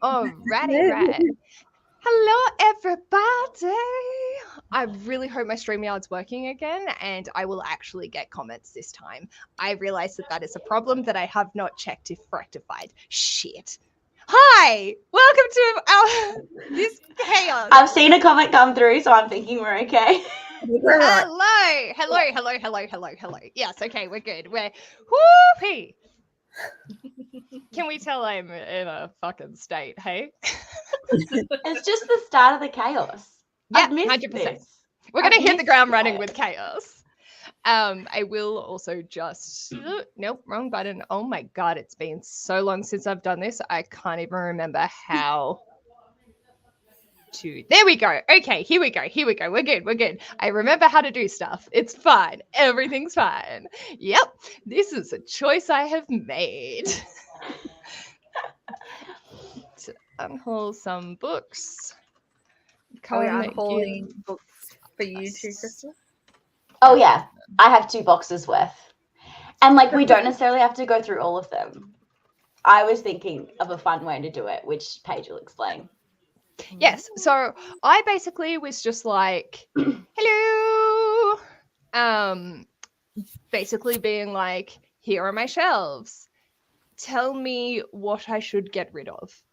Alrighty, right. Hello, everybody. I really hope my StreamYard's working again, and I will actually get comments this time. I realize that is a problem that I have not checked if rectified. Shit. Hi, welcome to this chaos. I've seen a comment come through, so I'm thinking we're okay. Hello. Yes, okay, we're good. We're whoopee. Can we tell I'm in a fucking state, hey? It's just the start of the chaos. Yeah, I've missed 100%. this. We're going to hit the ground running with chaos. I will also just... Nope, wrong button. Oh my God, it's been so long since I've done this. I can't even remember how to... There we go. Okay, here we go. We're good. I remember how to do stuff. It's fine. Everything's fine. Yep, this is a choice I have made. To unhaul some books. Are we unhauling books for you too, Krystal? Oh yeah, I have 2 boxes worth. And like we don't necessarily have to go through all of them. I was thinking of a fun way to do it, which Paige will explain. Yes, so I basically was just like, hello. Basically being like, here are my shelves. Tell me what I should get rid of.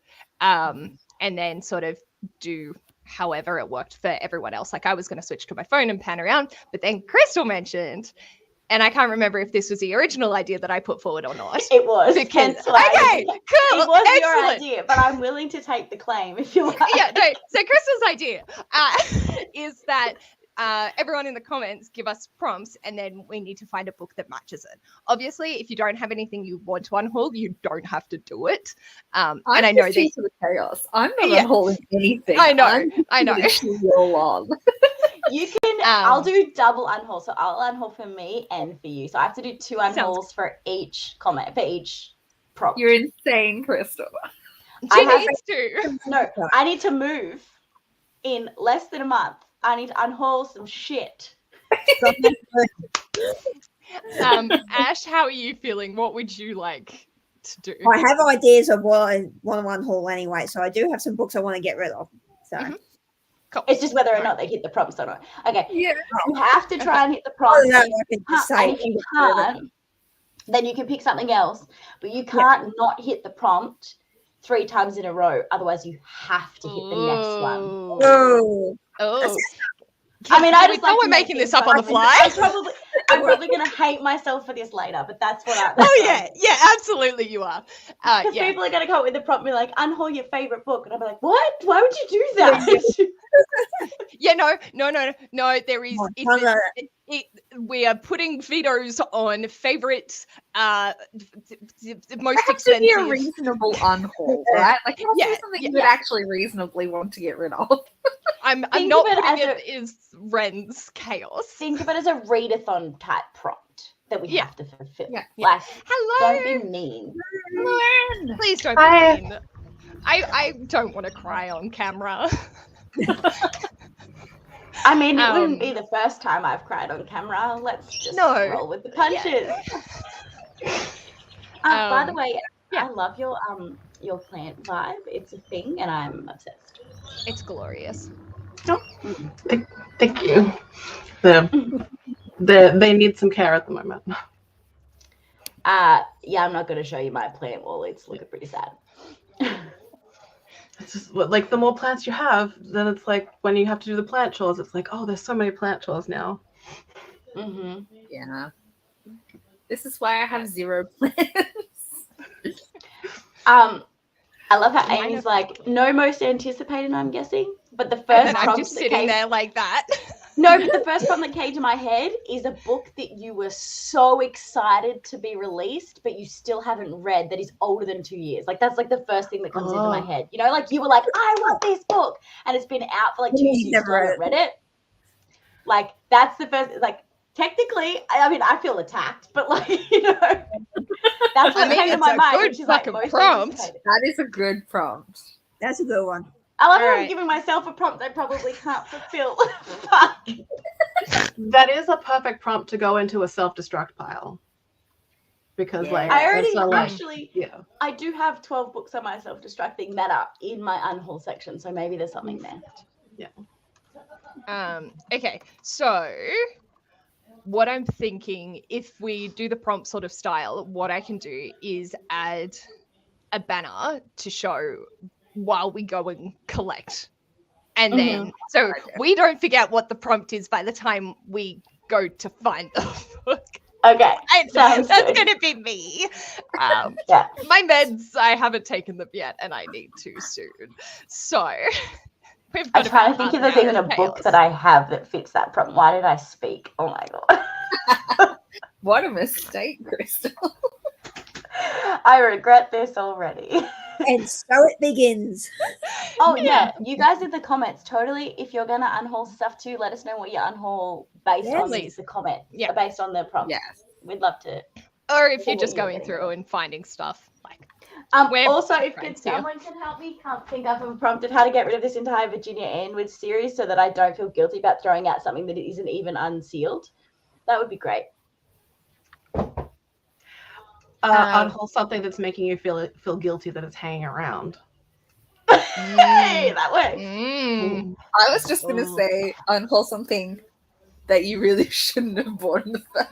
And then sort of do however it worked for everyone else. Like I was going to switch to my phone and pan around, but then Krystal mentioned, and I can't remember if this was the original idea that I put forward or not. It was. Because, okay, cool. It was excellent. your idea, but I'm willing to take the claim if you like. Yeah, no. So Krystal's idea is that everyone in the comments give us prompts, and then we need to find a book that matches it. Obviously, if you don't have anything you want to unhaul, you don't have to do it. And I know that the chaos. I'm not unhauling anything. I know. Roll on. You can. I'll do double unhaul, so I'll unhaul for me and for you. So I have to do 2 unhauls for each comment, for each prompt. You're insane, Krystal. She needs to. No, I need to move in less than a month. I need to unhaul some shit. Ash, how are you feeling? What would you like to do? I have ideas of what I want to unhaul anyway, so I do have some books I want to get rid of. So Cool. It's just whether or not they hit the prompts or not. Okay. Yeah. You have to try and hit the prompts. And if you can't, then you can pick something else. But you can't not hit the prompt 3 times in a row. Otherwise, you have to hit the next one. Oh. I mean, I just we're making this up on the fly. I'm probably going to hate myself for this later, but that's what I... Yeah, absolutely you are. Because people are going to come up with the prompt and be like, unhaul your favorite book. And I'll be like, what? Why would you do that? Yeah, no, there is... we are putting vetoes on favorite, most expensive... to be a reasonable unhaul, right? Like, something you would actually reasonably want to get rid of. I'm not putting it as Ren's chaos. Think of it as a readathon type prompt that we have to fulfill. Yeah. Like, hello. Don't be mean. Ren. Please don't be mean. I don't want to cry on camera. I mean, it wouldn't be the first time I've cried on camera. Let's just roll with the punches. By the way, I love your plant vibe. It's a thing, and I'm obsessed. It's glorious. Oh, thank you. They need some care at the moment. Yeah, I'm not going to show you my plant wall. It's looking pretty sad. It's just like the more plants you have, then it's like when you have to do the plant chores, it's like, oh, there's so many plant chores now. Mm-hmm. Yeah. This is why I have 0 plants. I love how Amy's like, no most anticipated, I'm guessing. But the first I'm just sitting there like that. No, but the first prompt that came to my head is a book that you were so excited to be released, but you still haven't read, that is older than 2 years. Like, that's like the first thing that comes into my head. You know, like you were like, I want this book. And it's been out for like 2 years, you still haven't read it. Like, that's the first, like, technically, I mean, I feel attacked, but like, you know, that's what came to my mind. It's a good fucking prompt. That is a good prompt. That's a good one. I love how I'm giving myself a prompt I probably can't fulfill. Fuck. That is a perfect prompt to go into a self-destruct pile. because Yeah. like I already it's not like actually, yeah. I do have 12 books on my self-destructing that are in my Unhaul section, so maybe there's something there. Okay, so what I'm thinking, if we do the prompt sort of style, what I can do is add a banner to show while we go and collect. And then, so we don't forget what the prompt is by the time we go to find the book. Okay, sounds That's good. going to be me. Yeah. My meds, I haven't taken them yet, and I need to soon. So we've I'm got trying to think if there's even a book that I have that fits that prompt. Why did I speak? Oh my god. What a mistake, Krystal. I regret this already. And so it begins. Oh yeah, you guys in the comments, totally. If you're gonna unhaul stuff too, let us know what you unhaul based Yeah, on please. the comment. Yeah. Based on the prompt. Yes. We'd love to. Or if you're Or just what you're going getting through and finding stuff. Like, We're Also, if friends here. someone can help me think up of a prompt of how to get rid of this entire Virginia Anwood series so that I don't feel guilty about throwing out something that isn't even unsealed, that would be great. Unhaul something that's making you feel guilty that it's hanging around. Hey, that works. I was just gonna say unhaul something that you really shouldn't have bought in the first.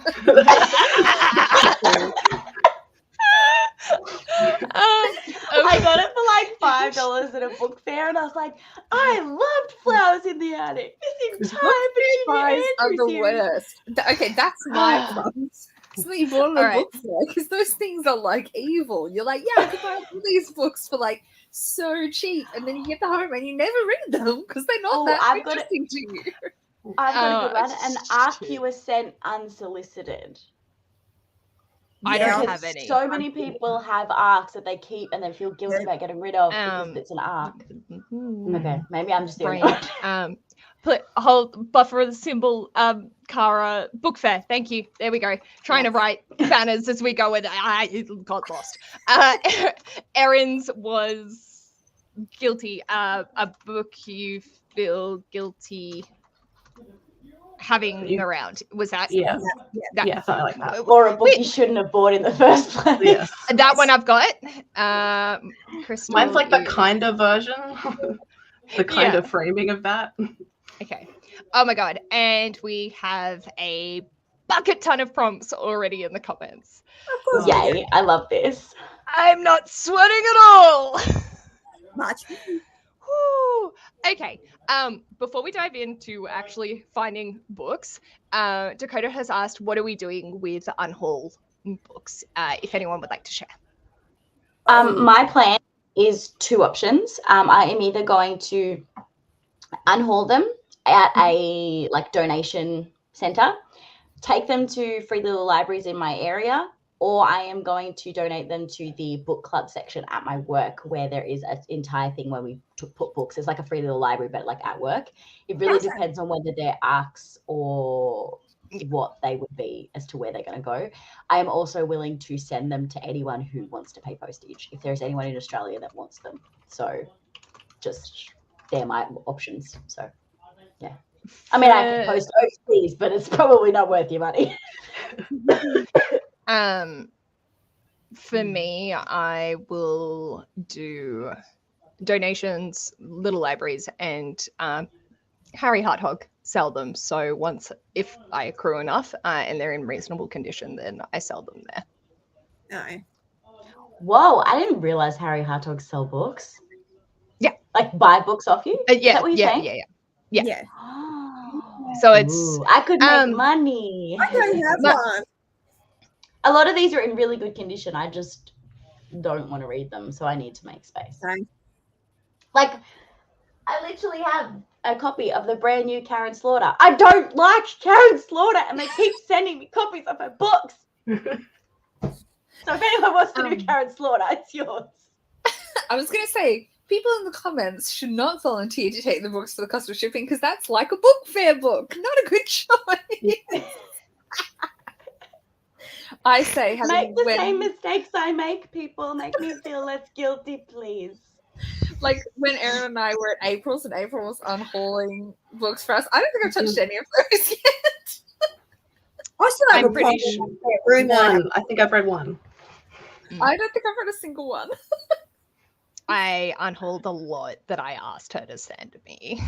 I got it for like $5 at a book fair, and I was like, I loved Flowers in the Attic. This entire Virginia Are Andrews the series. worst. Okay, that's my prompt. Something you bought in a Alright. book fair, because those things are like evil. You're like, yeah, I could buy all these books for like so cheap, and then you get them home and you never read them because they're not Oh, that I've got it. interesting to you. I've got a good one. An arc shit. you were sent unsolicited. I Yeah. don't Because have any. so many people have arcs that they keep and then feel guilty about getting rid of because it's an arc. Okay, maybe I'm just the only Brain. one. Hold buffer the symbol, Kara, book fair. Thank you. There we go. Trying to write banners as we go, and I got lost. Erin's was guilty. A book you feel guilty having around. Was that? Yeah. That, Yeah, something like that. Or a book you shouldn't have bought in the first place. Yes. That one I've got. Krystal, Mine's like the you- kind of version. The kind Yeah. of framing of that. Okay. Oh my god. And we have a bucket ton of prompts already in the comments. Of course, we do. Yay, I love this. I'm not sweating at all. Much. Whew. Okay. Before we dive into actually finding books, Dakota has asked, what are we doing with Unhaul books? If anyone would like to share. My plan is two options. I am either going to unhaul them at a donation center, take them to free little libraries in my area, or I am going to donate them to the book club section at my work, where there is an entire thing where we put books. It's like a free little library, but like at work. It really depends on whether they're arcs or what they would be as to where they're going to go. I am also willing to send them to anyone who wants to pay postage, if there's anyone in Australia that wants them. So just they're my options. So yeah, I mean, I can post overseas, but it's probably not worth your money. For me, I will do donations, little libraries, and Harry Harthog sell them. So once, if I accrue enough and they're in reasonable condition, then I sell them there. No. Whoa, I didn't realize Harry Hartog sell books. Yeah. Like buy books off you? Is that what you're saying? Yeah. Yeah. So it's Ooh, I could make money. I don't have But- one. A lot of these are in really good condition. I just don't want to read them, so I need to make space. No. Like, I literally have a copy of the brand new Karen Slaughter. I don't like Karen Slaughter, and they keep sending me copies of her books. So if anyone wants to do Karen Slaughter, it's yours. I was going to say, people in the comments should not volunteer to take the books for the cost of shipping, because that's like a book fair book. Not a good choice. I say, Make the same mistakes I make, people. Make me feel less guilty, please. like when Erin and I were at April's, and April was unhauling books for us. I don't think I've touched any of those yet. I still have I'm a pretty problem sure- in my room. One. I think I've read one. I don't think I've read a single one. I unhauled a lot that I asked her to send me.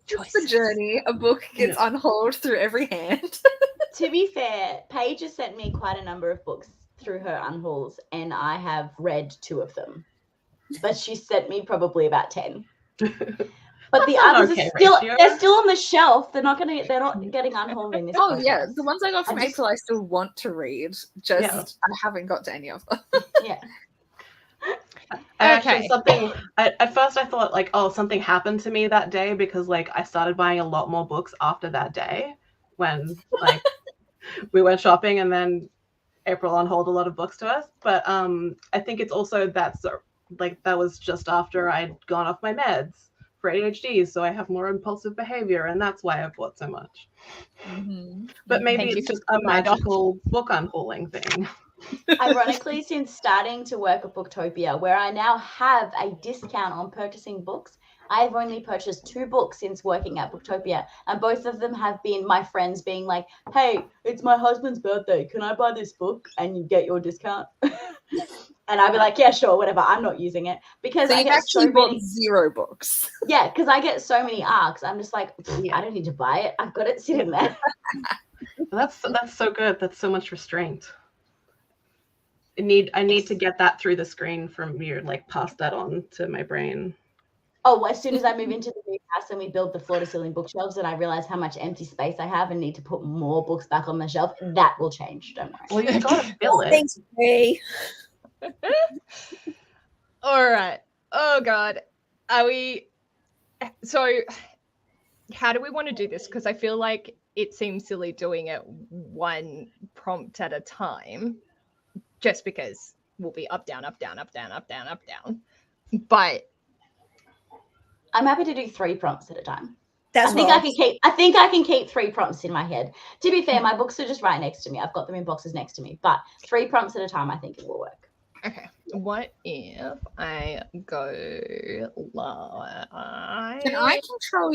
Just the journey. A book gets unhauled through every hand. To be fair, Paige has sent me quite a number of books through her unhauls, and I have read 2 of them. But she sent me probably about 10. But the That's an others okay are still ratio. they're still on the shelf. They're not getting unhauled in this. Oh yeah, process. the ones I got from I just- April I still want to read. Just I haven't got to any of them. Yeah. Actually, Okay. at first I thought like, oh, something happened to me that day because like I started buying a lot more books after that day when like we went shopping and then April unhauled a lot of books to us. But I think it's also that was just after I'd gone off my meds for ADHD, so I have more impulsive behavior, and that's why I bought so much. Mm-hmm. But maybe Thank you it's for just a my dog. magical book unhauling thing. Ironically, since starting to work at Booktopia, where I now have a discount on purchasing books, I've only purchased 2 books since working at Booktopia, and both of them have been my friends being like, "Hey, it's my husband's birthday. Can I buy this book and you get your discount?" And I'd be like, "Yeah, sure, whatever. I'm not using it because So I you've get actually so bought many." 0 books. Yeah, because I get so many arcs. I'm just like, Yeah. I don't need to buy it. I've got it sitting there. That's so good. That's so much restraint. I need to get that through the screen from you, like pass that on to my brain. Oh, well, as soon as I move into the new house and we build the floor-to-ceiling bookshelves, and I realize how much empty space I have and need to put more books back on the shelf, that will change. Don't worry. Well, you've got to fill it. Thanks, Ray. All right. Oh God. Are we? So, how do we want to do this? Because I feel like it seems silly doing it one prompt at a time, just because we'll be up, down, up, down, up, down, up, down, up, down. But I'm happy to do 3 prompts at a time. That's I think what I can keep 3 prompts in my head. To be fair, my books are just right next to me. I've got them in boxes next to me. But 3 prompts at a time, I think it will work. okay, what if I go live? Can I control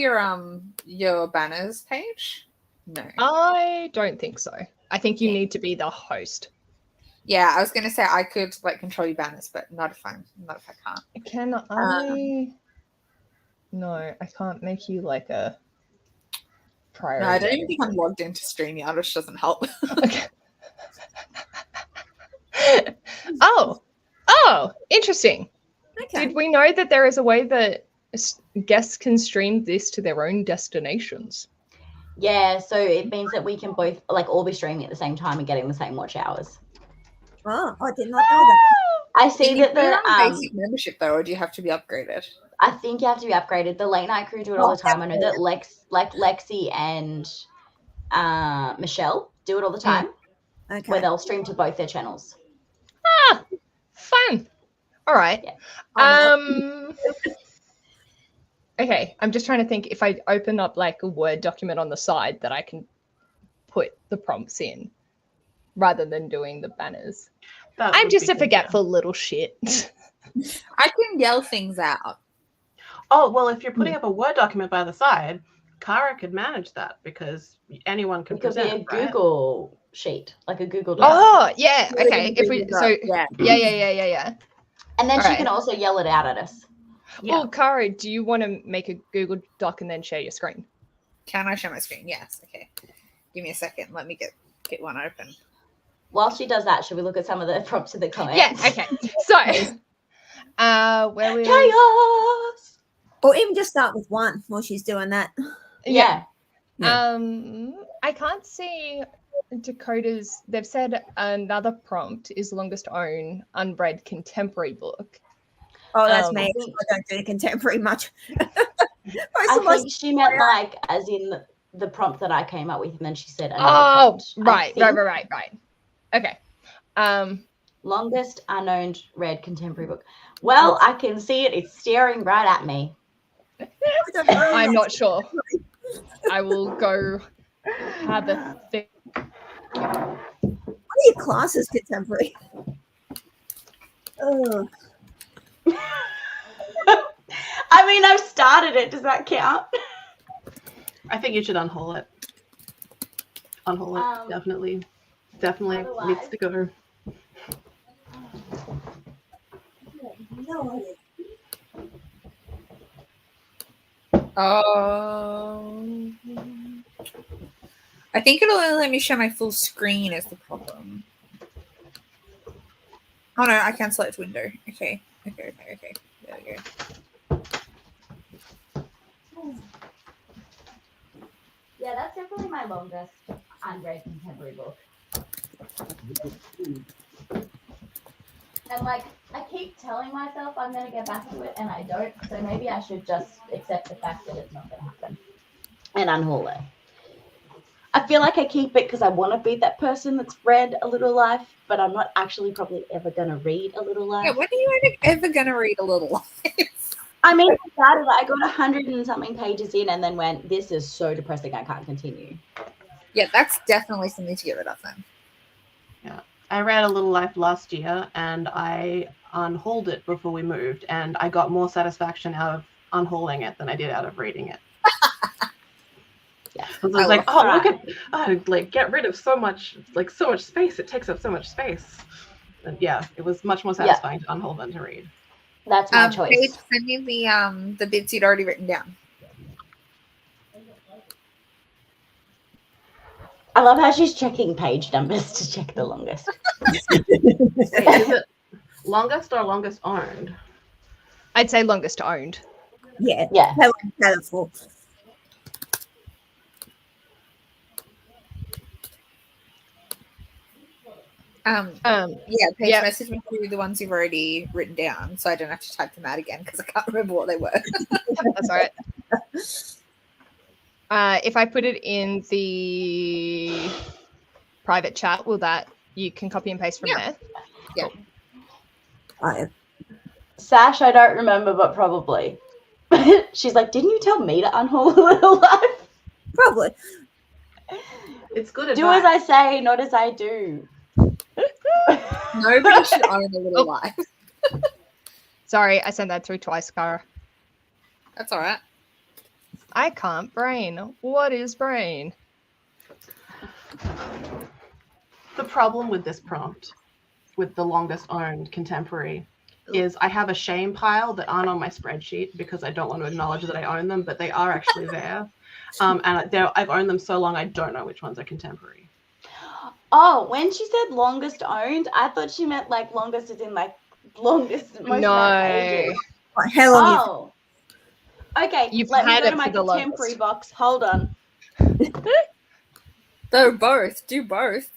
your banners page? No. I don't think so. I think you need to be the host. Yeah, I was gonna say I could like control your banners, but not if I can't. Can I? No, I can't make you like a priority. No, I don't even think I'm logged into StreamYard, which doesn't help. Okay. Oh, interesting. Okay. Did we know that there is a way that guests can stream this to their own destinations? Yeah, so it means that we can both like all be streaming at the same time and getting the same watch hours. Oh, I did not know that. I see Can you that do it the on basic membership though, or do you have to be upgraded? I think you have to be upgraded. The late night crew do it all the time. I know that Lexi and Michelle do it all the time, where Okay. they'll stream to both their channels. Fun. All right. Yeah. Okay, I'm just trying to think if I open up like a Word document on the side that I can put the prompts in rather than doing the banners. That I'm would just be a good, forgetful little shit. I can yell things out. yeah. Oh, well, if you're putting up a Word document by the side, Kara could manage that because anyone can It could be present, a right? Google sheet, like a Google Doc. Oh, yeah. Yeah, Okay. If we so yeah. yeah. And then she Alright. can also yell it out at us. Yeah. Well, Kara, do you want to make a Google Doc and then share your screen? Can I share my screen? Yes. Okay. Give me a second. Let me get one open. While she does that, should we look at some of the prompts in the comments? Yeah. Okay. So, where we? Chaos! Or even just start with one while she's doing that. Yeah. I can't see Dakota's. They've said another prompt is longest own unread contemporary book. Oh, that's me. Um, I don't do the contemporary much. I think she meant like as in the prompt that I came up with, and then she said another Oh, prompt. I right. think Okay. Longest unknown read contemporary book. Well, I can see it. It's staring right at me. I'm not sure. I will go have a think. What are your classes contemporary? Oh, I mean, I've started it. Does that count? I think you should unhaul it. Unhaul it. Definitely needs otherwise- to go. No. Oh. I think it'll only let me show my full screen is the problem. Oh no, I can select window. Okay. There we go. Yeah, that's definitely my longest unread contemporary book. And like, I keep telling myself I'm gonna get back to it, and I don't. So maybe I should just accept the fact that it's not gonna happen and unhaul it. I feel like I keep it because I want to be that person that's read A Little Life, but I'm not actually probably ever gonna read A Little Life. Yeah, when are you ever gonna read A Little Life? I mean, I started, I got 100 and something pages in, and then went, "This is so depressing, I can't continue." Yeah, that's definitely something to get rid of then. I read A Little Life last year, and I unhauled it before we moved, and I got more satisfaction out of unhauling it than I did out of reading it. Yeah. I was like, love oh, look that. at, like, get rid of so much space. It takes up so much space. And yeah, it was much more satisfying to unhaul than to read. That's my Paige, choice. send me the bits you'd already written down. I love how she's checking page numbers to check the longest. Wait, is it longest or longest owned? I'd say longest owned. Yeah. Yeah. That was colourful. Yeah, Paige, Yeah. message me through the ones you've already written down, so I don't have to type them out again because I can't remember what they were. That's all right. If I put it in the private chat, will that you can copy and paste from Yeah. there? I, Sash, I don't remember, but probably. She's like, "Didn't you tell me to unhaul A Little Life?" probably. It's good advice. Do as I say, not as I do. Nobody should own A Little Life. Sorry, I sent that through twice, Cara. That's all right. I can't brain. What is brain? The problem with this prompt, with the longest owned contemporary, is I have a shame pile that aren't on my spreadsheet because I don't want to acknowledge that I own them, but they are actually there. And I've owned them so long I don't know which ones are contemporary. Oh, when she said longest owned, I thought she meant like longest as in like longest most amount of pages. Like, how long is Oh. Okay, You've let me had go it to my for the contemporary longest. box. Hold on. Though both. Do both.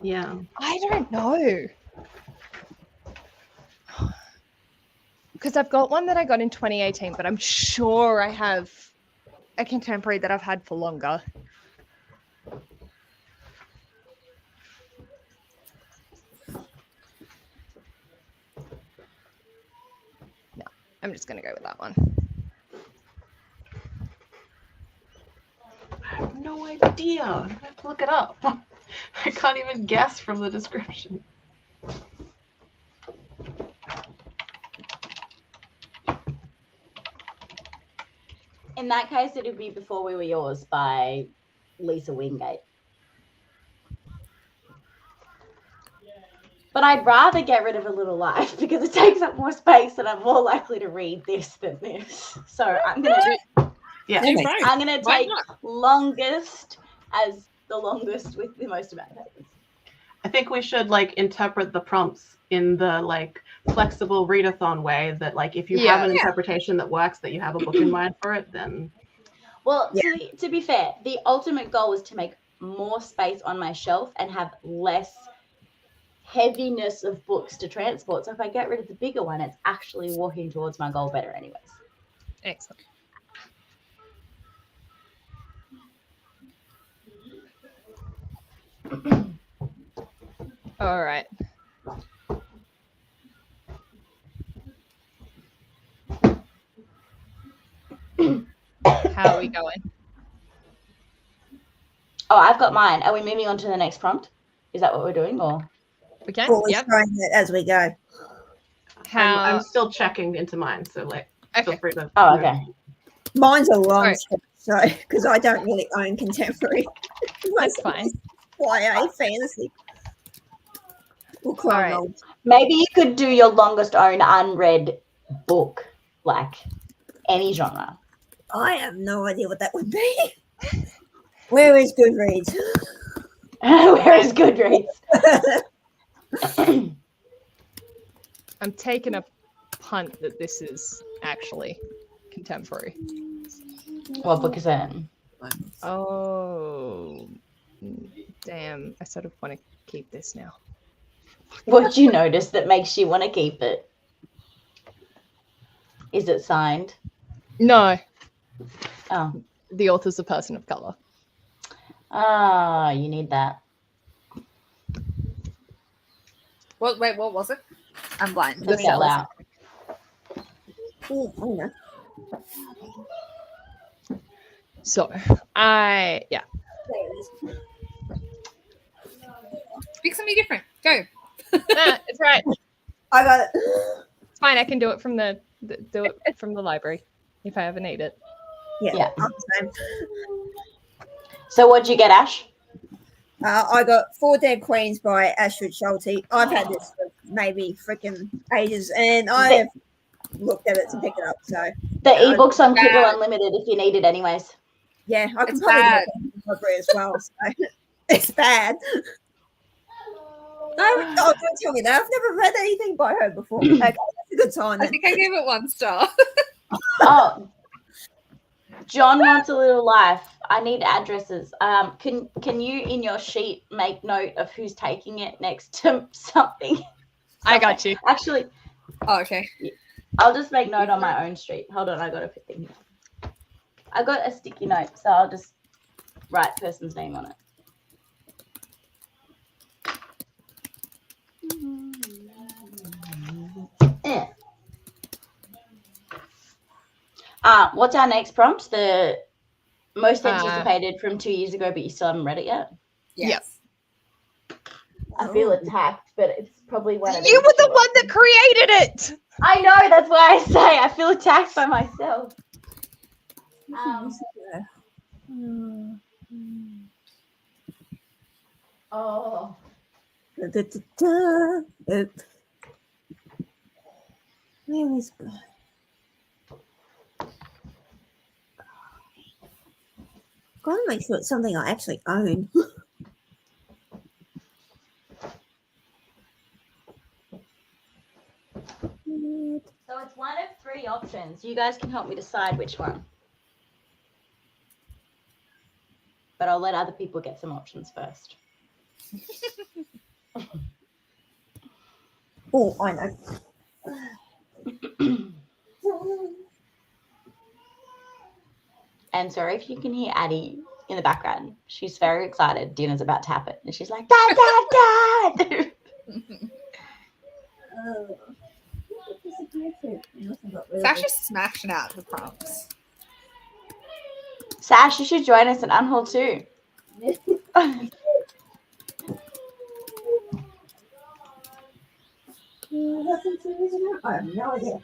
Yeah. I don't know. Because I've got one that I got in 2018, but I'm sure I have a contemporary that I've had for longer. No, I'm just going to go with that one. I have no idea. I have to look it up. I can't even guess from the description. In that case, it would be Before We Were Yours by Lisa Wingate. But I'd rather get rid of A Little Life because it takes up more space and I'm more likely to read this than this. So I'm gonna Yeah. Do Okay. both. I'm gonna Why take not? longest as the longest with the most amount of pages. I think we should like interpret the prompts in the like flexible readathon way that like if you have an interpretation that works, that you have a book in mind for it, then Well, Yeah. to be fair, the ultimate goal is to make more space on my shelf and have less heaviness of books to transport. So if I get rid of the bigger one, it's actually walking towards my goal better anyways. Excellent. All right. How are we going? Oh, I've got mine. Are we moving on to the next prompt? Is that what we're doing, or? We can? Well, we're Yep. trying it as we go. How? I'm still checking into mine, so like feel Okay. free to. Oh, okay. Mine's a long Alright. stretch, So, because I don't really own contemporary. That's fine. YA fantasy. Or crime right. novels. Maybe you could do your longest own unread book, like any genre. I have no idea what that would be. Where is Goodreads? Where is Goodreads? I'm taking a punt that this is actually contemporary. What book is it? Oh, damn. I sort of want to keep this now. What'd you notice that makes you want to keep it? Is it signed? No, Oh. the author's a person of color. Ah, you need that. What? Wait, what was it? I'm blind. The sellout. Oh, I know. So, There it is. Pick something different. Go. it's right. I got it. It's fine. I can do it from the library if I ever need it. Yeah. I'm the same. So what'd you get, Ash? I got 4 Dead Queens by Ashford Schulte. I've had this for maybe freaking ages, and I have looked at it to pick it up. So The No, ebooks on Kindle bad. Unlimited if you need it anyways. yeah, I can It's probably bad. get it in the library as well. So it's bad. No, don't tell me that. I've never read anything by her before. Okay, that's a good sign. I Then. think I gave it 1 star. Oh, John wants a little life. I need addresses. Can you in your sheet make note of who's taking it next to something? I got you. Actually, Oh, okay. I'll just make note on my own street. Hold on, I got a thing here. I got a sticky note, so I'll just write person's name on it. Yeah. What's our next prompt? The most anticipated from 2 years ago, but you still haven't read it yet? Yes. I feel attacked, but it's probably one of You were the two. one that created it. I know, that's why I say I feel attacked by myself. Oh. Where is gotta make sure it's something I actually own. So it's one of 3 options. You guys can help me decide which one. But I'll let other people get some options first. Oh, I know. And sorry if you can hear Addie in the background. She's very excited. Dinner's about to happen. And she's like, Dad, Dad, Dad! Sasha's smashing out the prompts. Sash, you should join us at Unhaul too. I have no idea.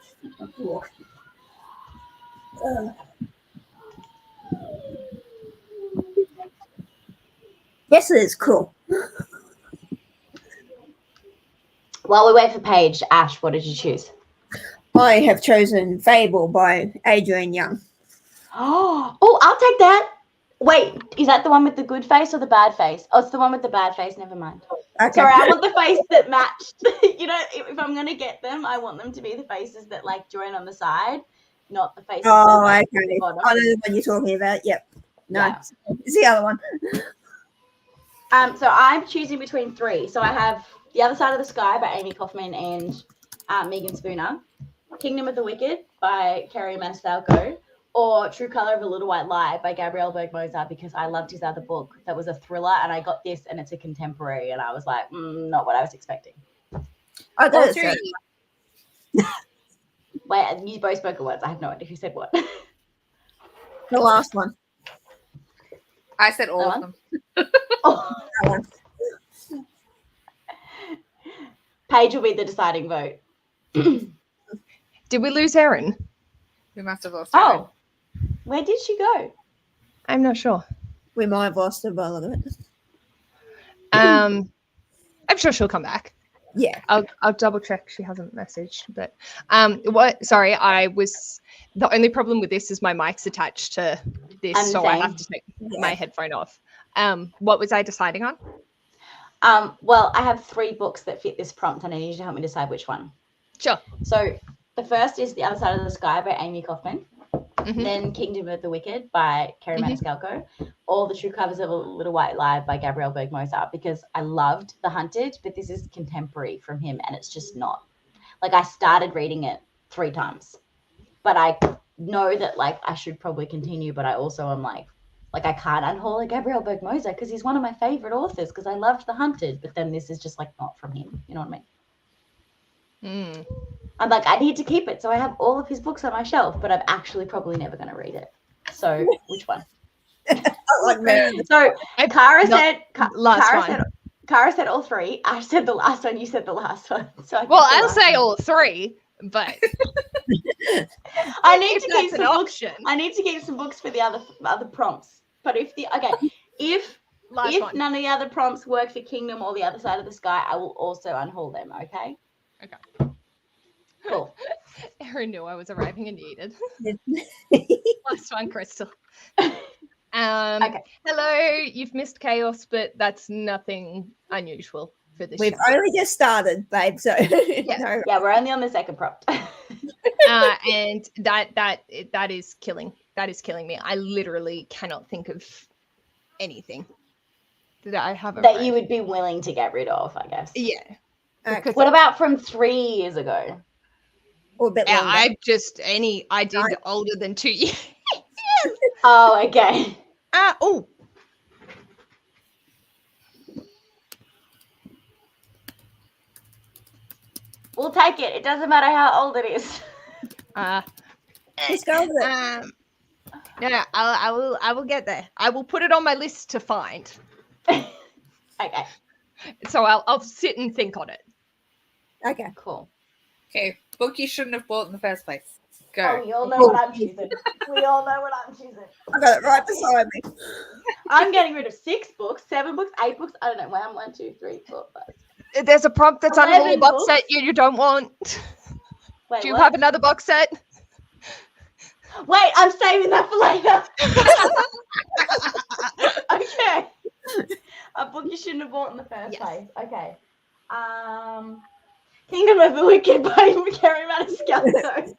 Yes, it is cool. While we wait for Paige, Ash, what did you choose? I have chosen Fable by Adrian Young. Oh, I'll take that. Wait, is that the one with the good face or the bad face? Oh, it's the one with the bad face. Never mind. Okay. Sorry, I want the face that matched. You know, if I'm going to get them, I want them to be the faces that like join on the side, not the faces that Oh, like, okay. the bottom. I know the one you're talking about. Yep. No, Yeah. it's the other one. So I'm choosing between 3. So I have The Other Side of the Sky by Amy Kaufman and Megan Spooner, Kingdom of the Wicked by Kerry Maniscalco, or True Color of a Little White Lie by Gabrielle Berg-Moser, because I loved his other book that was a thriller, and I got this and it's a contemporary, and I was like, not what I was expecting. I All did. 3. Wait, you both spoke at once. I have no idea who said what. The last one. I said all That of one? them. Oh, That one. Paige will be the deciding vote. Did we lose Erin? We must have lost. Erin. Oh, where did she go? I'm not sure. We might have lost her by the look of it. I'm sure she'll come back. Yeah. I'll double check she hasn't messaged, but what? Sorry, the only problem with this is my mic's attached to this, I'm so I have to take Yeah. my headphone off. What was I deciding on? Well, I have 3 books that fit this prompt, and I need you to help me decide which one. Sure. So the first is The Other Side of the Sky by Amy Kaufman. Mhm. Then Kingdom of the Wicked by Kerry Maniscalco. All the True Covers of a Little White Lie by Gabrielle Berg-Mozart, because I loved The Hunted, but this is contemporary from him, and it's just not. Like, I started reading it 3 times, but I know that, like, I should probably continue, but I also am like I can't unhaul a Gabrielle Berg-Mozart because he's one of my favorite authors, because I loved The Hunted, but then this is just, like, not from him. You know what I mean? Mm. I'm like, I need to keep it. So I have all of his books on my shelf, but I'm actually probably never going to read it. So which one? I like Meredith. So Cara No, said, last Cara one. said, Cara said all 3. I said the last one. You said the last one. So I Well, picked the I'll last say one. all 3, but I need if to that's keep an some books. option. I need to keep some books for the other prompts. But if Last if one. none of the other prompts work for Kingdom or The Other Side of the Sky, I will also unhaul them. Okay. Okay. Cool. Erin knew I was arriving and needed. Last one, Krystal. Okay. Hello, you've missed chaos, but that's nothing unusual for this We've show. only just started, babe. So no. Yeah, we're only on the second prompt. And that is killing. That is killing me. I literally cannot think of anything that I haven't that read. you would be willing to get rid of, I guess. Yeah. Okay. Because What about from 3 years ago? Or a bit longer. I did older than 2 years. Oh, okay. Oh, We'll take it. It doesn't matter how old it is. Let's go with it. No, I will get there. I will put it on my list to find. Okay, So I'll sit and think on it. Okay. cool. Okay, book you shouldn't have bought in the first place. Go. Oh, we all know what I'm choosing. We all know what I'm choosing. I got it right beside me. I'm getting rid of 6 books, 7 books, 8 books. I don't know. 1, 2, 3, 4, 5. There's a prompt that's 11 on a box books. set you don't want. Wait, Do you what? have another box set? Wait, I'm saving that for later. Okay. A book you shouldn't have bought in the first Yes. place. Okay. Kingdom of the Wicked by Kerry Maniscalco.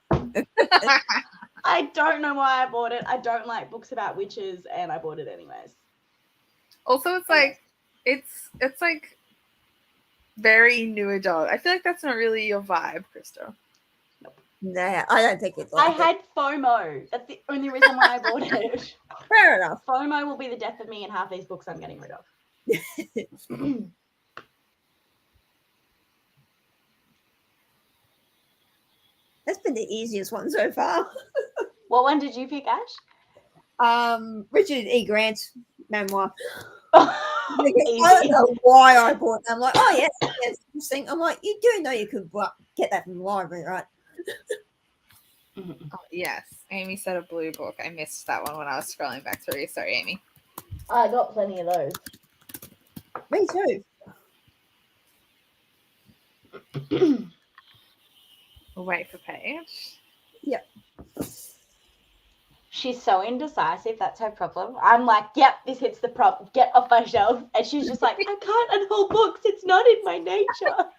I don't know why I bought it. I don't like books about witches, and I bought it anyways. Also, it's like it's like very new adult. I feel like that's not really your vibe, Krystal. Nah, I don't think it's I like had FOMO. That's the only reason why I bought it. it. Fair enough. FOMO will be the death of me, and half these books I'm getting rid of. That's been the easiest one so far. What one did you pick, Ash? Richard E. Grant's memoir. Easy. I don't know why I bought them. I'm like, oh yes, yes. Interesting. I'm like, you do know you could get that from the library, right? Oh, yes, Amy said a blue book. I missed that one when I was scrolling back through. Sorry, Amy. I got plenty of those. Me too. We'll wait for Paige. She's so indecisive. That's her problem. I'm like, yep, this hits the prompt. Get off my shelf. And she's just like, I can't unhaul books. It's not in my nature.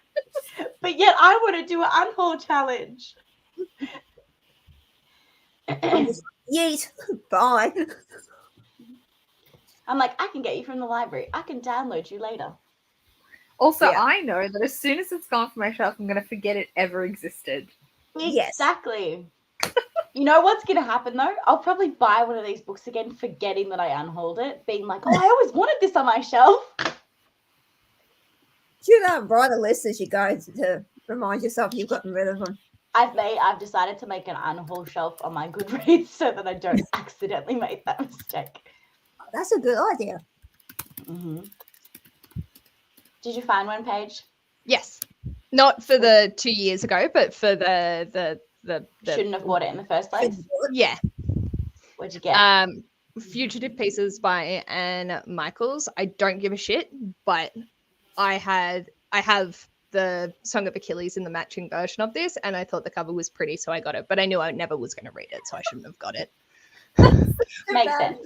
But yet I want to do an unhaul challenge. I'm just like, yeet. Bye. I'm like, I can get you from the library. I can download you later. Also, Yeah. I know that as soon as it's gone from my shelf, I'm going to forget it ever existed. Yes. Exactly. You know what's going to happen though? I'll probably buy one of these books again, forgetting that I unhauled it, being like, oh, I always wanted this on my shelf. You write a list as you go to remind yourself you've gotten rid of them. I've decided to make an unhaul shelf on my Goodreads so that I don't accidentally make that mistake. That's a good idea. Mm-hmm. Did you find one, Paige? Yes. Not for the 2 years ago, but for the Shouldn't have bought it in the first place. yeah. What'd you get? Fugitive Pieces by Anne Michaels. I don't give a shit, but I have the Song of Achilles in the matching version of this, and I thought the cover was pretty, so I got it. But I knew I never was going to read it, so I shouldn't have got it. Makes sense.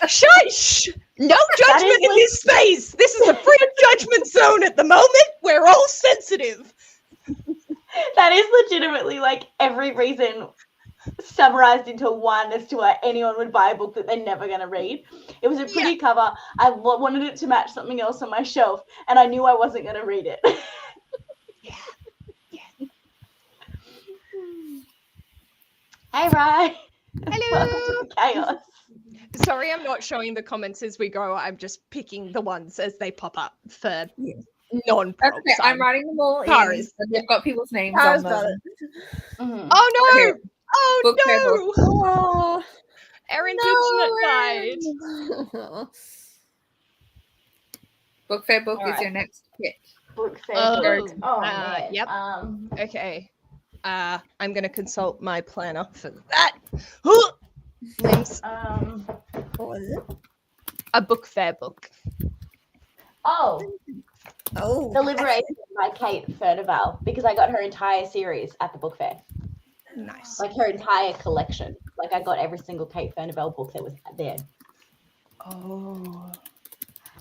Shush! No judgment in this space. This is a free judgment zone at the moment. We're all sensitive. That is legitimately like every reason summarized into one as to why anyone would buy a book that they're never going to read. It was a pretty cover. I wanted it to match something else on my shelf, and I knew I wasn't going to read it. Yeah. Hey, Rye. Hello. Welcome to the chaos. Sorry, I'm not showing the comments as we go. I'm just picking the ones as they pop up for non-props. Okay, I'm writing them all in. Paris. And they've got people's names Paris on got them. it. Mhm. Oh no! Here. Oh Book fair book. no! Oh, Erin's internet died. no. Book fair book All is right. your next pick. Book fair. Oh, book. Oh man. yep. Um, Okay. I'm gonna consult my planner for that. Names. What was it? A book fair book. oh, Oh, The Liberation by Kate Furnivall, because I got her entire series at the book fair, Nice. like her entire collection. Like I got every single Kate Furnivall book that was there. Oh.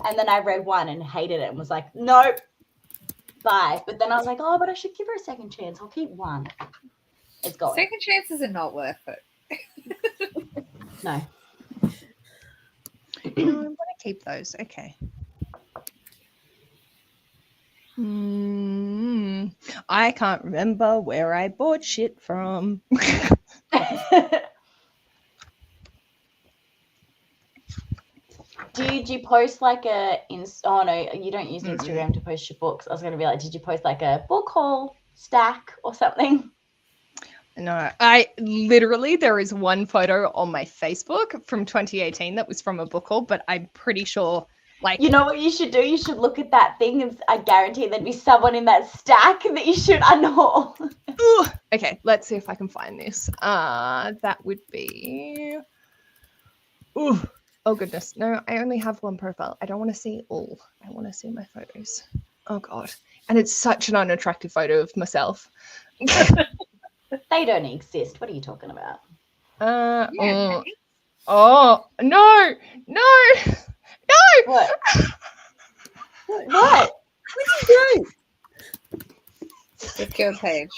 And then I read one and hated it and was like, nope, bye. But then I was like, oh, but I should give her a second chance. I'll keep one. It's gone. Second chances are not worth it. No. I want to keep those. Okay. I can't remember where I bought shit from. Did you post like a oh no, you don't use Instagram to post your books. I was gonna be like, did you post like a book haul stack or something? No, I literally, there is one photo on my Facebook from 2018 that was from a book haul, but I'm pretty sure, like, You know what you should do? You should look at that thing and I guarantee there'd be someone in that stack that you should unhaul. ooh, okay, let's see if I can find this. That would be, ooh, oh goodness, no, I only have one profile. I don't want to see all. I want to see my photos. Oh god, and it's such an unattractive photo of myself. They don't exist. What are you talking about? Oh no, no. What? what? What? What'd you do? Just kill Paige.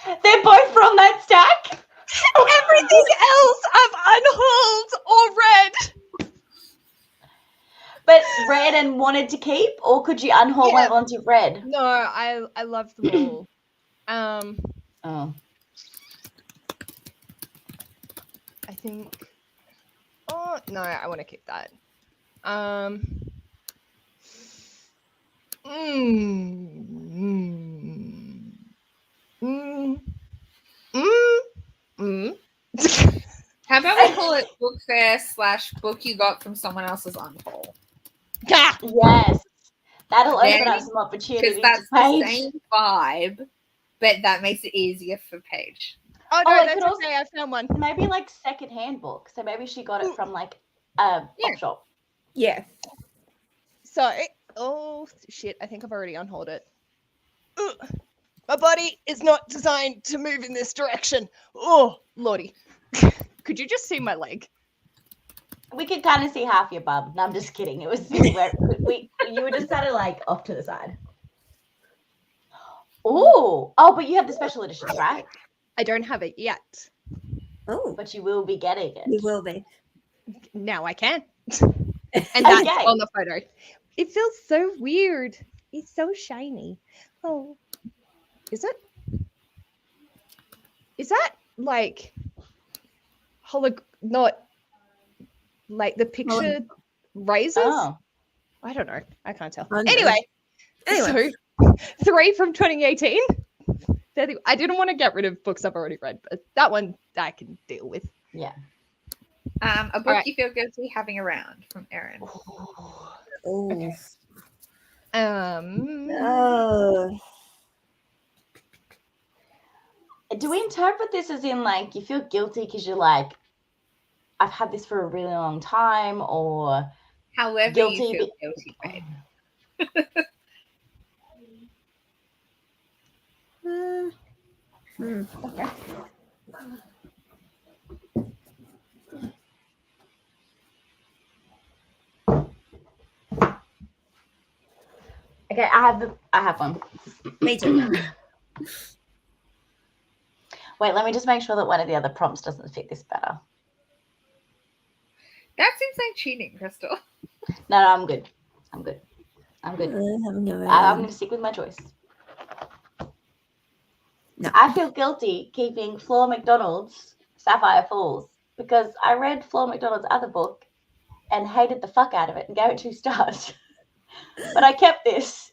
They're both from that stack? Everything else I've unhauled or read. But read and wanted to keep? Or could you unhaul Yeah. ones you've read? No, I love them all. Oh. I think. Oh no, I want to keep that. How about we call it book fair / book you got from someone else's unhaul? Gah! Yes. That'll open Yeah, up some opportunities Because that's to the Paige. same vibe, but that makes it easier for Paige. Oh Oh, no, it that's could also- okay. I found one. Maybe like secondhand book. So maybe she got it from like a book shop. Yeah. So, oh shit! I think I've already unhauled it. Ugh. My body is not designed to move in this direction. Oh lordy! Could you just see my leg? We could kind of see half your bum. No, I'm just kidding. It was you were just kind of like off to the side. Ooh. Oh, but you have the special edition, right? I don't have it yet. Oh, But you will be getting you it. will be. Now I can. And that's Okay. on the photo. It feels so weird. It's so shiny. Oh, is it? Is that like not like the picture raises? Oh. I don't know. I can't tell. I don't know. Anyway, so 3 from 2018. I didn't want to get rid of books I've already read, but that one I can deal with. Yeah. A book Alright. you feel guilty having around from Erin. Oh. Okay. Oh. Do we interpret this as in like you feel guilty because you're like I've had this for a really long time, or However guilty you feel be- guilty, babe. Okay. Okay, I have one. Me too. Wait, let me just make sure that one of the other prompts doesn't fit this better. That seems like cheating, Krystal. No, I'm good. I'm good. I'm good. I'm going to stick with my choice. No. I feel guilty keeping Flora McDonald's Sapphire Falls because I read Flora McDonald's other book and hated the fuck out of it and gave it 2 stars. But I kept this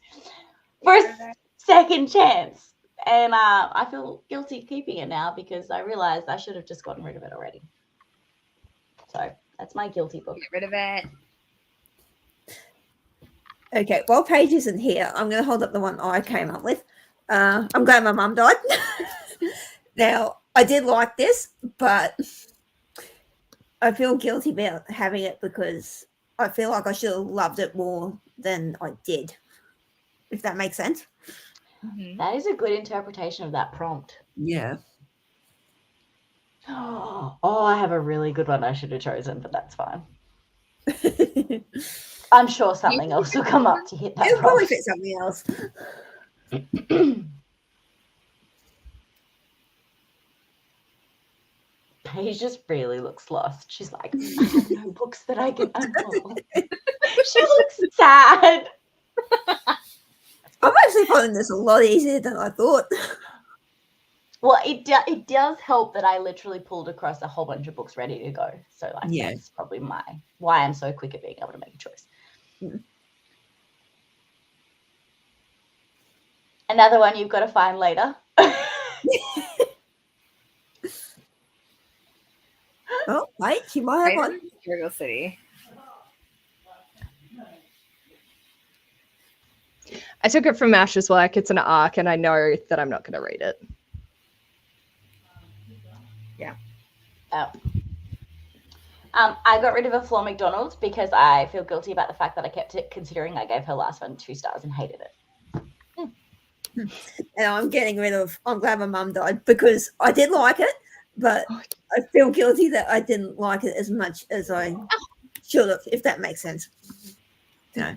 for a second chance. And I feel guilty keeping it now because I realized I should have just gotten rid of it already. So that's my guilty book. Get rid of it. Okay, while Paige isn't here, I'm going to hold up the one I came up with. I'm glad my mum died. Now, I did like this, but I feel guilty about having it because I feel like I should have loved it more than I did, if that makes sense. Mhm. That is a good interpretation of that prompt. Yeah. Oh, I have a really good one I should have chosen, but that's fine. I'm sure something else will come up to hit that It'll probably prompt. fit something else. Paige just really looks lost. She's like, I have no books that I can unroll. She looks sad. I'm actually finding this a lot easier than I thought. Well, it does help that I literally pulled across a whole bunch of books ready to go. So like Yeah. that's probably why I'm so quick at being able to make a choice. Mm. Another one you've got to find later. Oh, wait, you might have one. Imperial City. I took it from Ash's work. It's an arc, and I know that I'm not going to read it. Oh. I got rid of a Flora McDonald's because I feel guilty about the fact that I kept it, considering I gave her last one 2 stars and hated it. And I'm getting rid of I'm glad my mum died because I did like it, but I feel guilty that I didn't like it as much as I should have, if that makes sense. No.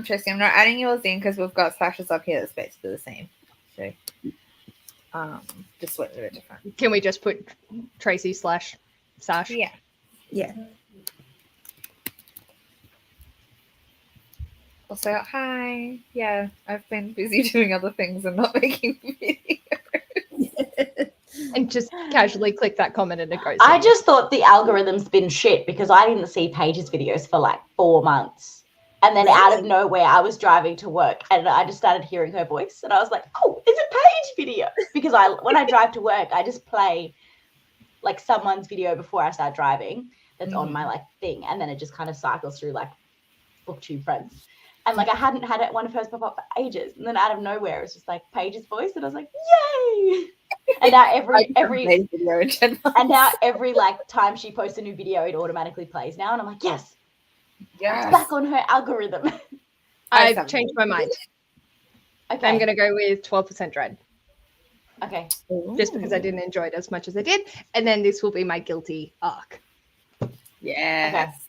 Tracy, I'm not adding yours in because we've got slashes up here that's basically the same. So, just slightly different. Can we just put Tracy / Sash? Yeah. Yeah. Also, hi. Yeah, I've been busy doing other things and not making videos. And just casually click that comment and it goes. I in. just thought the algorithm's been shit because I didn't see Paige's videos for like 4 months. And then out of Really? nowhere, I was driving to work and I just started hearing her voice. And I was like, oh, it's a Paige video. Because when I drive to work, I just play like someone's video before I start driving that's on my like thing. And then it just kind of cycles through like BookTube friends. And like I hadn't had one of hers pop up for ages. And then out of nowhere, it was just like Paige's voice. And I was like, yay. And now every video in general. and now every like time she posts a new video, it automatically plays now. And I'm like, yes. Yes. It's back on her algorithm. I've changed my mind. Okay. I'm going to go with 12% Dread, Okay. just because I didn't enjoy it as much as I did. And then this will be my guilty arc. Yes.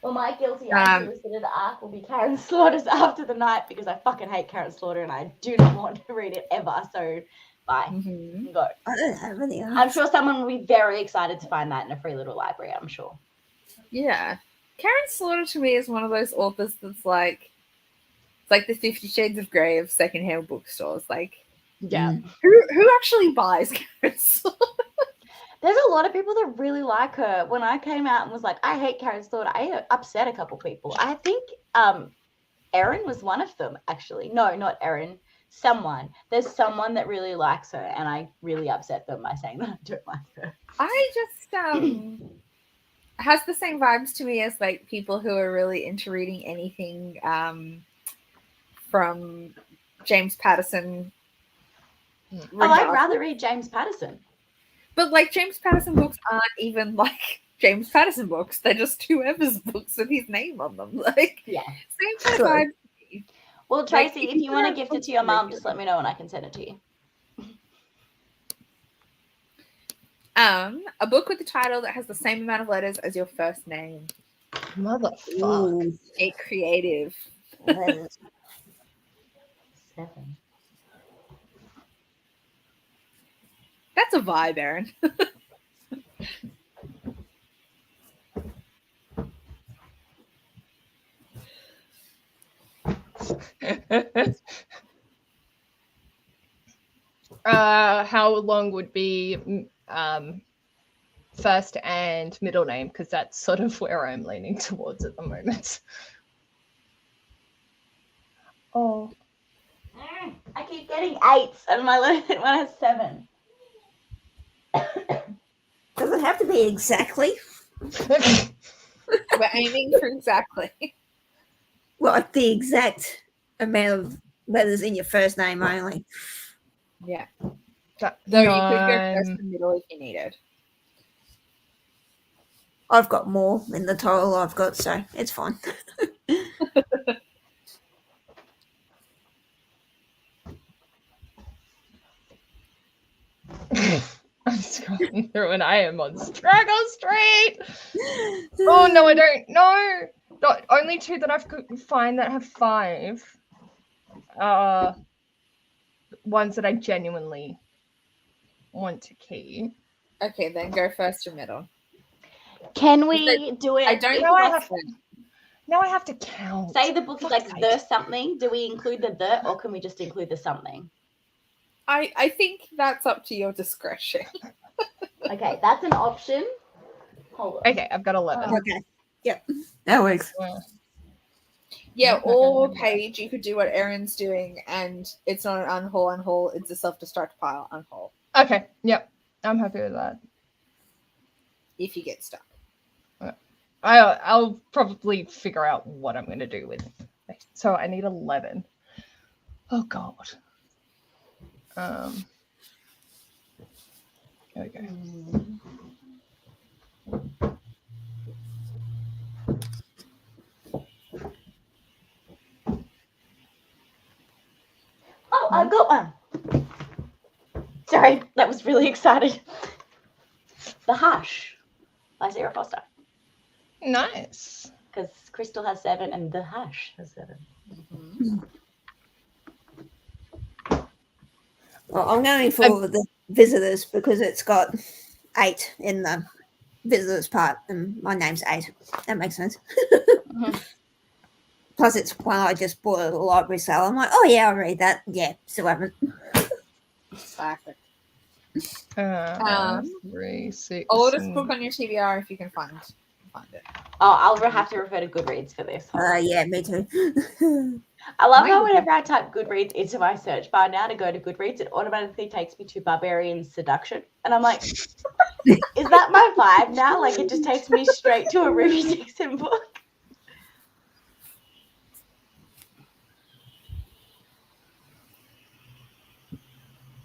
Well, my guilty unsolicited arc will be Karen Slaughter's After the Night because I fucking hate Karen Slaughter and I do not want to read it ever. So, bye. Mhm. Go. I don't have any. I'm sure someone will be very excited to find that in a free little library. I'm sure. Yeah. Karen Slaughter to me is one of those authors that's like, it's like the 50 Shades of Grey of secondhand bookstores. Like, Yeah. who actually buys Karen Slaughter? There's a lot of people that really like her. When I came out and was like, I hate Karen Slaughter, I upset a couple people. I think Erin was one of them, actually. No, not Erin. Someone. There's someone that really likes her, and I really upset them by saying that I don't like her. I just has the same vibes to me as like people who are really into reading anything from James Patterson. Oh, I'd rather read James Patterson. But like James Patterson books aren't even like James Patterson books. They're just whoever's books with his name on them. Like Yeah. same kind True. of vibe. Well, Like, Tracy, if if you you want to have gift it books to your to mum, read just them. let me know and I can send it to you. A book with a title that has the same amount of letters as your first name. Motherfuck. Ooh, Get creative. letters. 7. That's a vibe, Erin. How long would be first and middle name? Because that's sort of where I'm leaning towards at the moment. Oh. I keep getting 8s and my one has 7. Does it have to be exactly? We're aiming for exactly. Like the exact amount of letters in your first name only. Yeah. That- Though you could go no, first and middle if you needed. I've got more in the total I've got, so it's fine. I'm scrolling through and I am on struggle street. Oh no, I don't know. Not only 2 that I've could find that have 5. Ones that I genuinely want to keep. Okay, then go first or middle. Can we do it? I don't if know I we- have- Now I have to count. Say the book is like Fuck's the sake. something. Do we include the or can we just include the something? I think that's up to your discretion. Okay, that's an option. Hold on. Okay, I've got 11. Okay. Yep. That works. Yeah, Okay. or Paige, you could do what Erin's doing, and it's not an unhaul, it's a self-destruct pile unhaul Okay, yep. I'm happy with that. if you get stuck. I'll probably figure out what I'm going to do with it. So I need 11. Oh, God. There we go. Oh, I've got one. Sorry, that was really excited. The Hush by Sarah Foster. Nice. Because Krystal has 7 and The Hush has 7. Well, I'm going for the visitors because it's got 8 in the visitors part, and my name's 8. That makes sense. Plus, it's one I just bought at a library sale. I'm like, oh yeah, I'll read that. Yeah, still haven't. Exactly. 3, 6. Oldest and- book on your TBR if you can find it. Oh, I'll have to refer to Goodreads for this. Yeah, me too. I love Mine how would whenever I type Goodreads into my search bar now to go to Goodreads, it automatically takes me to Barbarian Seduction. And I'm like, is that my vibe now? Like, it just takes me straight to a Ruby Dixon book.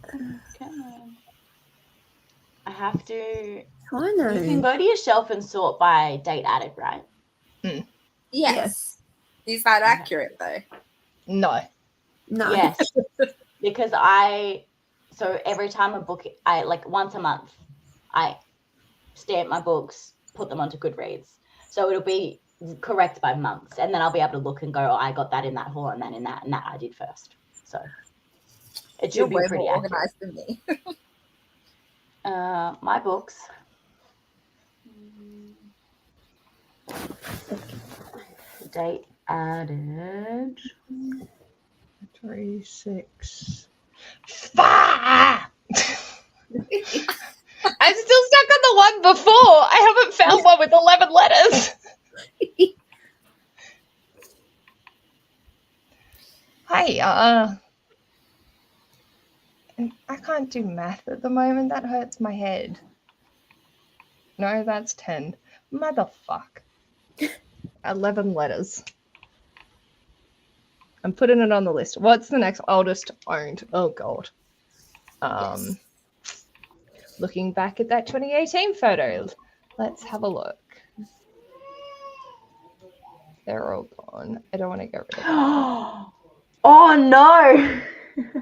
Come on. I have to. I You can know. go to your shelf and sort by date added, right? Yes. Is that accurate though? No. No. Yes. Because so every time a book, I like once a month, I stamp my books, put them onto Goodreads. So it'll be correct by months. And then I'll be able to look and go, oh, I got that in that haul and that in that, and that I did first. So it should You're be way pretty more accurate. organized than me. My books. Date added. 3, 6. Fuck! I'm still stuck on the one before. I haven't found one with 11 letters. Hi, I can't do math at the moment. That hurts my head. No, that's 10. Motherfuck. 11 letters. I'm putting it on the list. What's the next oldest owned? Oh, God. looking back at that 2018 photo. Let's have a look. They're all gone. I don't want to get rid of them. Oh no!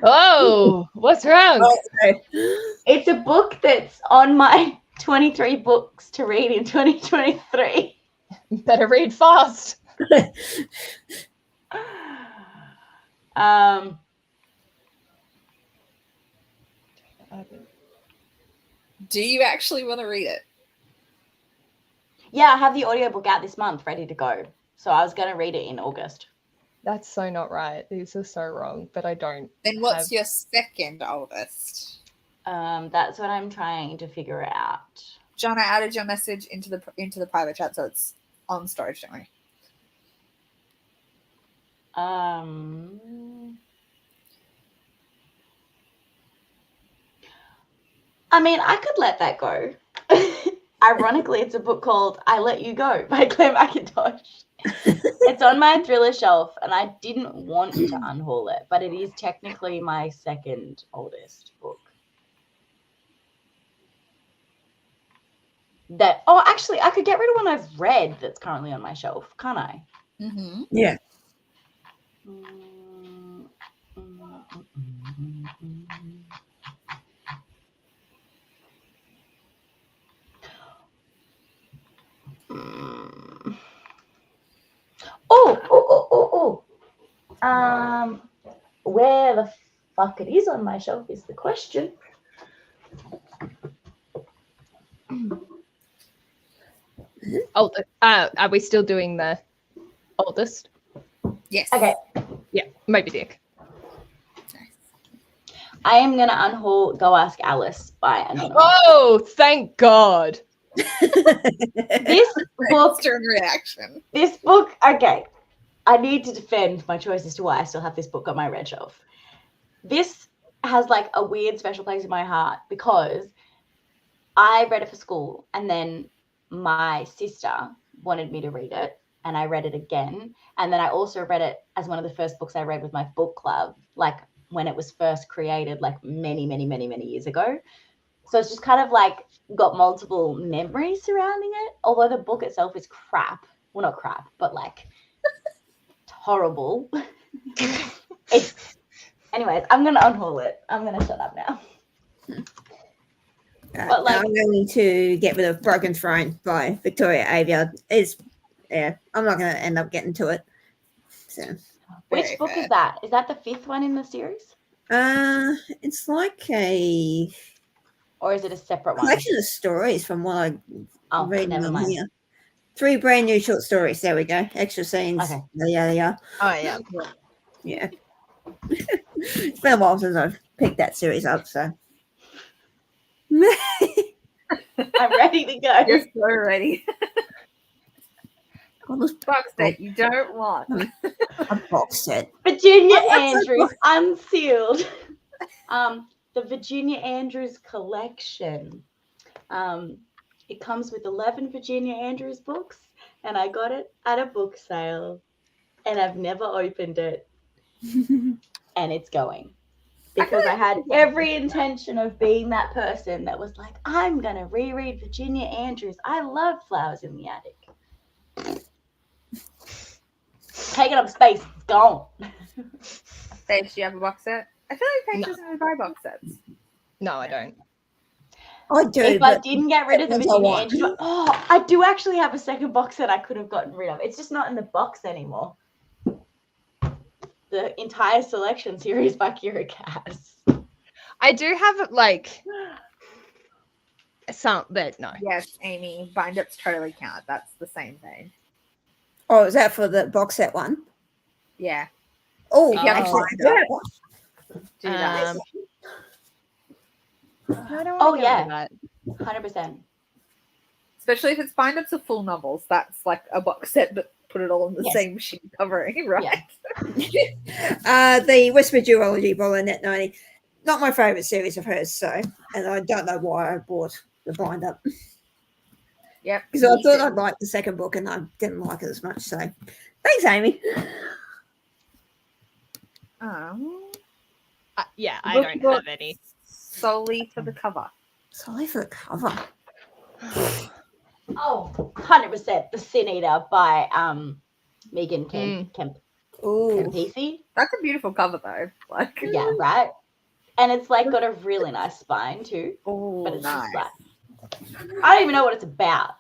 Oh, what's wrong? It's a book that's on my 23 books to read in 2023. Better read fast. Do you actually want to read it? Yeah, I have the audiobook out this month ready to go. So I was going to read it in August. That's so not right. These are so wrong, but I don't. Then what's your second oldest? That's what I'm trying to figure out. John, I added your message into the private chat, so it's on storage, don't worry. I mean, I could let that go. Ironically, it's a book called I Let You Go by Claire McIntosh. It's on my thriller shelf, and I didn't want to unhaul it, but it is technically my second oldest book. Actually, I could get rid of one I've read that's currently on my shelf, can't I? Mm-hmm. Yeah. Where the fuck it is on my shelf is the question. Oh, are we still doing the oldest? Yes. Okay. Yeah, Moby Dick. I am gonna unhaul Go Ask Alice by Anonymous. Oh, thank God. This book, reaction. this book, okay. I need to defend my choice as to why I still have this book on my red shelf. This has like a weird special place in my heart because I read it for school and then my sister wanted me to read it and I read it again. And then I also read it as one of the first books I read with my book club, like when it was first created, like many, many, many, many years ago. So it's just kind of like got multiple memories surrounding it, although the book itself is crap. Well, not crap, but like horrible. Anyways, I'm gonna unhaul it. I'm gonna shut up now. But, like- I'm going to get rid of Broken Throne by Victoria Aveyard. I'm not going to end up getting to it. So, Which book is that? Is that the 5th one in the series? it's like a Or is it a separate one? collection of stories from what I read never on mind. here. 3 brand new short stories. There we go. Extra scenes. Okay. Yeah. Oh, yeah. Yeah. It's been a while since I've picked that series up, so. I'm ready to go. You're so ready. All this Box that you don't want. a box set. Virginia Oh, that's so Andrews Unsealed. The Virginia Andrews collection. It comes with 11 Virginia Andrews books, and I got it at a book sale, and I've never opened it, and it's going. Because I had every intention of being that person that was like, I'm going to reread Virginia Andrews. I love Flowers in the Attic. Taking up space. It's gone. Paige, do you have a box set? I feel like Paige doesn't really buy box sets. No, I don't. I do. If I didn't get rid of the depends on Virginia what. Andrews, I do actually have a second box set I could have gotten rid of. It's just not in the box anymore. The entire selection series by Kira Cass. I do have like some, but no. Yes, Amy, bind-ups totally count. That's the same thing. Oh, is that for the box set one? Yeah. Oh, If you have actually, a yeah. Do that. I don't want to yeah. that. 100%. Especially if it's bind-ups of full novels. That's like a box set, but put it all in the Yes. same sheet covering, right? The Whisper Duology by Lynette 90. Not my favourite series of hers, so, and I don't know why I bought the bind up. Yep. Because I me thought too. I'd like the second book and I didn't like it as much. So thanks, Amy. Yeah, I Book don't books have any. solely for the cover. Sorry for the cover. Oh, 100% The Sin Eater by Megan Ooh. Campisi. That's a beautiful cover though. Like, Yeah, right. And it's like got a really nice spine too. oh, But it's nice. just like I don't even know what it's about.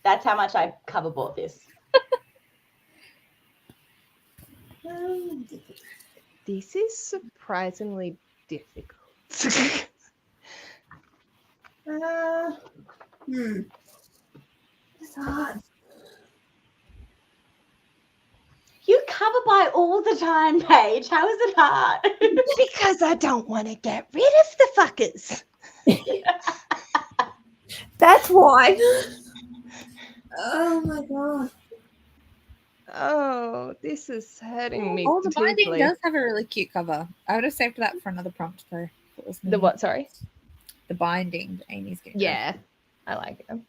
That's how much I cover bought this. This is surprisingly difficult. It's hard. You cover buy all the time, Paige. How is it hard? Because I don't want to get rid of the fuckers. That's why. Oh my god. Oh, this is hurting me Oh, the binding deeply. does have a really cute cover. I would have saved that for another prompt though. If it was The me. what? Sorry. The binding that Amy's getting. Yeah, I like them.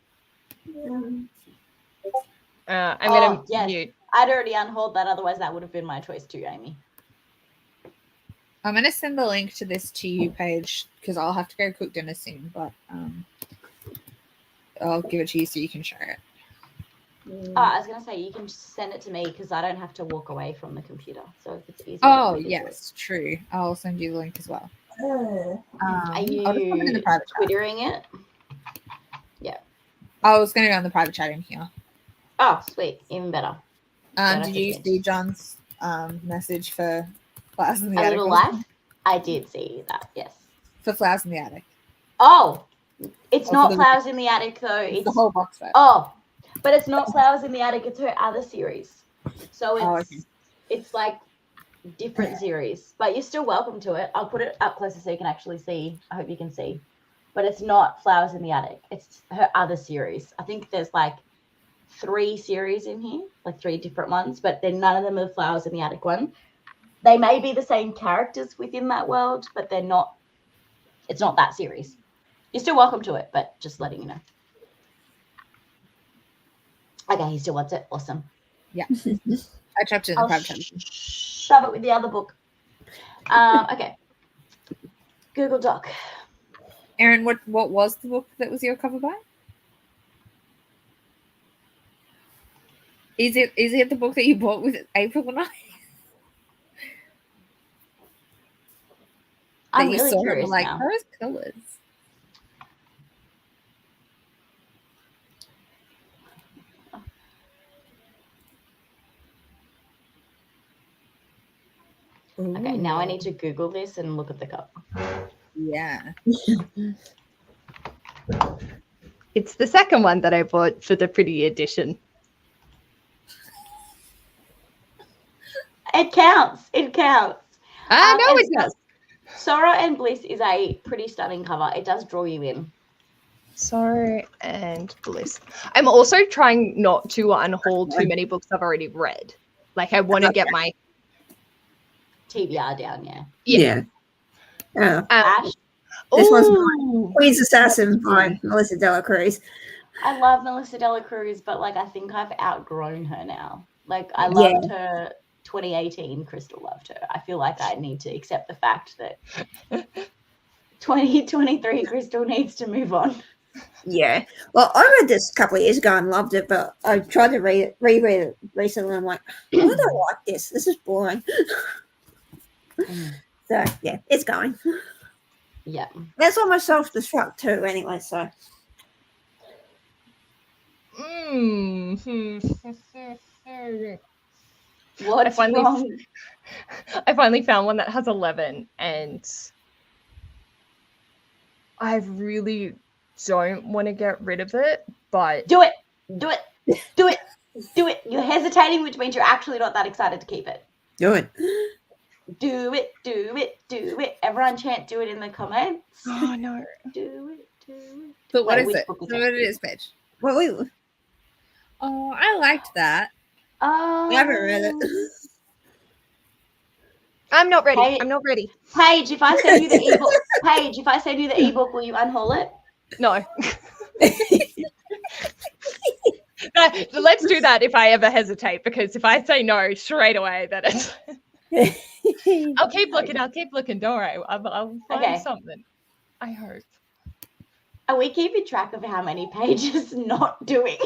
Yeah. I'm gonna yes. mute. I'd already unhauled that, otherwise that would have been my choice too, Amy. I'm gonna send the link to this to you, Paige, because I'll have to go cook dinner soon. But I'll give it to you so you can share it. I was gonna say you can send it to me because I don't have to walk away from the computer, so if it's easier. Oh for me to do it. yes, true. I'll send you the link as well. Are I'll just put it in the you private chat. twittering it? I was going to go on the private chat in here. Oh, sweet, even better. Did you see John's message for Flowers in the A Attic? little life. I did see that. Yes. For Flowers in the Attic. Oh, it's Oh, not for the- Flowers in the Attic though. It's It's the whole box set. oh, but it's not Flowers in the Attic. It's her other series. So it's Oh, okay. it's like different series, but you're still welcome to it. I'll put it up closer so you can actually see. I hope you can see. But it's not Flowers in the Attic. It's her other series. I think there's like 3 series in here, like 3 different ones, but then none of them are Flowers in the Attic one. They may be the same characters within that world, but they're not. It's not that series. You're still welcome to it, but just letting you know. Okay, he still wants it. Awesome. I trapped it in the I'll private chat. shove it with the other book. Okay. Google Doc. Erin, what was the book that was your cover by? Is it the book that you bought with April and I? I'm That you really saw and were curious like, now. those colours. Okay, now I need to Google this and look at the cover. Yeah. It's the second one that I bought for the pretty edition. It counts. It counts. I know and it does. Sorrow and Bliss is a pretty stunning cover. It does draw you in. Sorrow and Bliss. I'm also trying not to unhaul too many books I've already read. Like I want to get my TBR down, yeah. Yeah. Ash, This one's ooh. Queen's Assassin by Melissa Dela Cruz. I love Melissa Dela Cruz, but like I think I've outgrown her now. Like I loved her 2018. Krystal loved her. I feel like I need to accept the fact that 2023 Krystal needs to move on. Yeah. Well, I read this a couple of years ago and loved it, but I tried to reread it recently. And I'm like, why do I like this? This is boring. So yeah, it's going. Yeah. That's almost self-destruct too, anyway. So What's wrong? I finally found one that has 11, and I really don't want to get rid of it, but Do it. Do it. Do it. Do it. You're hesitating, which means you're actually not that excited to keep it. do it. Do it. Do it. Do it. Everyone chant do it in the comments. oh no. Do it. Do it. But what Wait, is which it? book is So it? what it is, Paige? Well, we Oh, I liked that. Oh, I haven't read it. I'm not ready. Hey. I'm not ready. Paige, if I send you the ebook, Paige, if I send you the ebook, will you unhaul it? No. No, let's do that if I ever hesitate, because if I say no straight away, then it's I'll keep looking. I'll keep looking. Don't worry. I'll find Okay. something. I hope. Are we keeping track of how many pages not doing?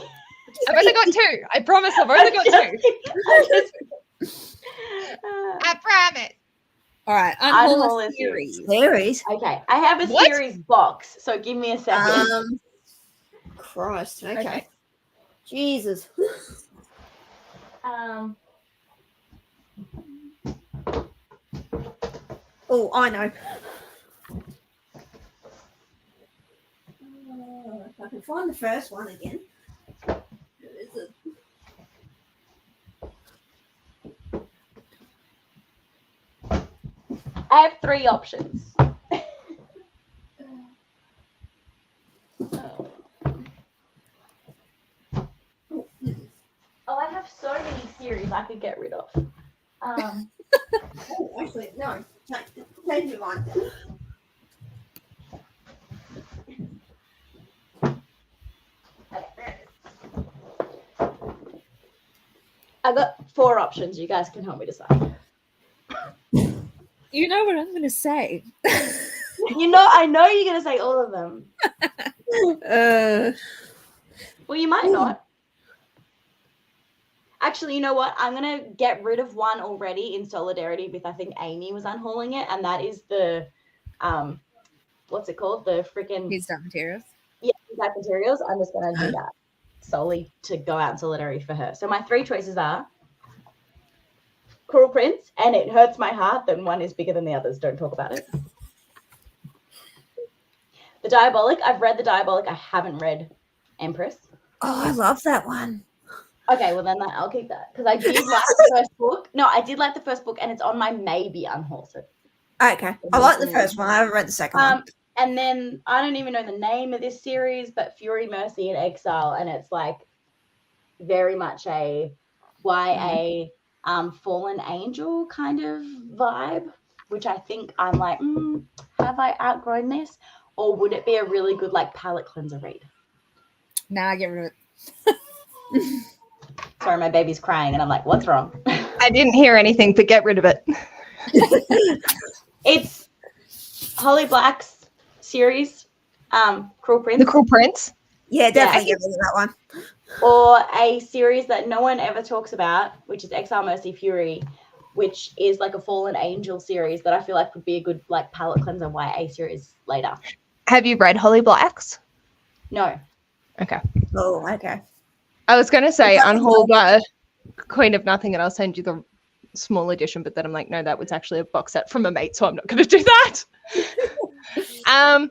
I've only got 2. I promise I've only got 2. I promise. All right, Unhaul Unhaul a a series. Series. Okay, I have a What? series box, so give me a second. Christ. Okay. Okay. Jesus. Oh, I know. If I can find the first one again. Where is it? I have 3 options. Oh, I have so many series I could get rid of. Oh, actually, no. Change your mind. I've got 4 options. You guys can help me decide. You know what I'm going to say. I know you're going to say all of them. Well, you might not. Actually, you know what? I'm going to get rid of one already in solidarity with, I think Amy was unhauling it. And that is the, what's it called? The freaking... His Dark Materials. Yeah, Dark Materials. I'm just going to do that solely to go out in solidarity for her. So my 3 choices are Cruel Prince, and it hurts my heart that one is bigger than the others. Don't talk about it. The Diabolic. I've read The Diabolic. I haven't read Empress. Oh, I love that one. Okay, well then I'll keep that because I did like the first book. No, I did like the first book, and it's on my maybe unhaul. So Okay. I like the first one. I haven't read the second one. And then I don't even know the name of this series, but Fury, Mercy, and Exile, and it's like very much a YA fallen angel kind of vibe, which I think I'm like, have I outgrown this, or would it be a really good like palate cleanser read? Nah, get rid of it. Sorry, my baby's crying, and I'm like, what's wrong? I didn't hear anything, but get rid of it. It's Holly Black's series, Cruel Prince. The Cruel Prince. Yeah, definitely get rid of that one. Or a series that no one ever talks about, which is Exile, Mercy, Fury, which is like a fallen angel series that I feel like would be a good like palate cleanser YA series later. Have you read Holly Black's? No. Okay. Oh, okay. I was going to say It's Unhaul Queen of Nothing, and I'll send you the small edition, but then I'm like, no, that was actually a box set from a mate, so I'm not going to do that. No,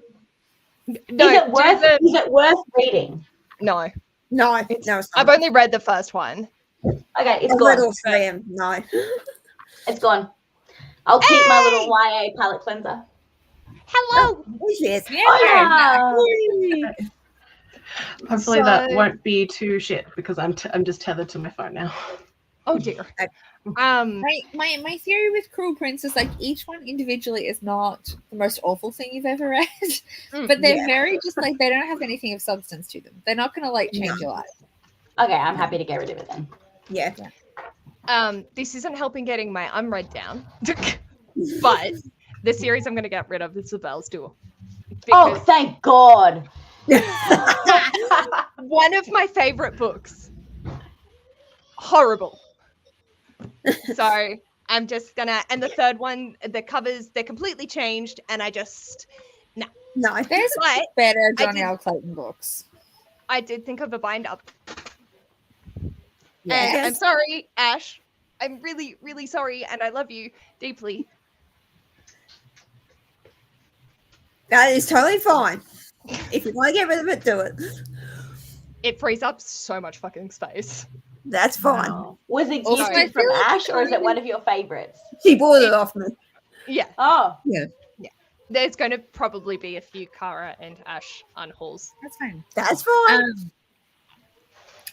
is it worth reading? No. No, it's not. I've only read the first one. Okay, it's I've read gone. all 3 of them. No. It's gone. I'll keep my little YA palate cleanser. Hello. Oh, yes. Hola. Hopefully that won't be too shit because I'm just tethered to my phone now. Oh dear. My theory with Cruel Prince is like each one individually is not the most awful thing you've ever read, but they're very just like they don't have anything of substance to them. They're not going to like change your life. Okay, I'm happy to get rid of it then. Yeah. This isn't helping getting my unread down, but the series I'm going to get rid of is The Belle's Duel. Oh, thank God. One of my favorite books. Horrible. So I'm just gonna, and the third one, the covers, they're completely changed, and I just, no. There's better Johnny L. Clayton books. I did think of a bind up. Yes. And I'm sorry, Ash. I'm really, really sorry, and I love you deeply. That is totally fine. If you want to get rid of it, do it. It frees up so much fucking space. That's fine. Wow. Was it Also, gifted from Ash, or is it one of your favorites? She bought it off me. Yeah. Oh. Yeah. There's going to probably be a few Kara and Ash unhauls. That's fine. That's fine.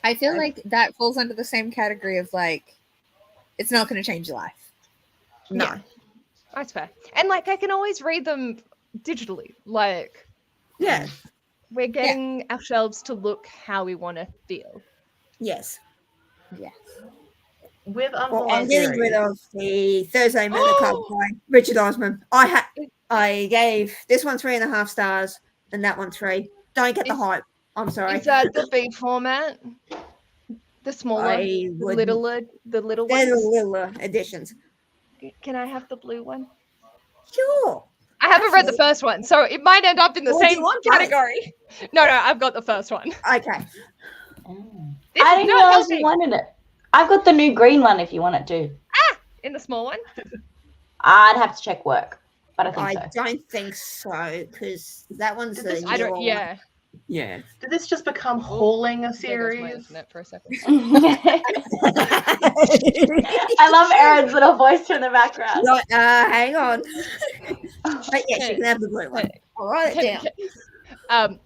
I feel like that falls under the same category of like, it's not going to change your life. No. Yeah. That's fair. And like, I can always read them digitally. Like, Yeah. we're getting our shelves to look how we want to feel. Yes. Yes. With Well, Unhaul I'm getting rid of the Thursday Murder Club by Richard Osman. I gave this one 3.5 stars and that one 3. Don't get the hype. I'm sorry. Is that the B format? The smaller, I the wouldn't. little They're the ones? little editions. Can I have the blue one? Sure. I haven't read the first one, so it might end up in the Well, do same you want both? category. No, I've got the first one. Okay. This I is didn't not realize helping. you wanted it. I've got the new green one if you want it too. In the small one. I'd have to check work, but I think I so. don't think so because that one's Did the this- I don't. newer one. Yeah. Yeah. Did this just become hauling a There goes my series? internet for a second. I love Erin's little voice in the background. Right, hang on. But yes, you can have the blue one. I'll write it down.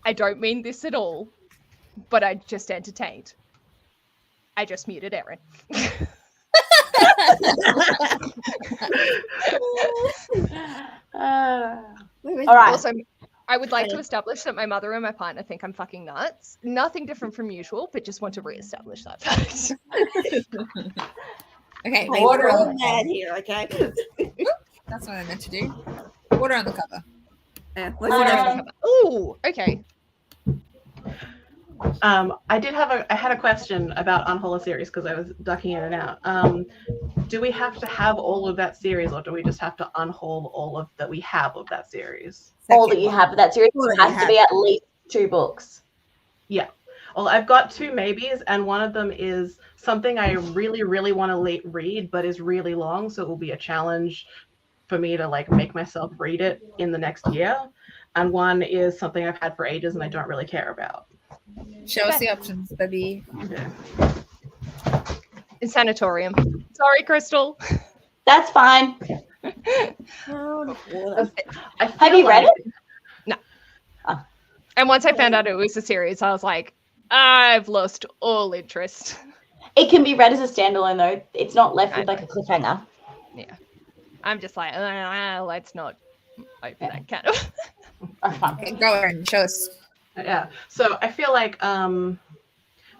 I don't mean this at all, but I just entertained. I just muted Erin. All right. Also, I would like to establish that my mother and my partner think I'm fucking nuts. Nothing different from usual, but just want to re-establish that fact. Okay, Hey, water we're on all the mad here, okay? That's what I meant to do. Water on the cover. Yeah, what's the next one? Ooh, okay. I had a question about Unhaul a series because I was ducking in and out. Do we have to have all of that series, or do we just have to unhaul all of that we have of that series? All that you have of that series All that you has to have. be at least 2 books. Yeah. Well, I've got 2 maybes, and one of them is something I really, really want to read, but is really long, so it will be a challenge for me to like make myself read it in the next year. And one is something I've had for ages and I don't really care about. Show us the options, baby. Okay. In sanatorium. Sorry, Krystal. That's fine. Water. Have you read it? And once I found out it was a series, I was like, I've lost all interest. It can be read as a standalone though. It's not left with like a cliffhanger. I'm just like, let's not open that can of. Oh, fine. Okay, go Erin, show us. Yeah. So I feel like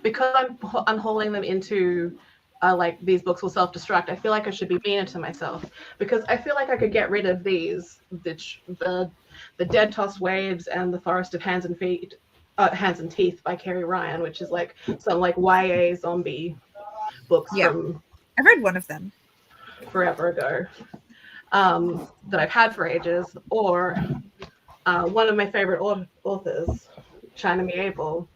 because I'm unhauling them into like these books will self-destruct, I feel like I should be meaner to myself because I feel like I could get rid of these, the Dead Toss Waves and the Forest of Hands and Teeth by Kerry Ryan, which is like some like YA zombie books from I've read one of them forever ago that I've had for ages, or one of my favorite authors, China Miable.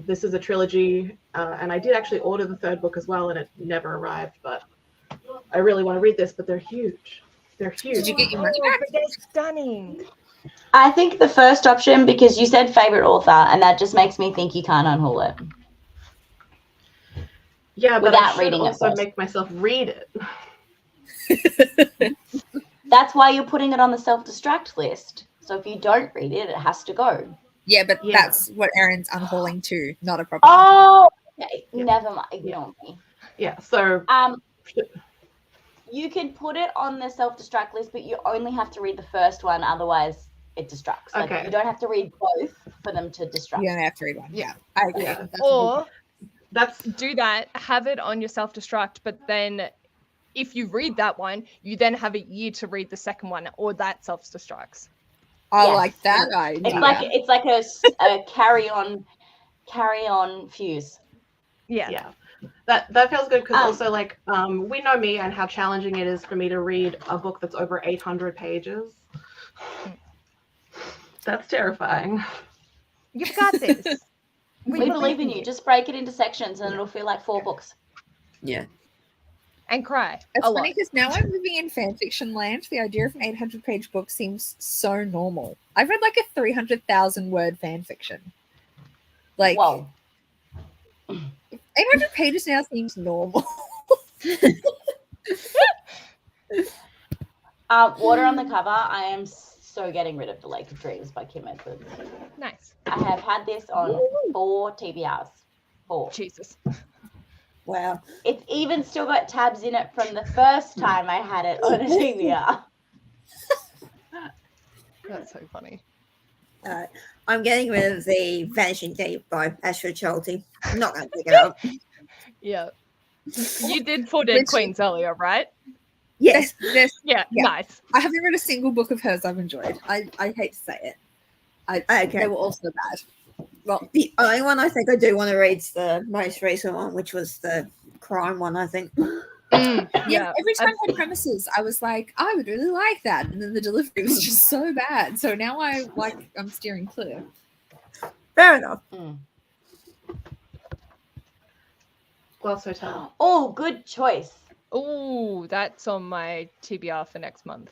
This is a trilogy, and I did actually order the 3rd book as well, and it never arrived, but I really want to read this, but they're huge. They're huge. Did you get your money Oh, back? but they're stunning. I think the first option, because you said favorite author, and that just makes me think you can't unhaul it. Yeah, but without I should reading it also first. make myself read it. That's why you're putting it on the self-destruct list. So if you don't read it, it has to go. Yeah, but Yeah. that's what Erin's unhauling to, not a problem. Oh, okay. Yeah. Never mind. Ignore me. Yeah, so You could put it on the self-destruct list, but you only have to read the first one. Otherwise, it distracts. Like, Okay. you don't have to read both for them to distract. You only have to read one. Yeah, I agree. Yeah. That's a good Or that's do that, have it on your self-destruct, but then if you read that one, you then have a year to read the second one, or that self-destructs. I Yes. like that idea. It's like a carry-on fuse. Yeah. that feels good because also like we know me and how challenging it is for me to read a book that's over 800 pages. That's terrifying. You've got this. We believe in you. Just break it into sections and it'll feel like 4 books. Yeah. And cry It's a lot. funny because now I'm living in fanfiction land. The idea of an 800-page book seems so normal. I've read like a 300,000 word fanfiction. Like, Whoa. 800 pages now seems normal. Water on the cover. I am so getting rid of The Lake of Dreams by Kim Edwards. Nice. I have had this on 4 TBRs. 4. Jesus. Wow. It's even still got tabs in it from the first time I had it on a TBR. That's so funny. I'm getting rid of the Vanishing Deep by Ashford Schulte. I'm not going to pick it up. Yeah. You did Four Dead Queens earlier, right? Yes. This, Yeah, Yeah. nice. I haven't read a single book of hers I've enjoyed. I hate to say it. They were also bad. Well, the only one I think I do want to read is the most recent one, which was the crime one, I think. Yeah, every time I had premises, I was like, I would really like that, and then the delivery was just so bad. So now I'm steering clear. Fair enough. Glass Hotel. Oh, good choice. Oh, that's on my TBR for next month.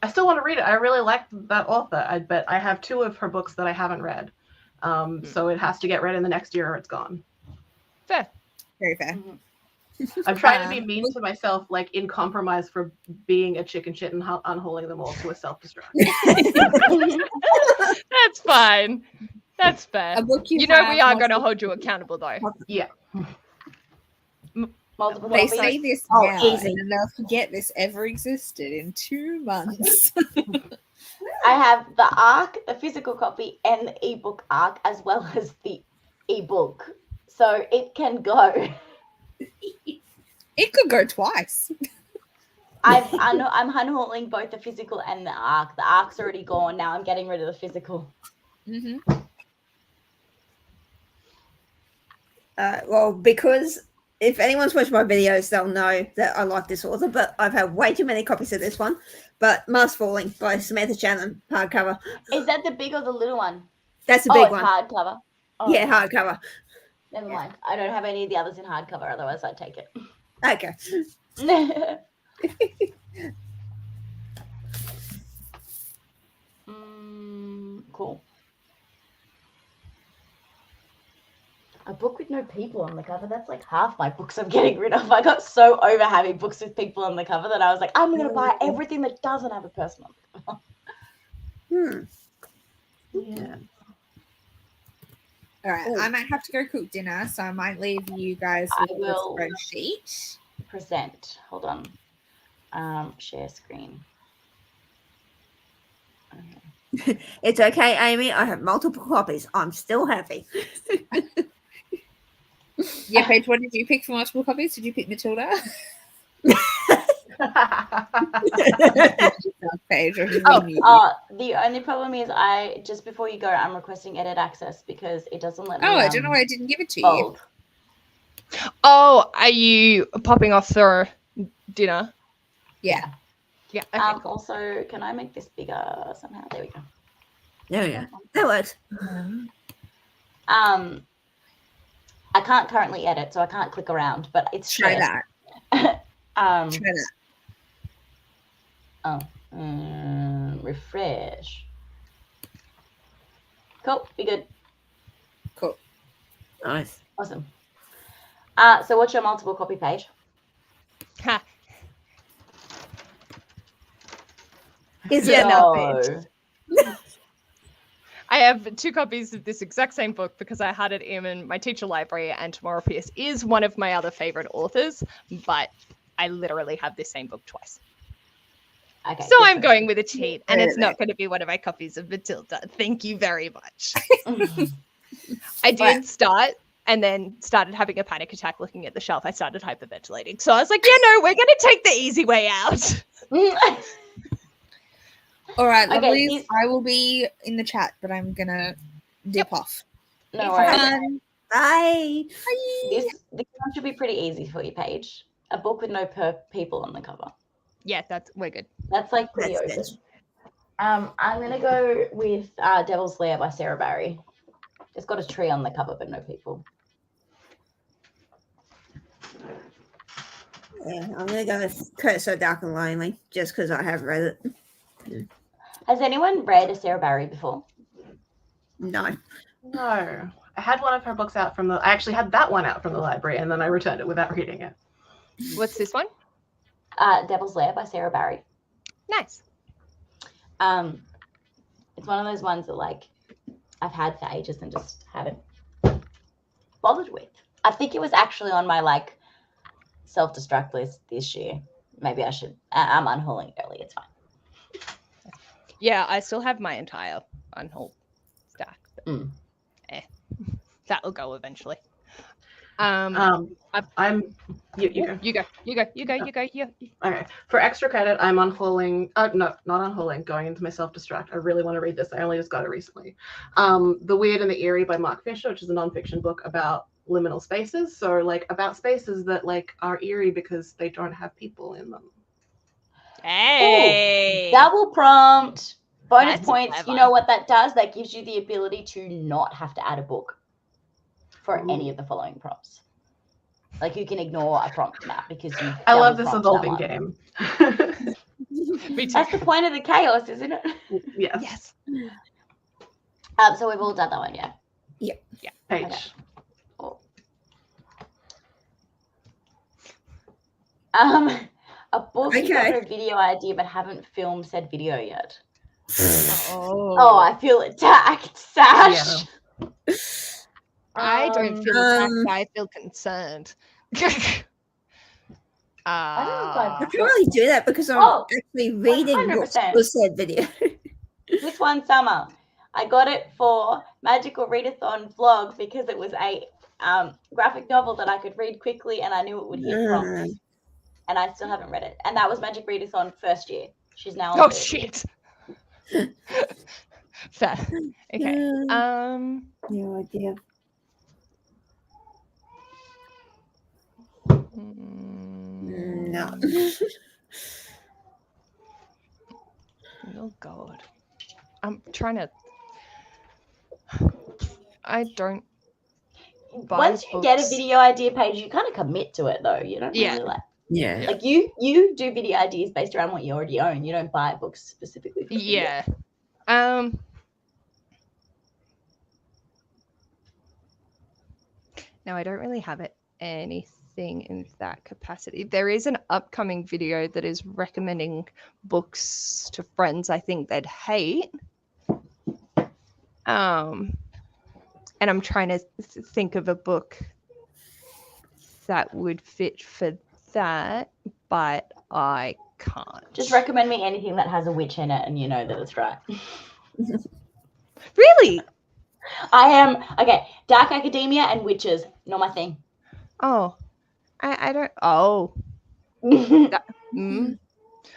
I still want to read it. I really like that author, but I have 2 of her books that I haven't read. So it has to get read in the next year or it's gone. Fair. Very fair. I'm trying to be mean to myself, like in compromise for being a chicken shit and unholding them all to a self-destruct. That's fine. That's fair. A book You know we are going to hold you accountable, though. Yeah. Multiple They copies. say this Oh, now, easy. and then they'll forget this ever existed in 2 months. I have the ARC, the physical copy, and the ebook ARC, as well as the ebook. So it can go. It could go twice. I'm unhauling both the physical and the ARC. The ARC's already gone. Now I'm getting rid of the physical. Well, because if anyone's watched my videos, they'll know that I like this author, but I've had way too many copies of this one. But Mars Falling by Samantha Shannon, hardcover. Is that the big or the little one? That's the big it's one. hardcover. Oh, Yeah, hardcover. Never mind. I don't have any of the others in hardcover, otherwise I'd take it. Okay. Cool. A book with no people on the cover. That's like half my books I'm getting rid of. I got so over having books with people on the cover that I was like, I'm going to buy everything that doesn't have a person on the cover. Yeah. All right, I might have to go cook dinner, so I might leave you guys with the spreadsheet. Present. Hold on. Share screen. Okay. It's okay, Amy. I have multiple copies. I'm still happy. Yeah, Paige, what did you pick for multiple copies? Did you pick Matilda? Paige, or did you? The only problem is just before you go, I'm requesting edit access because it doesn't let me. I don't know why I didn't give it to bold. you. Oh, are you popping off for dinner? Yeah. Yeah. Okay, cool. Also, can I make this bigger somehow? There we go. Yeah. That works. I can't currently edit, so I can't click around, but it's Try shared. that. Try that. Refresh. Cool. Be good. Cool. Nice. Awesome. So what's your multiple copy page? Ha. Is Yeah, it? no, bitch. I have 2 copies of this exact same book because I had it in my teacher library, and Tamora Pierce is one of my other favorite authors, but I literally have this same book twice. Okay. So I'm going with a cheat, and it's not going to be one of my copies of Matilda. Thank you very much. I did start and then started having a panic attack looking at the shelf. I started hyperventilating. So I was like, yeah, no, we're going to take the easy way out. All right, Okay, lovelies. I will be in the chat, but I'm going to dip off. No worries. Bye. This one should be pretty easy for you, Paige. A book with no people on the cover. Yeah, we're good. That's like pretty open. That's I'm gonna go with Devil's Lair by Sarah Barry. It's got a tree on the cover, but no people. Yeah, I'm gonna go with Curse So Dark and Lonely just because I have read it. Has anyone read a Sarah Barry before? No. No. I had one of her books out I actually had that one out from the library, and then I returned it without reading it. What's this one? Devil's Lair by Sarah Barry. Nice. It's one of those ones that like I've had for ages and just haven't bothered with. I think it was actually on my like self-destruct list this year. Maybe I should. I'm unhauling early. It's fine. Yeah, I still have my entire Unhaul stack. That will go eventually. I'm you go. You go. Okay. For extra credit, I'm unhauling. No, not unhauling. Going into my self-destruct. I really want to read this. I only just got it recently. The Weird and the Eerie by Mark Fisher, which is a nonfiction book about liminal spaces. So like about spaces that like are eerie because they don't have people in them. Hey, double prompt. Bonus That's points. clever. You know what that does? That gives you the ability to not have to add a book for any of the following prompts. Like you can ignore a prompt now because you. I love this double evolving prompt that game. Me too. That's the point of the chaos, isn't it? Yes. So we've all done that one, yeah. Page. Okay. A book you got a video idea but haven't filmed said video yet. Oh, I feel attacked, Sash. Yeah. I don't feel attacked. I feel concerned. I I can't really do that because I'm actually reading books 100%. for said video. This one summer, I got it for Magical Readathon vlog because it was a graphic novel that I could read quickly and I knew it would hit prompts. And I still haven't read it. And that was Magic Readathon first year. She's now on Oh third shit. Fair. Okay. No idea. No. Oh god. I'm trying to. I don't. Once you get a video idea page, you kind of commit to it though. You don't really like. Yeah. Like you do video ideas based around what you already own. You don't buy books specifically for video. Yeah. No, I don't really have anything in that capacity. There is an upcoming video that is recommending books to friends I think they'd hate. And I'm trying to think of a book that would fit for that, but I can't. Just recommend me anything that has a witch in it and you know that it's right. Really? I am okay. Dark academia and witches, not my thing. Oh, I don't. Oh.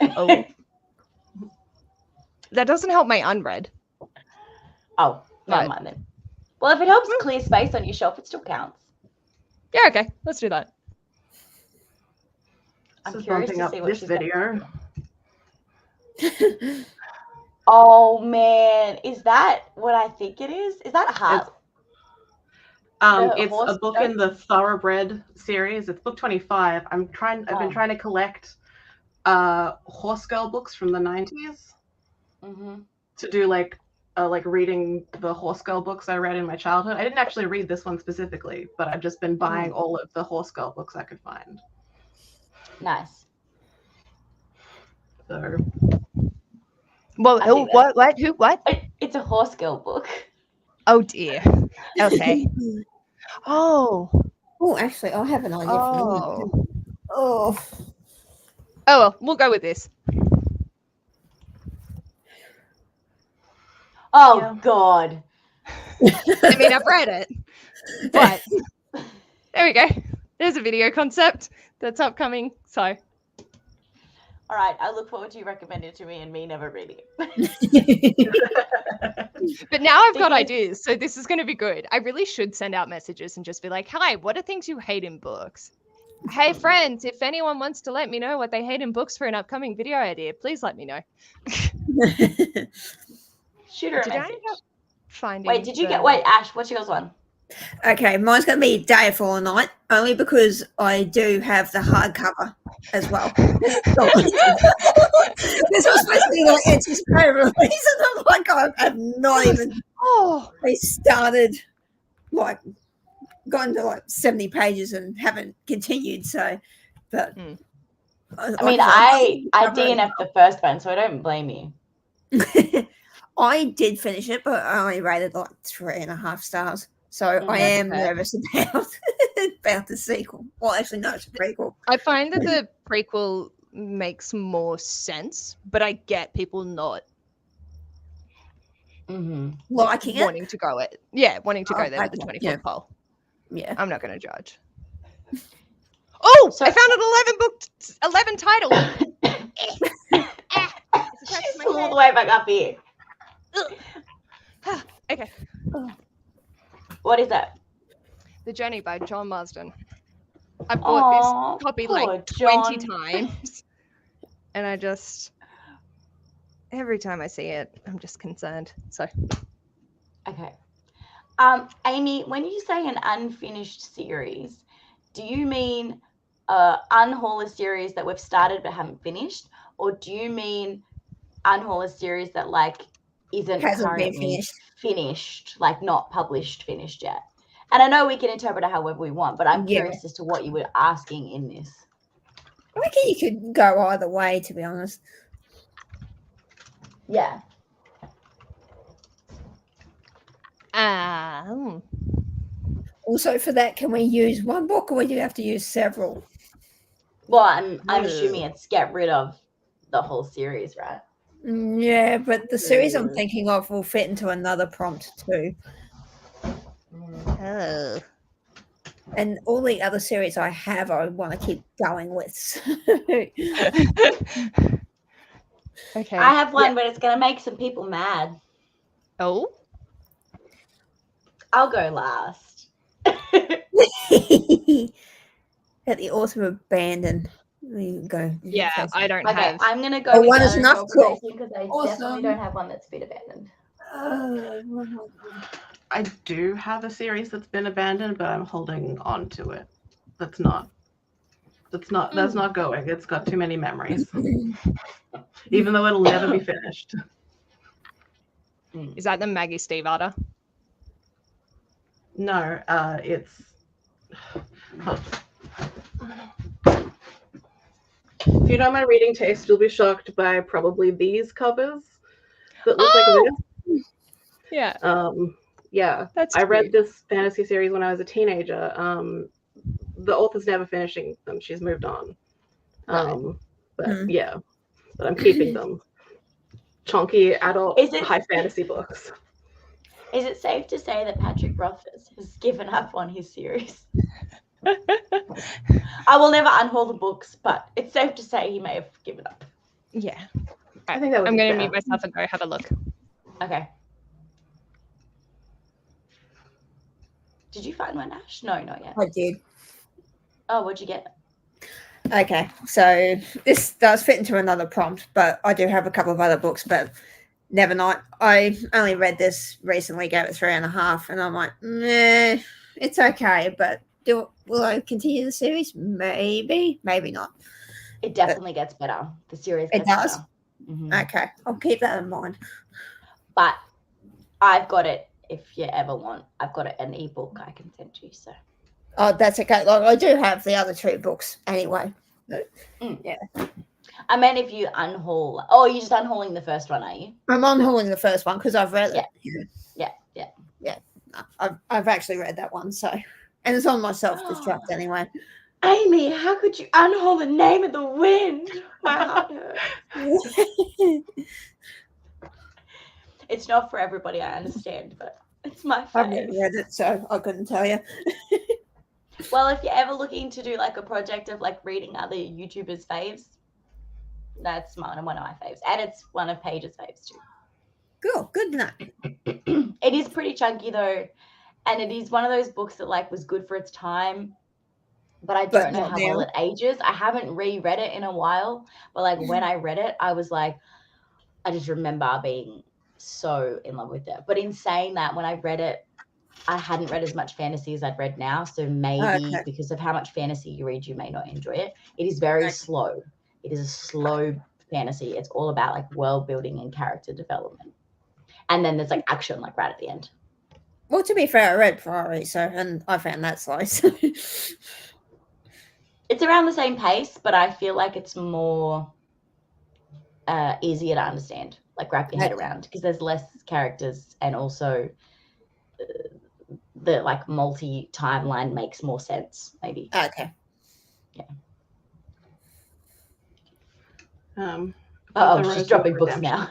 Oh. That doesn't help my unread. Oh, never mind then. Well, if it helps clear space on your shelf, it still counts. Yeah, okay. Let's do that. I'm This is curious bumping to see up what this she's video. Oh man, is that what I think it is? Is that hard? It's a book in the Thoroughbred series. It's book 25. I've been trying to collect horse girl books from the 90s to do like reading the horse girl books I read in my childhood. I didn't actually read this one specifically, but I've just been buying all of the horse girl books I could find. Nice. So, well, who, what, who, what? It's a horse girl book. Oh dear. Okay. Oh. Oh, actually, I have an idea for you. Oh. Oh well, we'll go with this. Oh God. I mean, I've read it, but there we go. There's a video concept that's upcoming. So. All right, I look forward to you recommending it to me and me never reading it. But now I've got ideas, so this is going to be good. I really should send out messages and just be like, hi, what are things you hate in books? Hey, friends, if anyone wants to let me know what they hate in books for an upcoming video idea, please let me know. Shoot her a message. Wait, did you get... Wait, Ash, what's yours one? Okay, mine's going to be Day of Fallen Night, only because I do have the hardcover as well. This was supposed to be like anticipated release, and I'm like, I have not even started, like, gotten to like 70 pages and haven't continued. So, but I mean, I DNF'd the first one, so I don't blame you. I did finish it, but I only rated like 3.5 stars. So I am nervous about the sequel. Well, actually, no, it's a prequel. I find that the prequel makes more sense, but I get people not liking it, wanting to go there with the 20-foot pole. Yeah, I'm not going to judge. Oh, So- I found an 11 title. She's all the way back up here. Okay. What is that? The Journey by John Marsden. I've bought this copy like poor 20 John. times. And I just, every time I see it, I'm just concerned. So, Okay. Amy, when you say an unfinished series, do you mean Unhaul a series that we've started but haven't finished? Or do you mean Unhaul a series that like isn't Hasn't been currently finished, like not published, finished yet? And I know we can interpret it however we want, but I'm Yeah. curious as to what you were asking in this. I reckon you could go either way, to be honest. Yeah. Also, for that, can we use one book or do you have to use several? Well, I'm assuming it's get rid of the whole series, right? Yeah, but the series I'm thinking of will fit into another prompt too. oh. And all the other series I have, I want to keep going with. Okay. I have one, but it's going to make some people mad. Oh, I'll go last. That the author abandoned. There you go. yeah, I don't Okay, have. I'm going to go Oh, with one the is other enough, cool. interpretation because I Awesome. definitely don't have one that's been abandoned. I do have a series that's been abandoned, but I'm holding on to it. That's not going. It's got too many memories. Even though it'll never be finished. Is that the Maggie Stiefvater? No, it's if you know my reading taste, you'll be shocked by probably these covers that look like this. Yeah. Yeah. That's I read cute. this fantasy series when I was a teenager. The author's never finishing them. She's moved on. But yeah. But I'm keeping them. Chunky adult high fantasy books. Is it safe to say that Patrick Rothfuss has given up on his series? I will never unhaul the books, but it's safe to say he may have given up. Yeah. I think that would I'm be going to fair. mute myself and go have a look. Okay. Did you find one, Ash? No, not yet. I did. Oh, what'd you get? Okay, so this does fit into another prompt, but I do have a couple of other books, but Nevernight. I only read this recently, gave it 3.5, and I'm like, meh, it's okay, but will I continue the series? Maybe, maybe not. It definitely gets better. The series gets does? better. Mm-hmm. Okay, I'll keep that in mind. But I've got it. If you ever want, I've got it an ebook I can send you. So. Oh, that's okay. Like, I do have the other 2 books anyway. But, yeah. I meant if you unhaul. Oh, you're just unhauling the first one, are you? I'm unhauling the first one because I've read it. Yeah. I've actually read that one, so, and it's on my self-destruct anyway. Amy, how could you unhaul the Name of the Wind? My heart hurts. It's not for everybody, I understand, but it's my I've never fave. read it, so I couldn't tell you. Well, if you're ever looking to do like a project of like reading other YouTubers' faves, that's one of my faves. And it's one of Paige's faves too. Cool, good to know. It is pretty chunky though. And it is one of those books that like was good for its time. But I don't know how well it ages. I haven't reread it in a while. But like when I read it, I was like, I just remember being so in love with it. But in saying that, when I read it, I hadn't read as much fantasy as I'd read now. So maybe because of how much fantasy you read, you may not enjoy it. It is very slow. It is a slow fantasy. It's all about like world building and character development. And then there's like action like right at the end. Well, to be fair, I read Ferrari, and I found that slow. So. It's around the same pace, but I feel like it's more easier to understand, like wrap your head around, because there's less characters and also the like multi-timeline makes more sense, maybe. Okay. Yeah. She's dropping books now.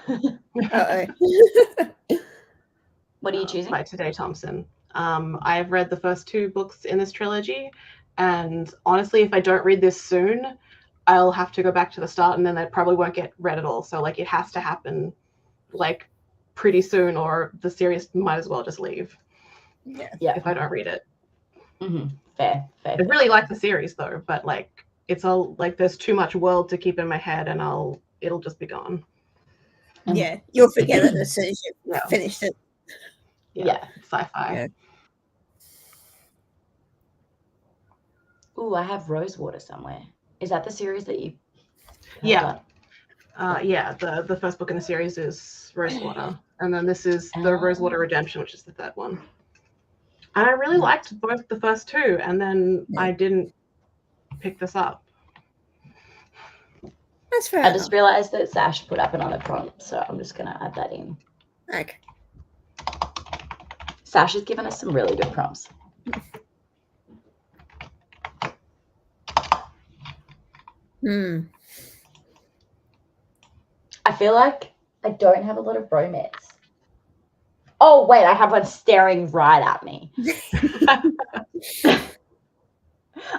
What are you choosing? By Today Thompson. I've read the first 2 books in this trilogy, And honestly, if I don't read this soon, I'll have to go back to the start, and then they probably won't get read at all. So like it has to happen like pretty soon, or the series might as well just leave. Yeah. If I don't read it. Fair. I really like the series though, but like it's all like there's too much world to keep in my head, and it'll just be gone. Yeah, you'll forget it as soon as you finished it. Yeah. Sci-fi. Yeah. Ooh, I have Rosewater somewhere. Is that the series that you? Yeah. The first book in the series is Rosewater, and then this is the Rosewater Redemption, which is the third one. And I really liked both the first two, and then I didn't pick this up. That's fair. I just realized that Sash put up another prompt, so I'm just gonna add that in. Okay. Sash has given us some really good prompts. I feel like I don't have a lot of romance. Oh, wait, I have one staring right at me.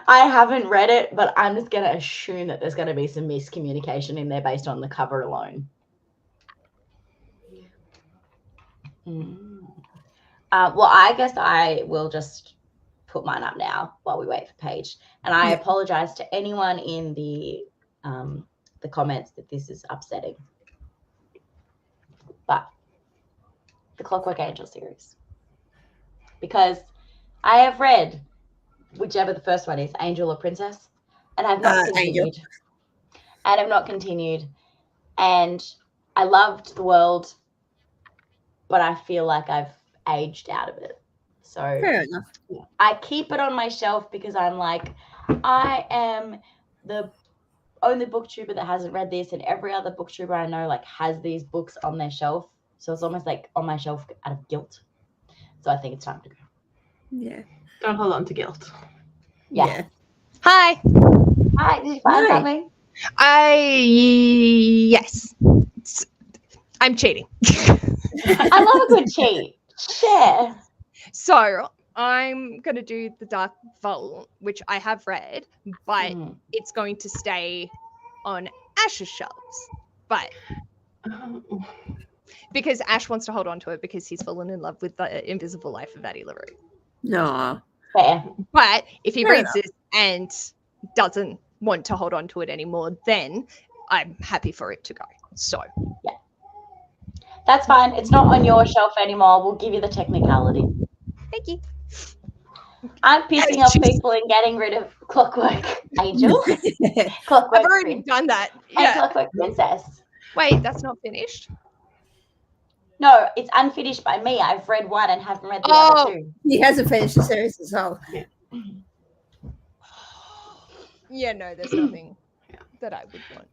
I haven't read it, but I'm just going to assume that there's going to be some miscommunication in there based on the cover alone. Well, I guess I will just put mine up now while we wait for Paige. And I apologize to anyone in the comments that this is upsetting. But the Clockwork Angel series. Because I have read whichever the first one is, Angel or Princess, and have not continued. And have not continued. And I loved the world, but I feel like I've aged out of it. So fair enough. I keep it on my shelf because I'm like, I am the only booktuber that hasn't read this, and every other booktuber I know like has these books on their shelf. So it's almost like on my shelf out of guilt. So I think it's time to go. Yeah. Don't hold on to guilt. Yeah. Hi. Hi, did you find something? Yes. I'm cheating. I love a good cheat. Share. So I'm going to do The Dark Vault, which I have read, but it's going to stay on Ash's shelves. But because Ash wants to hold on to it because he's fallen in love with the Invisible Life of Addie LaRue. No. Fair. But if he Fair reads enough. this and doesn't want to hold on to it anymore, then I'm happy for it to go. So yeah, that's fine. It's not on your shelf anymore. We'll give you the technicality. Thank you. I'm pissing off people and getting rid of Clockwork Angel, Clockwork I've already Prince, done that. and Yeah. Clockwork Princess. Wait, that's not finished. No, it's unfinished by me. I've read one and haven't read the other two. He hasn't finished the series as well. Yeah, no, there's nothing that I would want.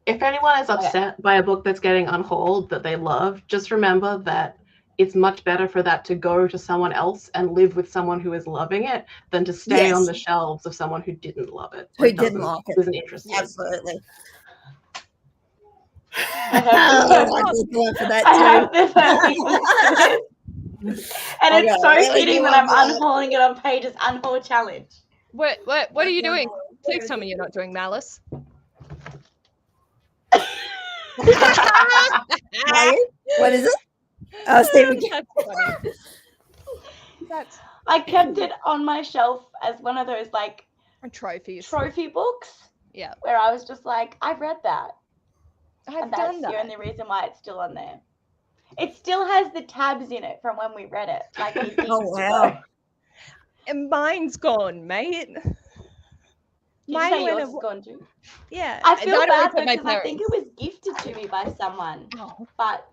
If anyone is upset by a book that's getting unhauled that they love, just remember that it's much better for that to go to someone else and live with someone who is loving it than to stay on the shelves of someone who didn't love it. Who didn't like it. Isn't interested. Absolutely. I have the and it's so fitting that I'm unhauling it on Paige's Unhaul Challenge. What are you doing? Please tell me you're not doing Malice. What is it? Oh, Stephen. That's funny. I kept it on my shelf as one of those like trophy books. Yeah. Where I was just like, I've read that. I've and that's the only reason why it's still on there. It still has the tabs in it from when we read it. Like it Oh wow. And mine's gone, mate. Mine yours is gone too. Yeah. I feel bad because I think it was gifted to me by someone. Oh. But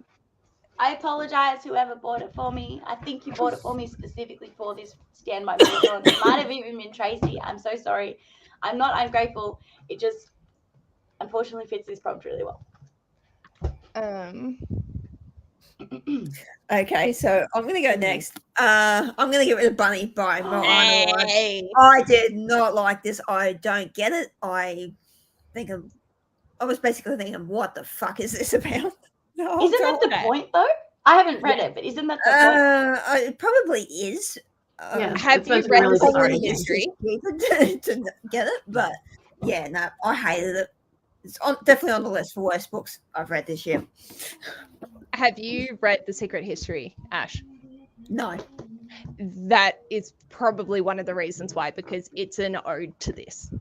I apologize, whoever bought it for me. I think you bought it for me specifically for this Stand By Me. It might have even been Tracy. I'm so sorry. I'm not ungrateful. It just unfortunately fits this prompt really well. Okay, so I'm going to go next. I'm going to get rid of Bunny by Miranda. Hey. I did not like this. I don't get it. I was basically thinking, what the fuck is this about? Isn't that the point, though? I haven't read it, but isn't that the point? It probably is. Yeah. Have It's meant you to be read really the good Secret reading. History? to get it, but yeah, no, I hated it. It's definitely on the list for worst books I've read this year. Have you read The Secret History, Ash? No. That is probably one of the reasons why, because it's an ode to this.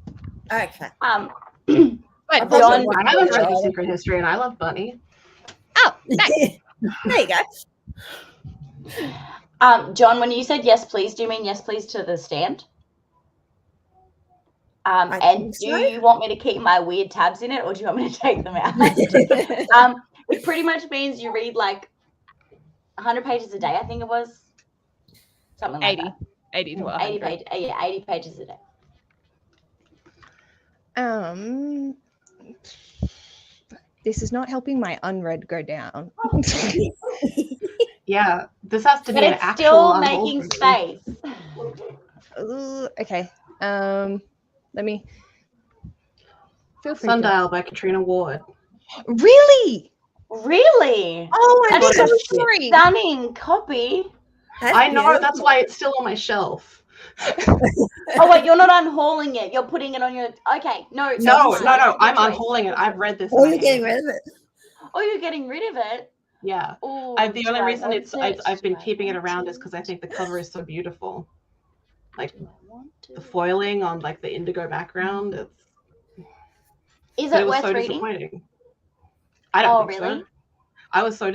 Okay. Um, But I've also John, watched I haven't it. read The Secret History, and I love Bunny. oh, nice. There you go. John, when you said yes, please, do you mean yes, please to the stand? I And think do so. you want me to keep my weird tabs in it, or do you want me to take them out? It pretty much means you read like 100 pages a day, I think it was. Something like 80. that. 80 to 100. 80 pages, yeah, 80 pages a day. This is not helping my unread go down. Yeah, this has to But be an it's actual still Unhaul making for me. space. Ooh, okay. Let me. Feel free to. Sundial by Katrina Ward. Really? Really? Oh, I'm That is so a sorry. stunning copy. I know, that's why it's still on my shelf. Oh wait, you're not unhauling it. You're putting it on your. Okay, no. No, that's no, fine. no. I'm Good choice. unhauling it. I've read this. Or and I you're hate getting it. rid of it. Oh, you're getting rid of it. Yeah. Oh, The only reason I've been keeping it around is because I think the cover is so beautiful. Like the foiling on like the indigo background. Is But it was worth so reading? disappointing. I don't think really? so. I was so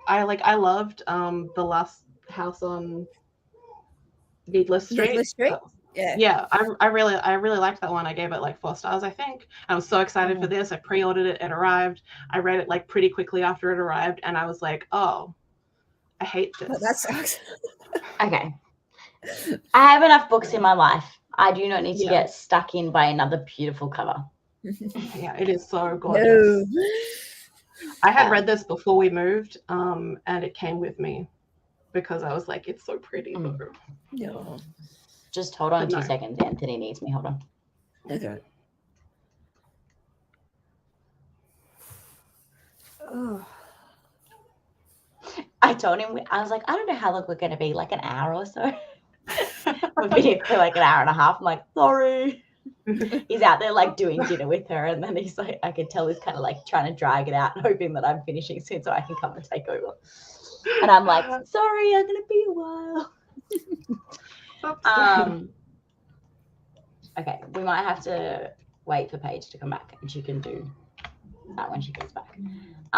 I loved the last house on Needless Street. Needless Street? Yeah. Yeah, I really liked that one. I gave it like 4 stars, I think. I was so excited for this. I pre-ordered it. It arrived. I read it like pretty quickly after it arrived, and I was like, oh, I hate this. Well, that sucks. Okay. I have enough books in my life. I do not need to Yeah. get stuck in by another beautiful cover. Yeah, it is so gorgeous. No. I had read this before we moved, and it came with me because I was like, it's so pretty. No. Just hold on But 2 no. seconds. Anthony needs me. Hold on. Okay. Oh. I told him, I was like, I don't know how long we're going to be, like an hour or so. We've been here for like an hour and a half. I'm like, sorry. He's out there like doing dinner with her, and then he's like, I could tell he's kind of like trying to drag it out, hoping that I'm finishing soon so I can come and take over. And I'm like, sorry, I'm gonna be a while. Okay, we might have to wait for Paige to come back, and she can do that when she comes back.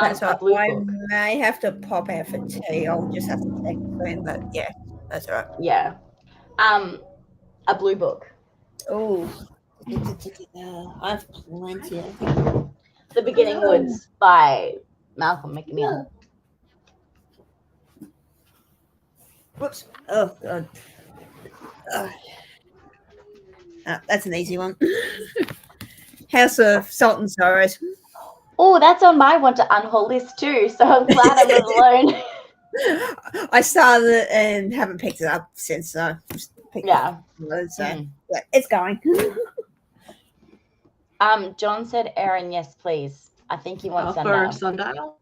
That's A right. blue I book. may have to pop out for tea. I'll just have to check soon, but yeah, that's all right. Yeah. A blue book. Oh. I have plenty, I think. The Beginning Woods by Malcolm McNeil. Whoops. Oh, God. That's an easy one. House of Salt and Sorrows. Oh, that's on my want to unhaul list too. So I'm glad I'm not alone. I started it and haven't picked it up since. Yeah. So yeah, it's going. John said, Erin, yes, please. I think he wants for Sundial. Sundial?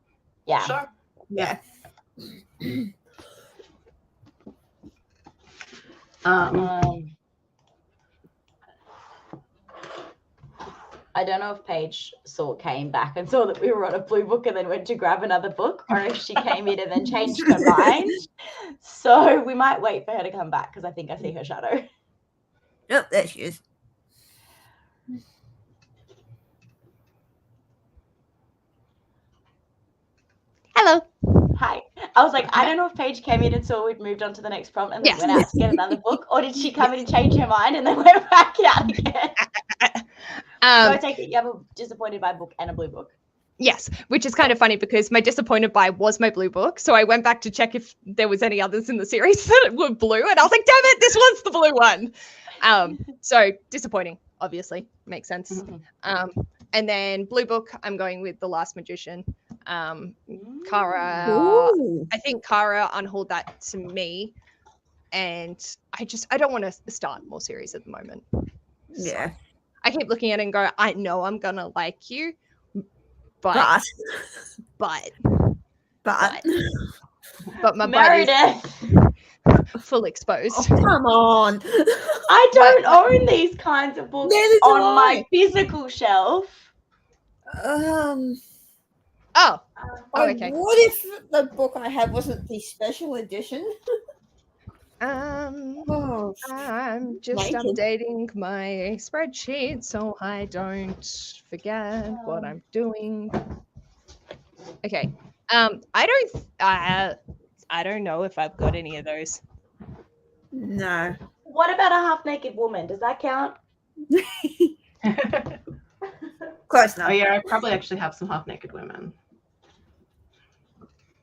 Yeah. Sure. Yeah. I don't know if Paige came back and saw that we were on a blue book and then went to grab another book, or if she came in and then changed her mind. So we might wait for her to come back because I think I see her shadow. Yep, there she is. Hello. Hi. I was like, I don't know if Paige came in and saw we'd moved on to the next prompt and then Yes. went out to get another book, or did she come in and change her mind and then went back out again? So I take it you have a disappointed by book and a blue book. Yes, which is kind of funny because my disappointed by was my blue book. So I went back to check if there was any others in the series that were blue, and I was like, damn it, this one's the blue one. So disappointing, obviously. Makes sense. And then blue book, I'm going with The Last Magician. Kara, Ooh. I think Kara unhauled that to me. And I don't want to start more series at the moment. Yeah. So I keep looking at it and go, I know I'm going to like you. But But my Meredith. full exposed. Oh, come on. I don't own these kinds of books Neither do on my I. physical shelf. Oh, I okay. would if the book I had wasn't the special edition. Oh, I'm just naked. updating my spreadsheet so I don't forget what I'm doing. Okay. I don't know if I've got any of those. No. What about a half-naked woman? Does that count? Close enough. Oh yeah, I probably actually have some half-naked women.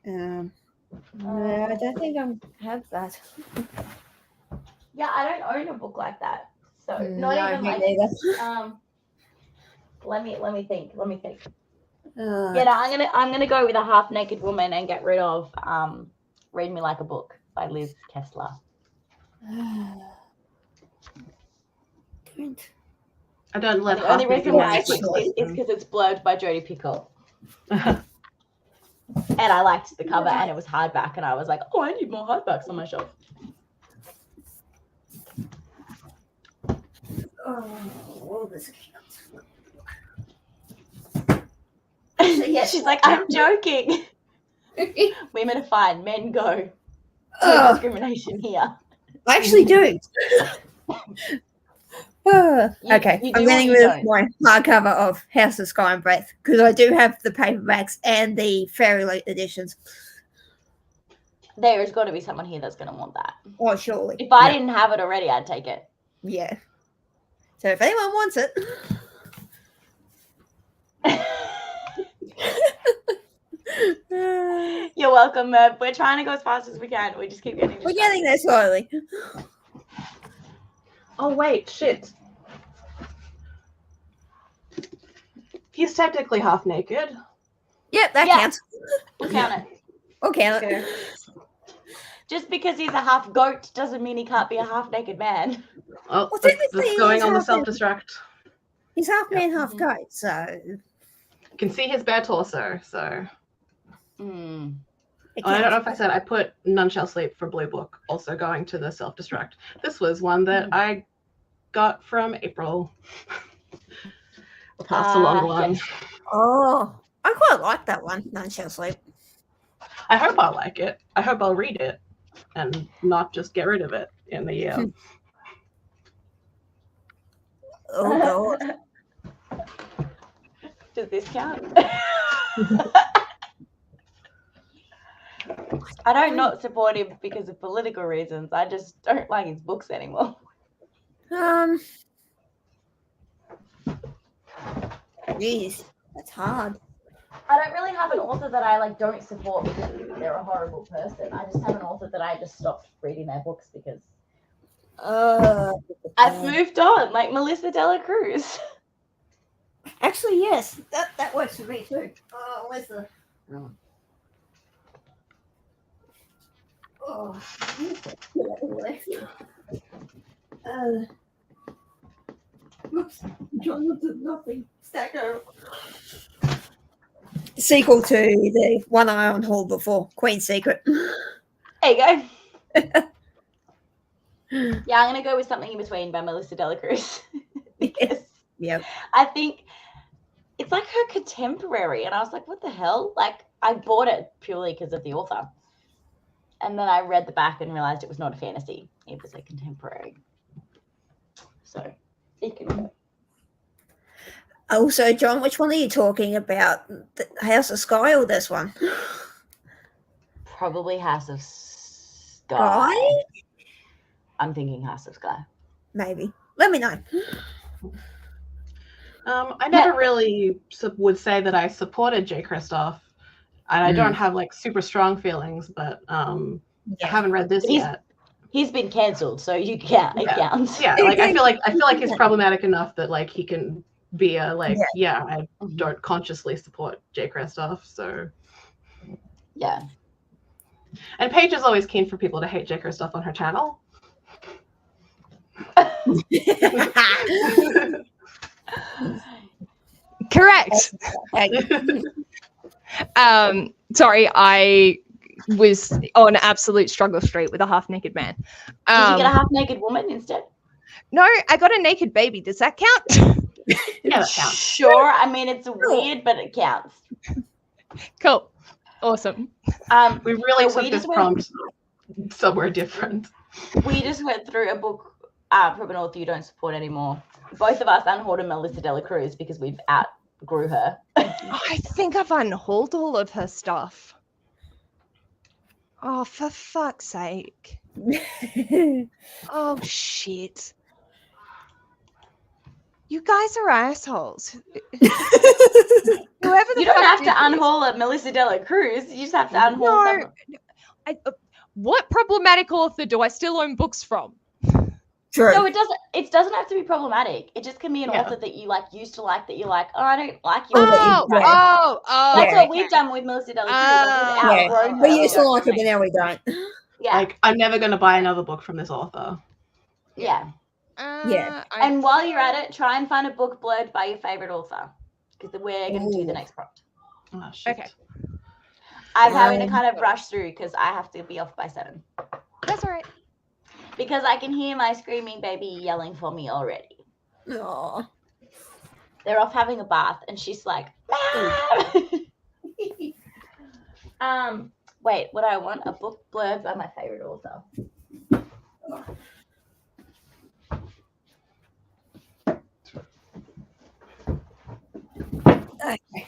No, I don't think I have that. Yeah, I don't own a book like that. So No, not even me like neither. let me think. Uh, Yeah, no, I'm gonna go with a half-naked woman and get rid of Read Me Like a Book by Liz Kessler. don't. I don't let And the only half-naked reason why I women picked sleep this with is them. because it's blurred by Jodie Pickle. And I liked the cover and it was hardback and I was like, oh, I need more hardbacks on my shelf. Oh, this She's like, I'm joking. Women are fine, men go. No Oh, discrimination here. I actually do. Okay, you I'm do or getting you rid of don't? my hardcover of House of Sky and Breath because I do have the paperbacks and the Fairy Loot editions. There's got to be someone here that's going to want that. Oh, surely. If I didn't have it already, I'd take it. Yeah. So if anyone wants it, You're welcome, Merv. We're trying to go as fast as we can. We just keep getting we're distracted. getting there slowly. Oh wait, shit. He's technically half naked. Yep, that Yeah. counts. We'll count it. We'll count it. Okay. Just because he's a half goat doesn't mean he can't be a half naked man. Oh, Well, that's technically, going he's on the half self-destruct. He's half man, half goat, so You can see his bare torso, so. Mm. it Oh, I don't know counts. if I said I put None Shall Sleep for Blue Book, also going to the self-destruct. This was one that I got from April. I'll pass along one. Yes. Oh, I quite like that one. None Shall Sleep. I hope I'll like it. I hope I'll read it and not just get rid of it in the year. Oh god. Does this count? I don't not support him because of political reasons. I just don't like his books anymore. Jeez, that's hard. I don't really have an author that I don't support because they're a horrible person. I just have an author that I just stopped reading their books because I've moved on, like Melissa Dela Cruz. Actually, yes, that works for me too. Oh, where's the? Oh, oops, John did nothing. Stack over. Sequel to the one I Unhaul before, Queen's Secret. There you go. Yeah, I'm gonna go with Something in Between by Melissa Dela Cruz because Yep. I think it's like her contemporary, and I was like, what the hell? Like, I bought it purely because of the author, and then I read the back and realized it was not a fantasy; it was a contemporary. So, you can go. Also, John, which one are you talking about? The House of Sky or this one? Probably House of Sky. Sky? I'm thinking House of Sky. Maybe. Let me know. I never really would say that I supported J. Krystal, and I don't have super strong feelings, but I haven't read this yet. He's been cancelled, so you can't. It counts. Yeah, I feel like he's problematic enough that he can be a I don't consciously support J. Krystal, so yeah. And Paige is always keen for people to hate J. Krystal on her channel. Correct. Sorry, I was on absolute struggle street with a half-naked man. Did you get a half-naked woman instead? No, I got a naked baby. Does that count? Yeah, that counts. Sure. I mean, it's weird, but it counts. Cool. Awesome. We really so took this prompt somewhere different. We just went through a book from an author you don't support anymore. Both of us unhauled Melissa Dela Cruz because we've outgrew her. I think I've unhauled all of her stuff. Oh, for fuck's sake. Oh, shit. You guys are assholes. Whoever the You don't fuck have did to this- unhaul a Melissa Dela Cruz. You just have to unhaul someone. What problematic author do I still own books from? True. No, it doesn't. It doesn't have to be problematic. It just can be an Yeah. author that you used to like. That you're like, oh, I don't like you. Oh, anymore. That's Yeah. what we've done with Melissa Dela Cruz. Like, we've Yeah. outgrown We her. used to like it, but now we don't. Yeah, Like, I'm never going to buy another book from this author. yeah. Yeah. And while you're at it, try and find a book blurred by your favorite author, because we're going to do the next prompt. Oh, shit. Okay. I'm having to kind of rush through because I have to be off by 7. That's all right. Because I can hear my screaming baby yelling for me already. Aw. They're off having a bath, and she's like, Mom! Wait, what do I want? A book blurb by my favorite author. Okay.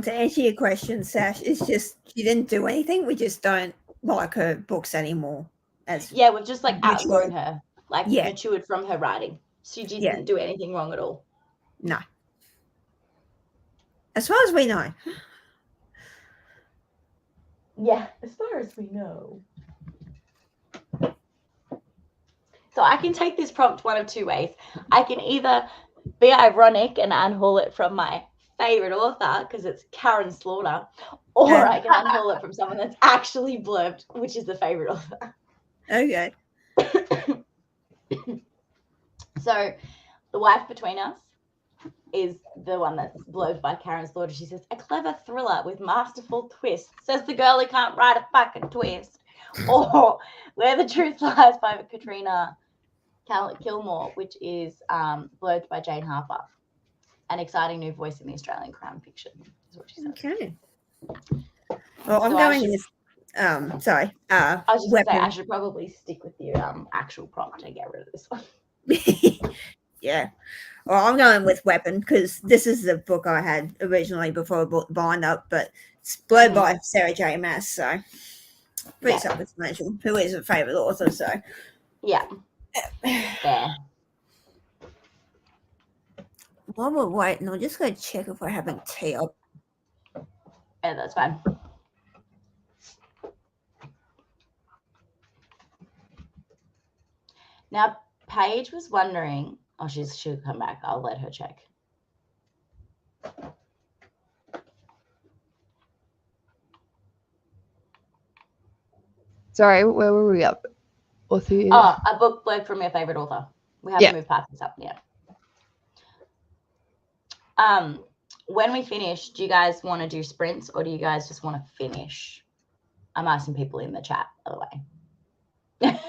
To answer your question, Sash, it's just she didn't do anything. We just don't like her books anymore. As Yeah, we've just Matured. outgrown her, Yeah. matured from her writing. She didn't do anything wrong at all. no, as far as we know. Yeah, as far as we know. So I can take this prompt one of two ways. I can either be ironic and unhaul it from my favorite author because it's Karen Slaughter, or I can unhaul it from someone that's actually blurbed, which is the favorite author. Okay. So The Wife Between Us is the one that's blurbed by Karen Slaughter. She says, a clever thriller with masterful twists, says the girl who can't write a fucking twist. Or Where the Truth Lies by Katrina Kilmore, which is blurbed by Jane Harper. An exciting new voice in the Australian crime fiction, is what she says. Okay. Well, I'm So going with. Sorry. I was just going to say, I weapon. should probably stick with your actual prompt and get rid of this one. Yeah. Well, I'm going with weapon because this is the book I had originally before I bought the bind up, but it's blurred by Sarah J. Maas, so pretty self-explanatory. Who is a favorite author? So Yeah. There. while we're waiting, I'm just going to check if we're having tea up. Yeah, that's fine. Now, Paige was wondering. Oh, she'll come back. I'll let her check. Sorry, where were we up? Author. Oh, a book blurb from your favorite author. We haven't moved past this up yet. When we finish, do you guys want to do sprints or do you guys just want to finish? I'm asking people in the chat, by the way.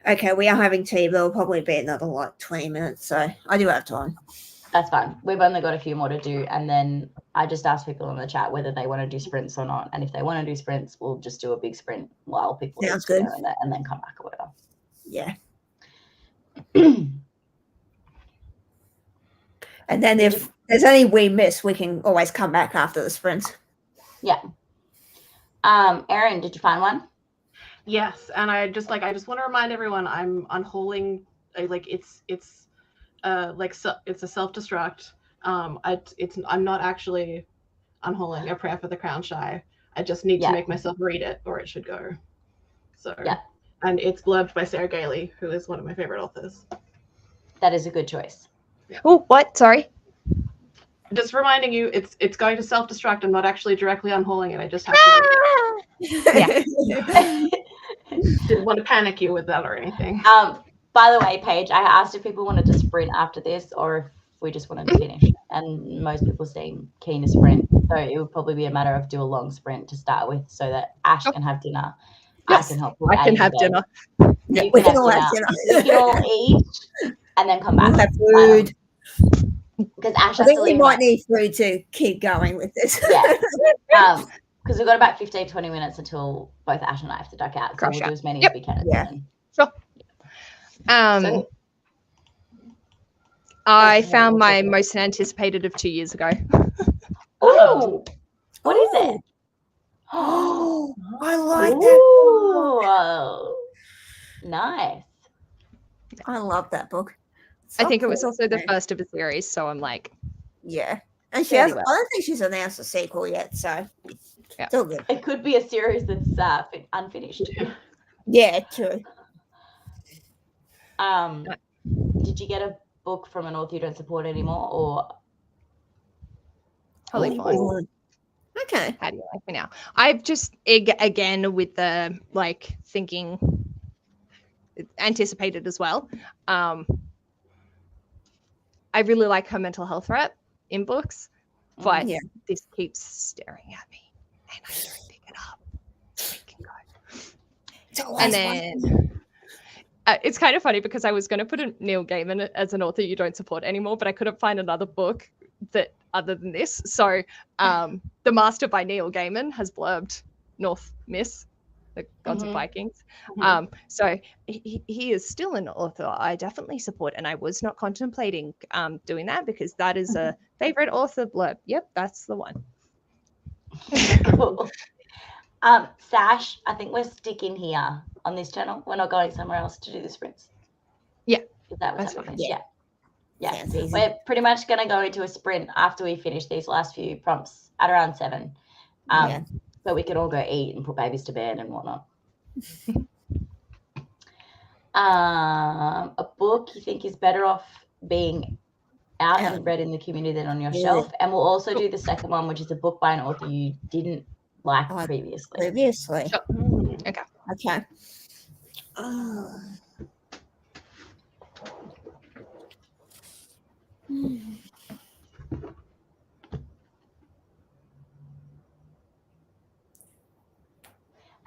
Okay, we are having tea, but it'll probably be another like 20 minutes, so I do have time. That's fine. We've only got a few more to do, and then I just ask people in the chat whether they want to do sprints or not. And if they want to do sprints, we'll just do a big sprint while people Sounds eat dinner good. and then come back or whatever. Yeah. And then if there's any we miss, we can always come back after the sprint. Yeah. Erin, did you find one? Yes, and I just want to remind everyone I'm unholing. Like it's it's a self destruct. I'm not actually unholing A Prayer for the Crown Shy. I just need to make myself read it, or it should go. So and it's blurbed by Sarah Gailey, who is one of my favorite authors. That is a good choice. Yeah. Oh, what? Sorry. Just reminding you, it's going to self destruct. I'm not actually directly unholing it. I just have to read it. Didn't want to panic you with that or anything. By the way, Paige, I asked if people wanted to sprint after this or if we just wanted to finish, and most people seem keen to sprint. So it would probably be a matter of do a long sprint to start with, so that Ash can have dinner. Yes, I can help. I can have dinner. Yeah, we can all have dinner. We can all eat and then come back. We'll have food. Because Ash, I think we might need food to keep going with this. Yeah. Because we've got about 15-20 minutes until both Ash and I have to duck out. So we'll do as many as we can. Sure. I found my most anticipated of 2 years ago. Oh, what is it? Oh, I like that book. Nice. I love that book. I think it was also the first of a series, so I'm like, yeah. And she hasn't, I don't think she's announced a sequel yet, so it's all good. It could be a series that's unfinished. Yeah, true. Did you get a book from an author you don't support anymore, or totally fine? Okay. How do you like me now? I've just again with the like thinking anticipated as well. I really like her mental health rep in books, but this keeps staring at me and I don't pick it up. It can go. And then it's kind of funny because I was going to put a Neil Gaiman as an author you don't support anymore, but I couldn't find another book that other than this. So The Master by Neil Gaiman has blurbed North Miss, the Gods of Vikings. So he is still an author I definitely support, and I was not contemplating doing that because that is a favorite author blurb. Yep, that's the one. Cool. Sash, I think we're sticking here on this channel. We're not going somewhere else to do the sprints. Yeah. Is that what's happening? Yeah. Yeah. We're pretty much going to go into a sprint after we finish these last few prompts at around 7. So we can all go eat and put babies to bed and whatnot. A book you think is better off being out and read in the community than on your shelf. And we'll also do the second one, which is a book by an author you didn't like previously. Sure. Okay.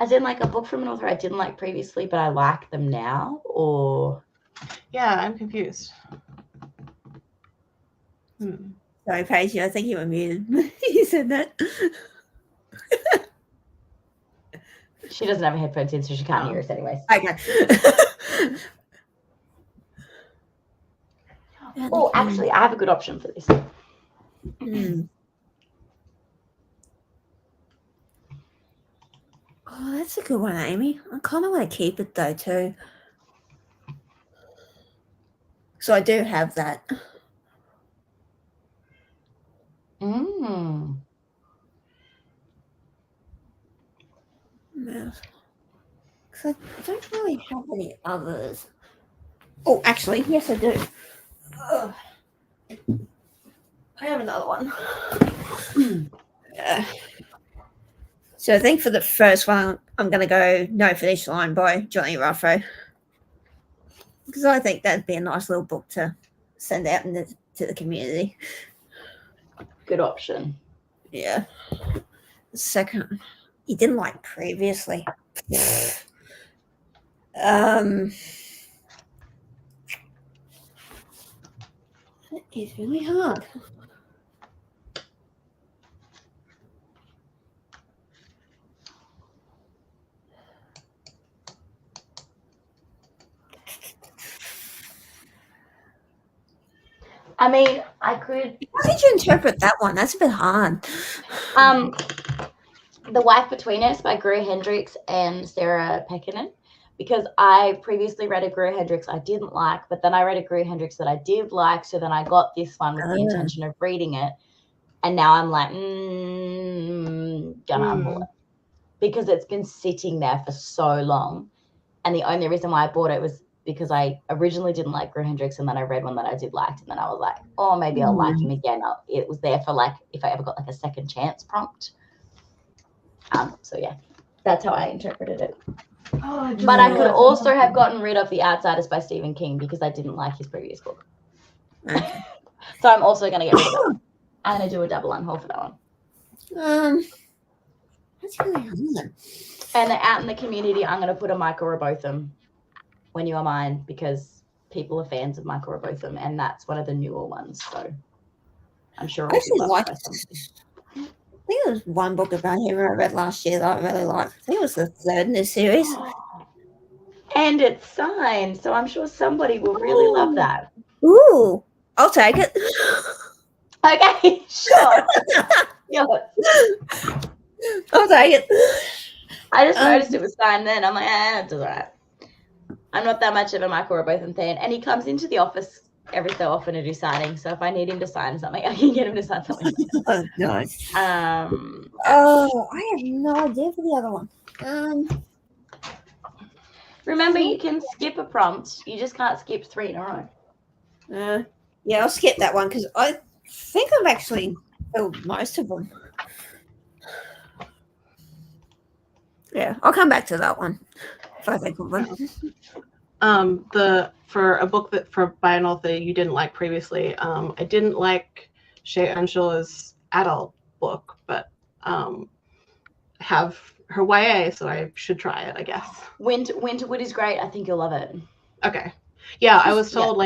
As in like a book from an author I didn't like previously, but I like them now, or? Yeah, I'm confused. Sorry, Paige, I think you were muted. You said that. She doesn't have headphones in, so she can't hear us anyways. Okay. Oh, actually, I have a good option for this. Oh, that's a good one, Amy. I kind of want to keep it though too. So I do have that. Because I don't really have any others. Oh, actually, yes, I do. I have another one. So I think for the first one, I'm going to go No Finish Line by Johnny Ruffo. Because I think that'd be a nice little book to send out to the community. Good option. Yeah. The second, you didn't like previously. It's really hard. I mean, I could. How did you interpret that one? That's a bit hard. The Wife Between Us by Greer Hendricks and Sarah Pekinen, because I previously read a Greer Hendricks I didn't like, but then I read a Greer Hendricks that I did like, so then I got this one with the intention of reading it, and now I'm like, gonna unhaul it because it's been sitting there for so long, and the only reason why I bought it was because I originally didn't like Greer Hendricks, and then I read one that I did like, and then I was like, oh, maybe I'll like him again. It was there for like if I ever got like a second chance prompt. So yeah, that's how I interpreted it. Oh, but I could also have gotten rid of The Outsiders by Stephen King because I didn't like his previous book. Okay. So I'm also going to get rid of that one. I'm going to do a double unhaul for that one. That's really hard. And out in the community, I'm going to put a Michael Robotham, When You Are Mine, because people are fans of Michael Robotham, and that's one of the newer ones. So I'm sure I it'll be actually loved liked by some. I think there was one book about him I read last year that I really liked. I think it was the third in this series. And it's signed, so I'm sure somebody will really love that. Ooh, I'll take it. Okay, sure. Yeah. I'll take it. I just noticed it was signed then. I'm like, it's all right. I'm not that much of a Michael Robotham fan, and he comes into the office every so often to do signings. So if I need him to sign something, I can get him to sign something. Oh, nice. I have no idea for the other one. remember, you can skip a prompt. You just can't skip 3 in a row. Yeah, I'll skip that one because I think I've actually filled most of them. Yeah, I'll come back to that one if I think of one. For a book by an author you didn't like previously, I didn't like Shay Earnshaw's adult book, but have her YA, so I should try it, I guess. Winterwood is great. I think you'll love it. Okay. Yeah, I was told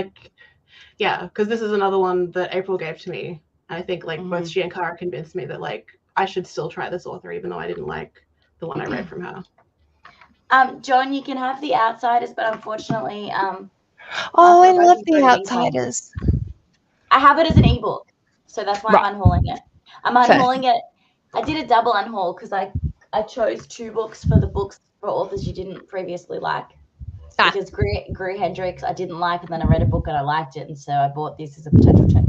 because this is another one that April gave to me. I think both she and Cara convinced me that I should still try this author, even though I didn't like the one I read from her. John, you can have The Outsiders, but unfortunately, I love The Outsiders. I have it as an ebook, so that's why I'm unhauling it. I'm unhauling it. I did a double unhaul because I chose 2 books for authors you didn't previously like. Because Greer Hendricks I didn't like, and then I read a book and I liked it, and so I bought this as a potential check.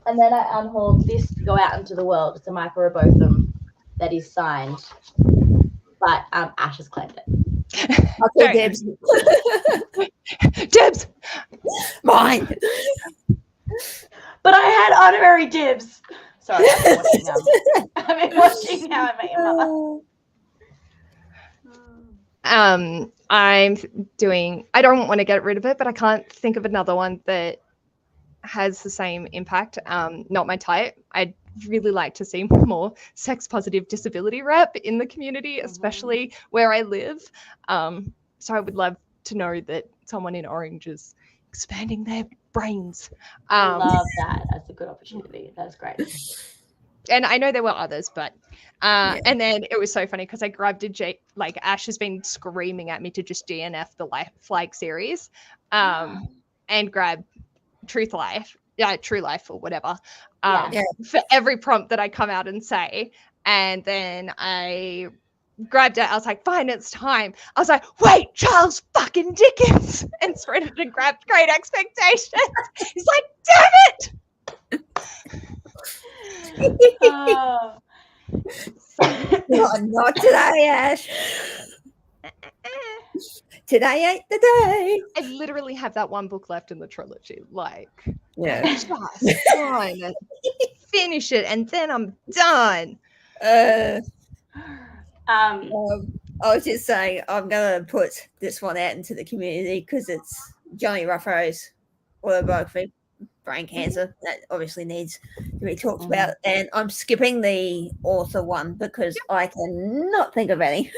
And then I unhauled this to go out into the world. It's a Michael Robotham that is signed, but Ash has claimed it. Okay, Debs. Dibs! Mine. But I had honorary dibs. Sorry, I've been watching How I Met Your Mother. I don't want to get rid of it, but I can't think of another one that has the same impact. Not my type. I'd really like to see more sex positive disability rep in the community, especially where I live. So I would love to know that someone in Orange is expanding their brains. I love that. That's a good opportunity. That's great. And I know there were others, but and then it was so funny because I grabbed Ash has been screaming at me to just DNF the Flag series, and grab True Life or whatever, for every prompt that I come out and say. And then I grabbed it. I was like, fine, it's time. I was like, wait, Charles fucking Dickens, and sprinted and grabbed Great Expectations. He's like, damn it. Not today, Ash. Today ain't the day. I literally have that one book left in the trilogy. Just fine and finish it, and then I'm done. I was just saying, I'm gonna put this one out into the community because it's Johnny Ruffro's autobiography, Brain Cancer, that obviously needs to be talked about, and I'm skipping the author one because I cannot think of any.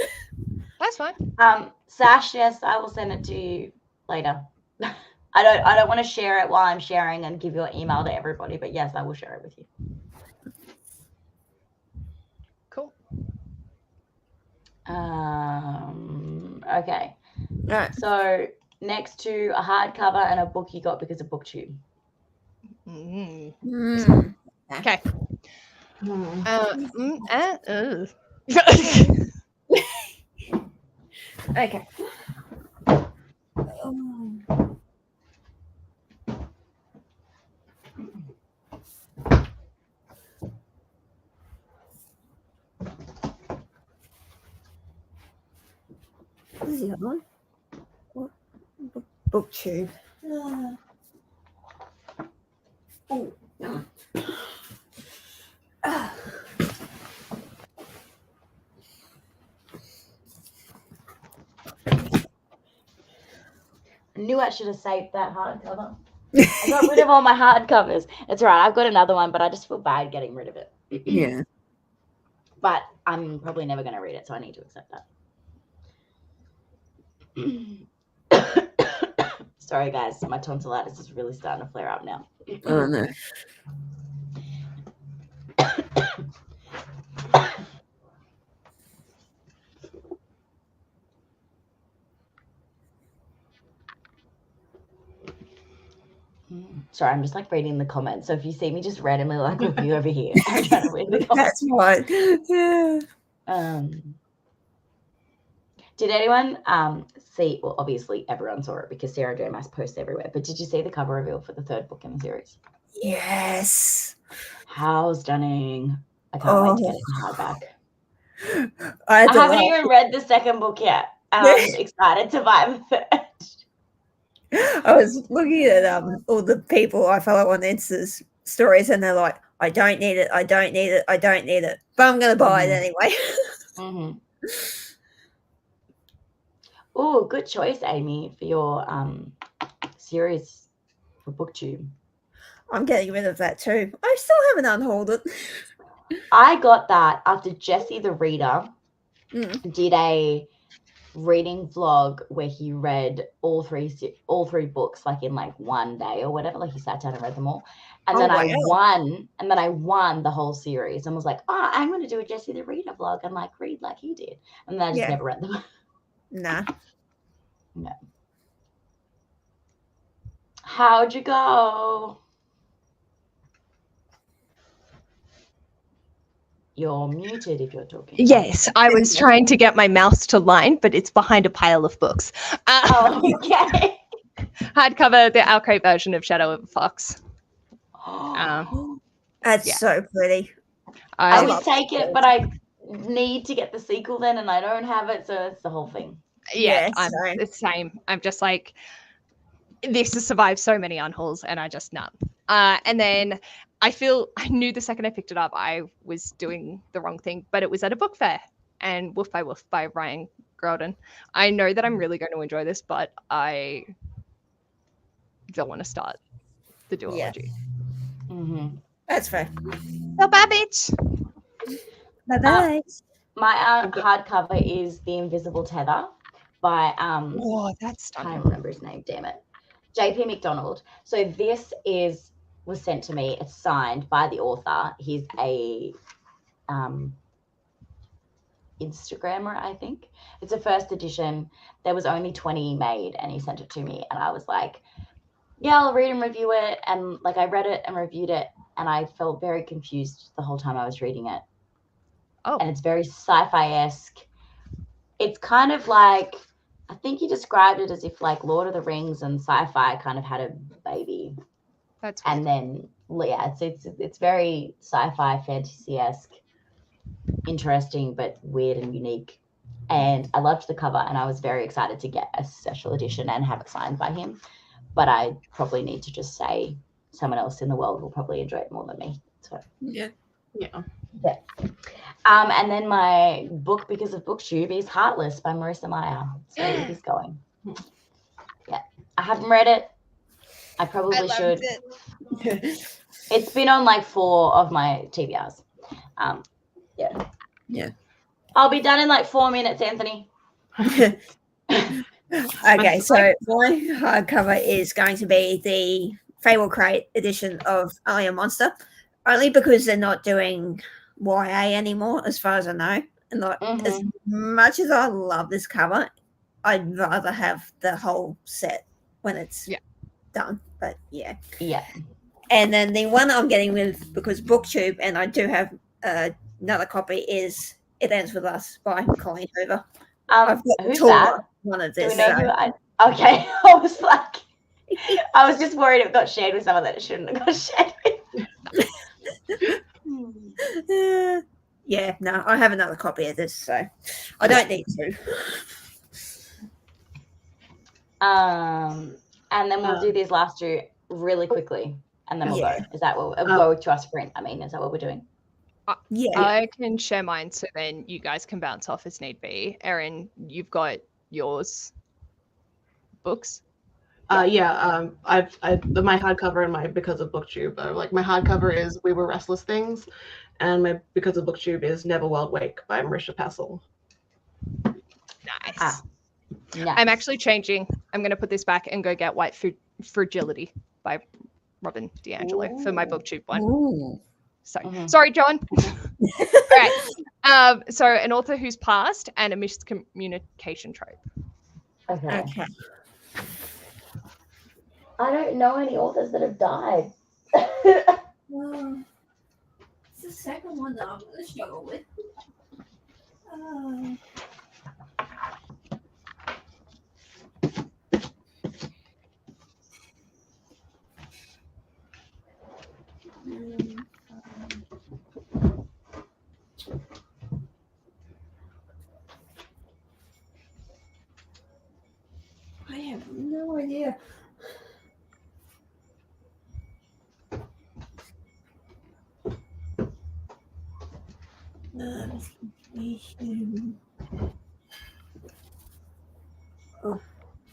That's fine. Sash, yes, I will send it to you later. I don't want to share it while I'm sharing and give your email to everybody, but yes, I will share it with you. Cool. Okay. All right. So next to a hardcover and a book you got because of BookTube. Okay. Okay. What is the other one? What? Booktube. Oh, no. I knew I should have saved that hardcover. I got rid of all my hardcovers. It's right. I've got another one, but I just feel bad getting rid of it. Yeah. But I'm probably never going to read it, so I need to accept that. Sorry, guys. My tonsillitis is really starting to flare up now. Oh, no. Sorry, I'm just like reading the comments. So if you see me just randomly like looking over here, I'm trying to read the comments. That's right. Yeah. Did anyone see? Well, obviously everyone saw it because Sarah J. Maas posts everywhere. But did you see the cover reveal for the third book in the series? Yes. How stunning! I can't wait to get it in hardback. I haven't even read the second book yet, and I'm excited to buy the third. I was looking at all the people I follow on Insta's stories, and they're like, "I don't need it. I don't need it. I don't need it, but I'm going to buy it anyway." Oh, good choice, Amy, for your series for BookTube. I'm getting rid of that too. I still haven't unhauled it. I got that after Jesse the Reader did a reading vlog where he read all three books like in like one day or whatever. Like he sat down and read them all, and then I won the whole series and was like, "Oh, I'm going to do a Jesse the Reader vlog and like read like he did," and then I just never read them. Nah. No. How'd you go? You're muted if you're talking. Yes, I was trying to get my mouse to line, but it's behind a pile of books. Okay. Hardcover, the Alcrate version of Shadow of a Fox. That's so pretty. I would take it, but I need to get the sequel then, and I don't have it, so it's the whole thing. Yeah, I'm the same. I'm just like, this has survived so many unhauls, and I just not. And then I knew the second I picked it up, I was doing the wrong thing, but it was at a book fair, and Woof by Woof by Ryan Groden. I know that I'm really going to enjoy this, but I don't want to start the duology. Yeah. That's fair. So bye, bitch. Bye-bye. My hardcover is The Invisible Tether by that's stunning. I can't remember his name, damn it. JP McDonald. So this was sent to me. It's signed by the author. He's a Instagrammer, I think. It's a first edition. There was only 20 made, and he sent it to me, and I was like, yeah, I'll read and review it. And like I read it and reviewed it, and I felt very confused the whole time I was reading it. Oh. And it's very sci-fi-esque. It's kind of like, I think he described it as if like Lord of the Rings and sci-fi kind of had a baby. That's weird. And then it's very sci-fi, fantasy-esque, interesting but weird and unique. And I loved the cover, and I was very excited to get a special edition and have it signed by him. But I probably need to just say someone else in the world will probably enjoy it more than me. So Yeah. And then my book, because of BookTube, is Heartless by Marissa Meyer. So it is going. Yeah. I haven't read it. I probably should. It's been on like 4 of my TBRs. Yeah. I'll be done in like 4 minutes, Anthony. Okay, so my hardcover is going to be the Fable Crate edition of Only a Monster, only because they're not doing YA anymore, as far as I know. And like, as much as I love this cover, I'd rather have the whole set when it's done. But yeah. And then the one I'm getting with, because BookTube, and I do have another copy, is It Ends With Us by Colleen Hoover. I've got the Who's taller that? one of Do this. we know So. who okay. I was like, I was just worried it got shared with someone that it shouldn't have got shared with. Yeah, no, I have another copy of this, so I don't need to. And then we'll do these last two really quickly, and then we'll go. Is that what go to our sprint? I mean, is that what we're doing? Yeah. I can share mine, so then you guys can bounce off as need be. Erin, you've got yours. Books. My hardcover and my Because of Booktube are like, my hardcover is We Were Restless Things, and my Because of Booktube is Never Wild Wake by Marisha Pessel. Nice. I'm actually changing. I'm going to put this back and go get White Fragility by Robin DiAngelo for my Booktube one. Ooh. So sorry, John. All right. So an author who's passed and a miscommunication trope. Okay. I don't know any authors that have died. Well, it's the second one that I'm going to struggle with. I have no idea.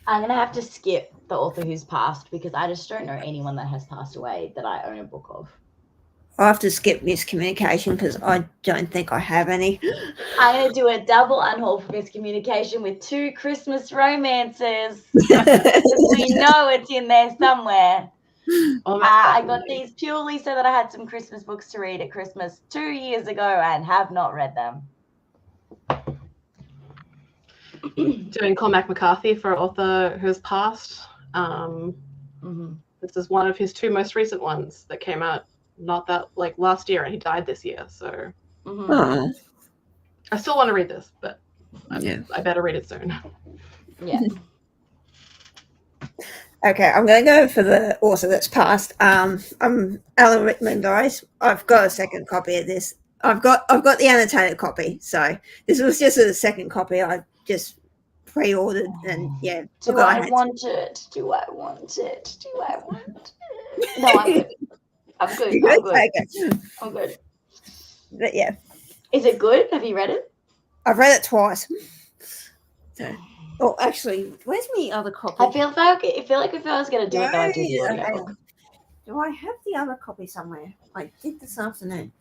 I'm gonna have to skip the author who's passed because I just don't know anyone that has passed away that I own a book of. I have to skip miscommunication because I don't think I have any. I'm gonna do a double unhaul for miscommunication with 2 Christmas romances. We know it's in there somewhere. I got these purely so that I had some Christmas books to read at Christmas 2 years ago and have not read them. Doing Cormac McCarthy for author who's passed. This is one of his 2 most recent ones that came out not that last year, and he died this year. So I still want to read this, but I better read it soon. Yeah. Okay, I'm going to go for the author that's passed. I'm Alan Rickman, guys. I've got a second copy of this. I've got the annotated copy, so this was just a second copy. I just pre-ordered, and Do I want it? Do I want it? Do I want it? No, I'm good. I'm good. I'm good. But yeah. Is it good? Have you read it? I've read it twice. So, actually, where's my other copy? I feel like if I was going to do it, though, I'd do the audiobook. Do I have the other copy somewhere? I did this afternoon.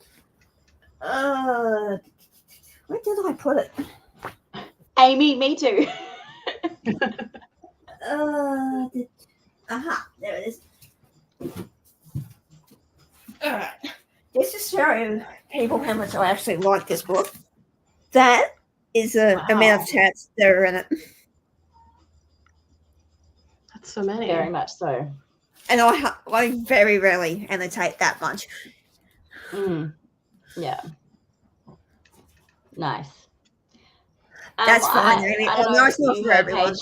Where did I put it? Amy, me too. There it is. All right. Just to show people how much I actually like this book. That is the amount of tabs that are in it. That's so many. Very much so. And I very rarely annotate that much. Yeah. Nice. That's fine, Amy. I know it's not for everyone.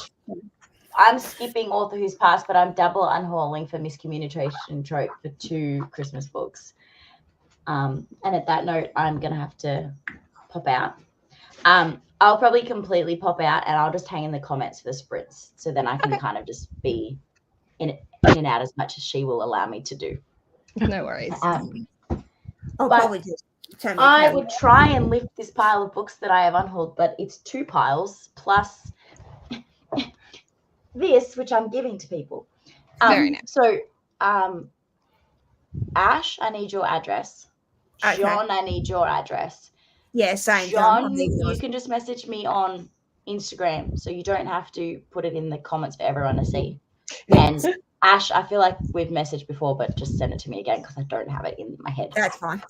I'm skipping author who's passed, but I'm double unhauling for miscommunication trope for 2 Christmas books. And at that note, I'm going to have to pop out. I'll probably completely pop out, and I'll just hang in the comments for the sprints. So then I can kind of just be in and out as much as she will allow me to do. No worries. Probably just I would try and lift this pile of books that I have unhauled, but it's 2 piles plus this, which I'm giving to people. Very nice. So, Ash, I need your address. Okay. John, I need your address. Yeah, same. John, you can just message me on Instagram, so you don't have to put it in the comments for everyone to see. And Ash, I feel like we've messaged before, but just send it to me again because I don't have it in my head. That's fine.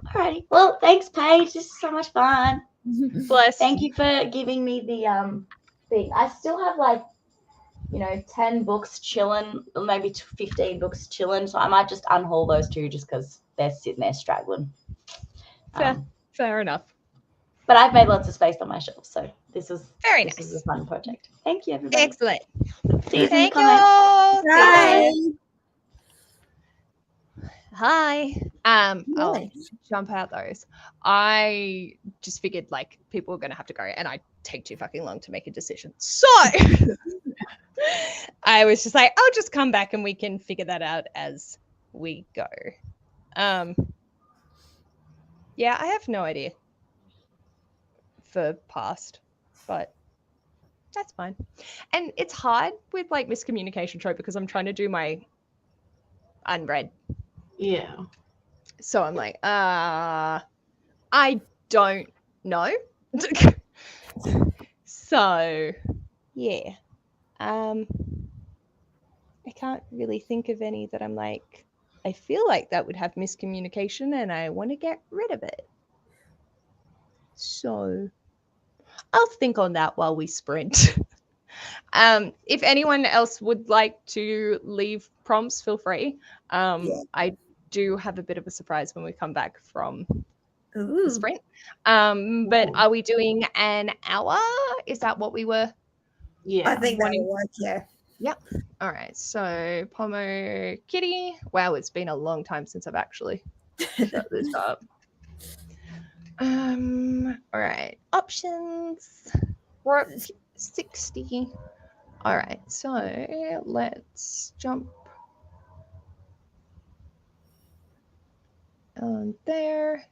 Alrighty. Well, thanks, Paige. This is so much fun. Bless. Thank you for giving me the thing. I still have 10 books chilling, or maybe 15 books chilling. So I might just unhaul those 2 just because they're sitting there straggling. Fair enough. But I've made lots of space on my shelf, so this was Very this nice. was a fun project. Thank you, everybody. Excellent. See you in the Thank you comments. all. Bye. Hi. I'll Nice. jump out those. I just figured like people were gonna have to go, and I take too fucking long to make a decision. So I was just like, I'll just come back and we can figure that out as we go. Yeah, I have no idea for past, but that's fine. And it's hard with like miscommunication trope because I'm trying to do my unread. Yeah. So I'm like, I don't know. So yeah. I can't really think of any that I'm like, I feel like that would have miscommunication and I want to get rid of it. So I'll think on that while we sprint. If anyone else would like to leave prompts, feel free. I do have a bit of a surprise when we come back from the Ooh. sprint. But are we doing an hour? Is that what we were? Yeah. I think that'll work, yeah. Yep. All right. So Pomo Kitty. Wow, it's been a long time since I've actually shut this up. All right. Options. We're up 60. All right. So let's jump on there.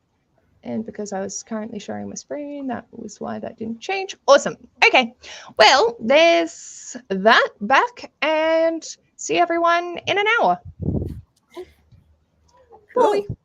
And because I was currently sharing my screen, that was why that didn't change. Awesome. Okay. Well, there's that back, and see everyone in an hour. Cool. Bye.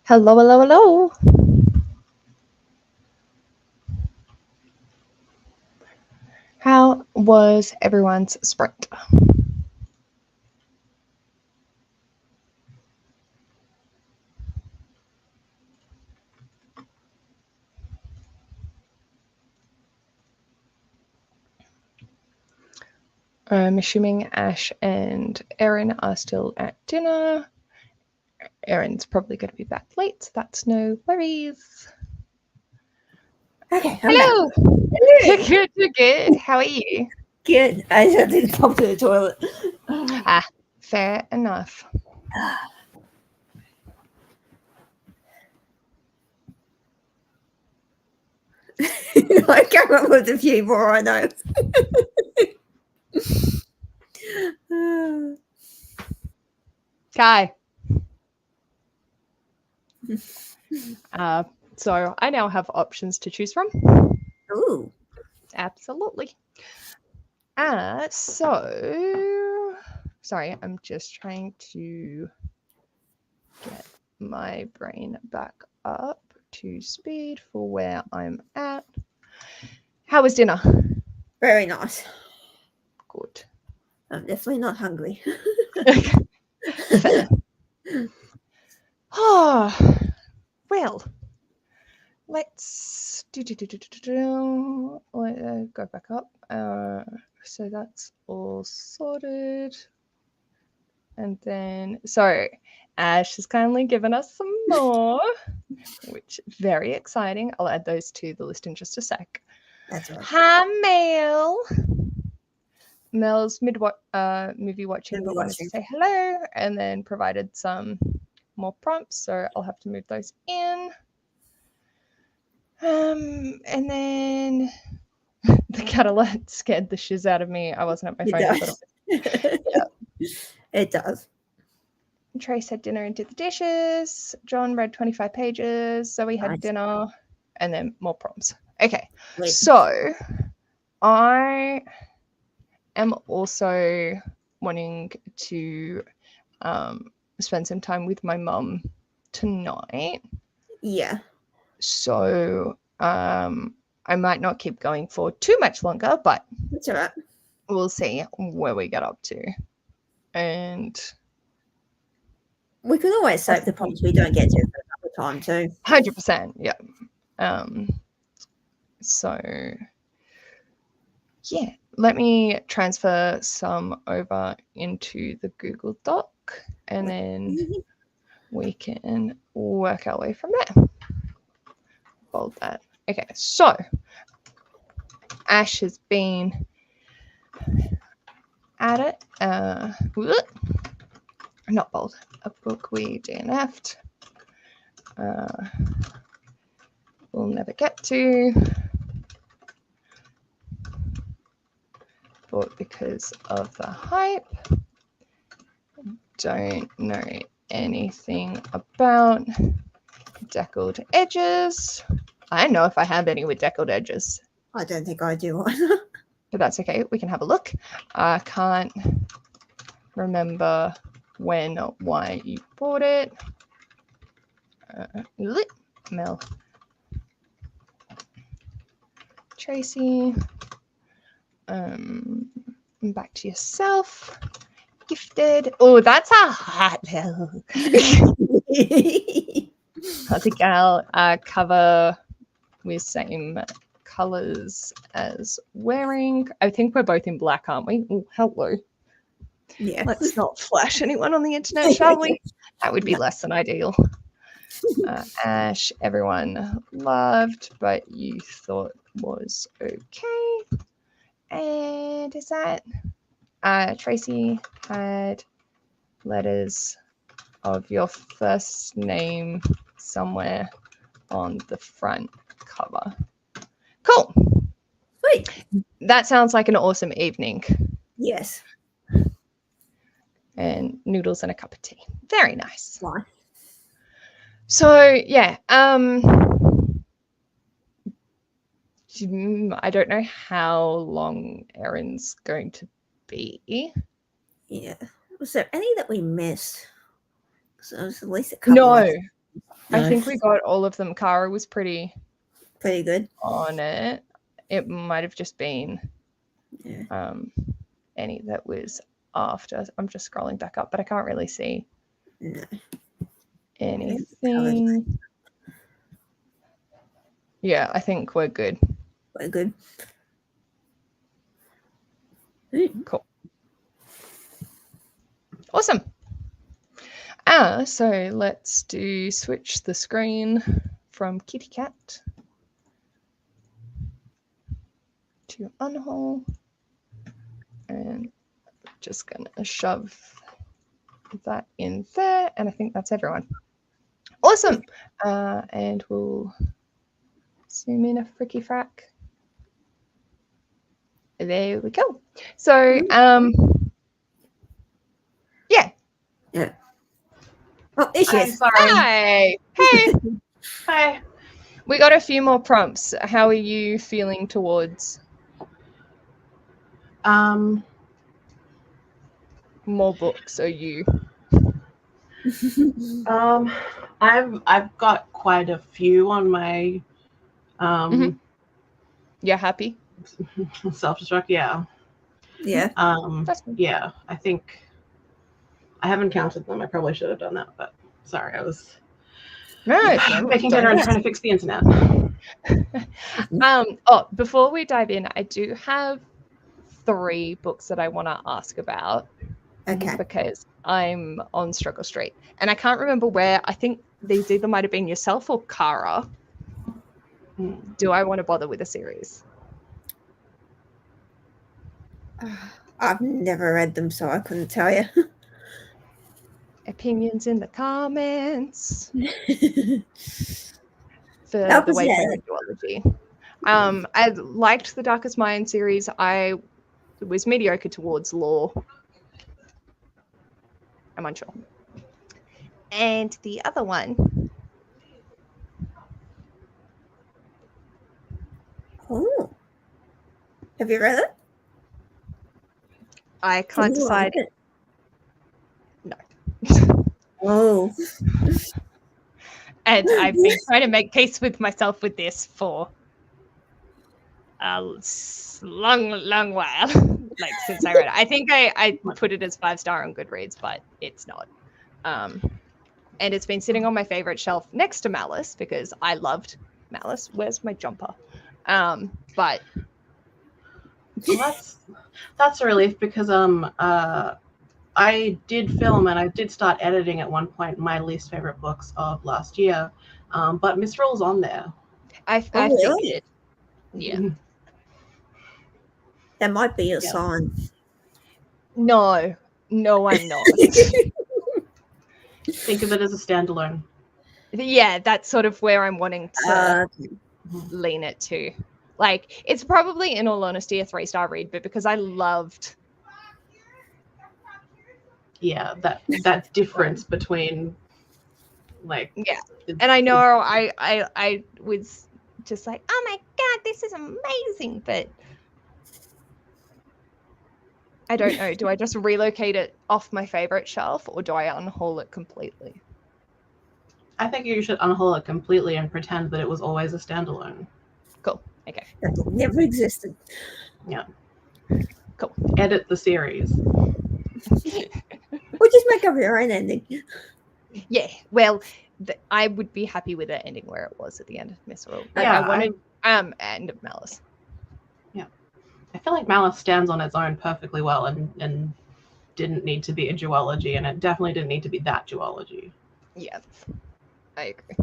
Hello, hello, hello. How was everyone's sprint? I'm assuming Ash and Erin are still at dinner. Erin's probably going to be back late, so that's no worries. Okay. Hello. Hey. Good. How are you? Good. I just had to pop to the toilet. Fair enough. I came up with a few more, I know. Kai. So I now have options to choose from. Ooh. Absolutely. Sorry, I'm just trying to get my brain back up to speed for where I'm at. How was dinner? Very nice. Good. I'm definitely not hungry. Fair. Oh, well, let's go back up. So that's all sorted. And then, so Ash has kindly given us some more, which is very exciting. I'll add those to the list in just a sec. That's right. Hi, Mel. Mel's movie watching, but wanted to say hello, and then provided some more prompts, so I'll have to move those in. And then the Cadillac scared the shiz out of me. I wasn't at my phone. It does. Trace had dinner and did the dishes. John read 25 pages. Zoe had dinner, and then more prompts. Okay, so I am also wanting to spend some time with my mum tonight. Yeah. So I might not keep going for too much longer, but that's all right. We'll see where we get up to. And we could always save the prompts we don't get to for another time too. 100%, yeah. So yeah, let me transfer some over into the Google Doc, and then we can work our way from there. Bold that. Okay, so Ash has been at it. Not bold. A book we DNF'd. We'll never get to. But because of the hype, don't know anything about deckled edges. I don't know if I have any with deckled edges. I don't think I do. But that's okay. We can have a look. I can't remember when or why you bought it. Mel. Tracy. Back to yourself. Gifted. Oh, that's a hot Mel. I think I'll cover with same colors as wearing. I think we're both in black, aren't we? Oh, hello. Yeah. Let's not flash anyone on the internet, shall we? That would be less than ideal. Ash, everyone loved, but you thought was okay. And is that Tracy had letters of your first name somewhere on the front cover. Cool. Sweet. That sounds like an awesome evening. Yes. And noodles and a cup of tea. Very nice. Why? So yeah, I don't know how long Erin's going to be. Yeah. Was there any that we missed? So it was at least a couple. I No, think we got all of them. Kara was pretty pretty good. on it. It might have just been Yeah. any that was after. I'm just scrolling back up, but I can't really see No. anything. Yeah, I think we're good. We're good. Cool. Awesome. So let's switch the screen from Kitty Cat to Unhaul. And just gonna shove that in there. And I think that's everyone. Awesome. And we'll zoom in a fricky frack. There we go. So, yeah. Yeah. Oh, there she is. Sorry. Hi. Hey. Hi. We got a few more prompts. How are you feeling towards more books? Are you? I've got quite a few on my You're happy? self-destruct. Yeah. Yeah. Yeah. I think I haven't counted them. I probably should have done that, but sorry, I was making dinner and trying to fix the internet. Before we dive in, I do have 3 books that I want to ask about. Okay. Because I'm on Struggle Street. And I can't remember where. I think these either might have been yourself or Kara. Do I want to bother with a series? I've never read them, so I couldn't tell you. Opinions in the comments. For Help the us Wayfarer out. duology. I liked the Darkest Mind series. I was mediocre towards Law. I'm unsure. And the other one. Oh. Have you read it? I can't Did you decide. like it? No. Oh. And I've been trying to make peace with myself with this for a long while. Like since I read it. I think I put it as 5-star on Goodreads, but it's not. And it's been sitting on my favorite shelf next to Malice because I loved Malice. Where's my jumper? But Well, that's a relief because I did film and I did start editing at one point my least favorite books of last year, but Misroll's on there. I really? figured. Yeah. That might be a sign. No, I'm not. Think of it as a standalone. Yeah, that's sort of where I'm wanting to lean it to. Like, it's probably, in all honesty, a 3-star read, but because I loved... Yeah, that difference between, like... Yeah, and I know I was just like, oh my god, this is amazing, but... I don't know. Do I just relocate it off my favorite shelf, or do I unhaul it completely? I think you should unhaul it completely and pretend that it was always a standalone. Cool. Okay. That book never existed. Yeah. Cool. Edit the series. Or just make up your own ending. Yeah. Well, I would be happy with it ending where it was at the end of Misroll. Like, Yeah, I wanted end of Malice. Yeah. I feel like Malice stands on its own perfectly well and didn't need to be a duology, and it definitely didn't need to be that duology. Yeah, I agree.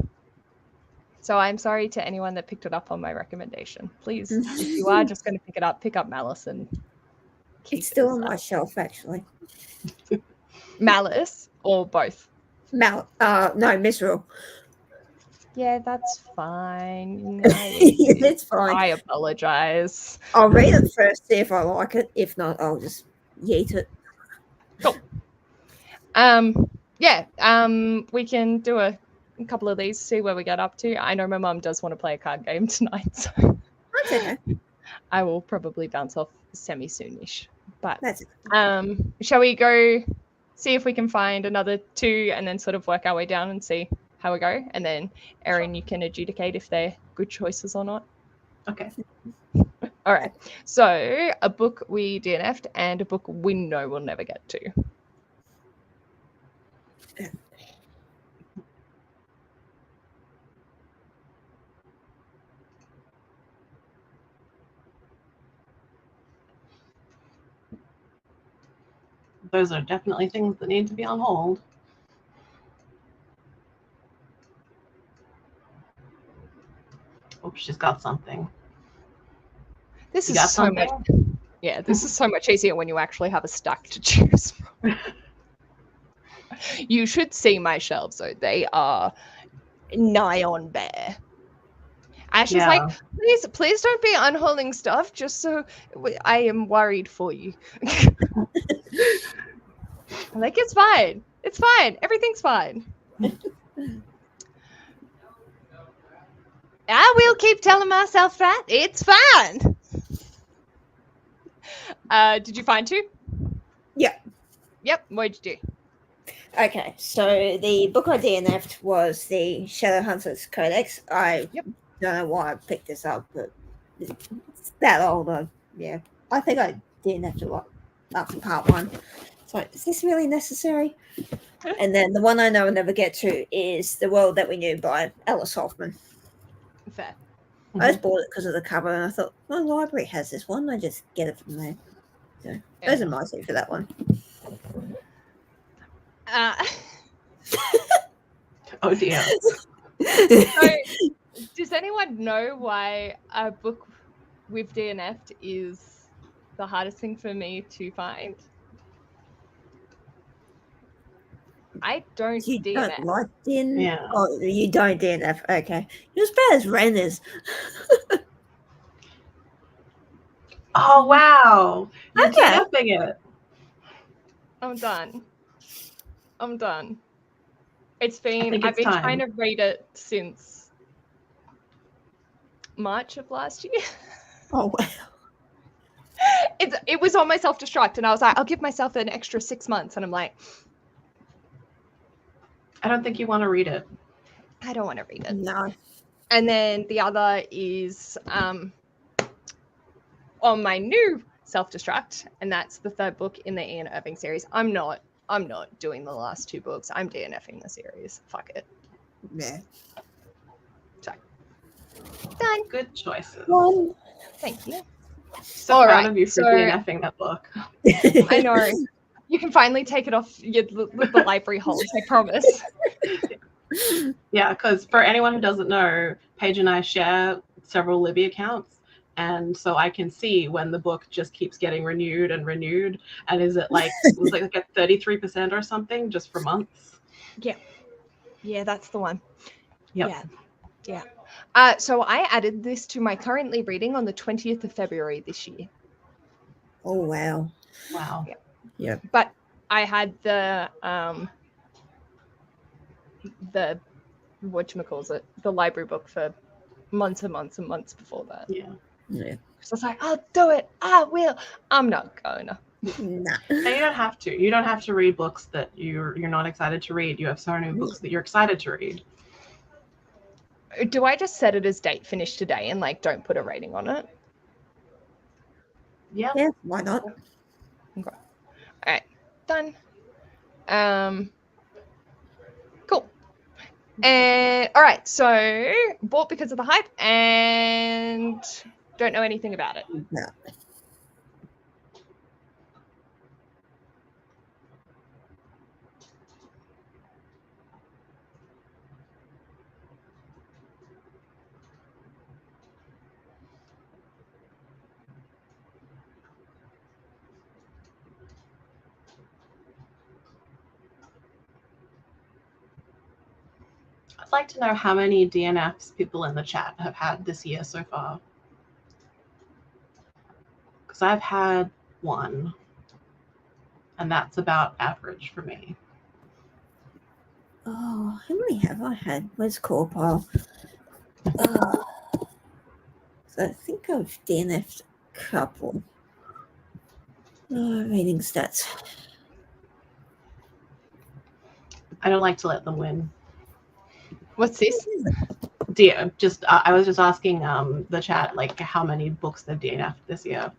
So I'm sorry to anyone that picked it up on my recommendation. Please, if you are just going to pick up Malice and It's still on my shelf, actually. Malice or both? No, Misroll. Yeah, that's fine. It's fine. I apologize. I'll read it first, see if I like it. If not, I'll just yeet it. Cool. We can do a couple of these, see where we get up to. I know my mum does want to play a card game tonight, so That's okay. I will probably bounce off semi-soonish. But That's okay. shall we go see if we can find another 2 and then sort of work our way down and see how we go, and then Erin, you can adjudicate if they're good choices or not. Okay. All right. So a book we DNF'd and a book we know we'll never get to. Those are definitely things that need to be on hold. Oh, she's got something. This You is got so something? much. Yeah, this is so much easier when you actually have a stack to choose from. You should see my shelves, though. They are nigh on bare. Ash is like, please don't be unhauling stuff, just so I am worried for you. I'm like, it's fine. It's fine. Everything's fine. I will keep telling myself that. It's fine. Did you find two? Yeah. Yep. What'd you do? Okay, so the book I DNF'd was the Shadowhunters Codex. I don't know why I picked this up, but it's that old. Yeah, I think I DNF'd a lot after part one. So is this really necessary? And then the one I know I'll never get to is The World That We Knew by Alice Hoffman. Fair. I just bought it because of the cover, and I thought, well, the library has this one. I just get it from there. So those are my two for that one. Oh dear. So, does anyone know why a book with DNF'd is the hardest thing for me to find? I don't You DNF. don't like DNF? Yeah. Oh, you don't DNF. Okay. You're as bad as Ren is. Oh wow. You're Okay. DNFing it. I'm done. It's I been think I've it's been time. trying to read it since March of last year. Oh, wow. It was on my self-destruct, and I was like, I'll give myself an extra 6 months, and I'm like, I don't think you want to read it. I don't want to read it. No. And then the other is on my new self-destruct, and that's the third book in the Ian Irving series. I'm not doing the last two books. I'm DNFing the series. Fuck it. Yeah. So, done. Good choices. One. Thank you. So All proud right, of you for so- DNFing that book. I know. You can finally take it off the library holds, I promise. Yeah, because for anyone who doesn't know, Paige and I share several Libby accounts. And so I can see when the book just keeps getting renewed. And is it like, it was like at 33% or something just for months? Yeah, that's the one. Yep. Yeah. So I added this to my currently reading on the 20th of February this year. Oh, wow. Wow. Yeah. But I had the whatchamacallit, the library book for months and months and months before that. Yeah. Yeah. So I was like, I'll do it. I will. I'm not gonna. Nah. And you don't have to. You don't have to read books that you're not excited to read. You have so many books that you're excited to read. Do I just set it as date finished today and like don't put a rating on it? Yeah. Yeah, why not? Okay. All right. Done. Cool. And all right, so bought because of the hype and don't know anything about it. No. I'd like to know how many DNFs people in the chat have had this year so far. Because I've had one. And that's about average for me. Oh, how many have I had? Where's Corpile? So I think I've DNF'd a couple. Reading stats. I don't like to let them win. What's this? Just I was just asking the chat like how many books they've DNF'd this year,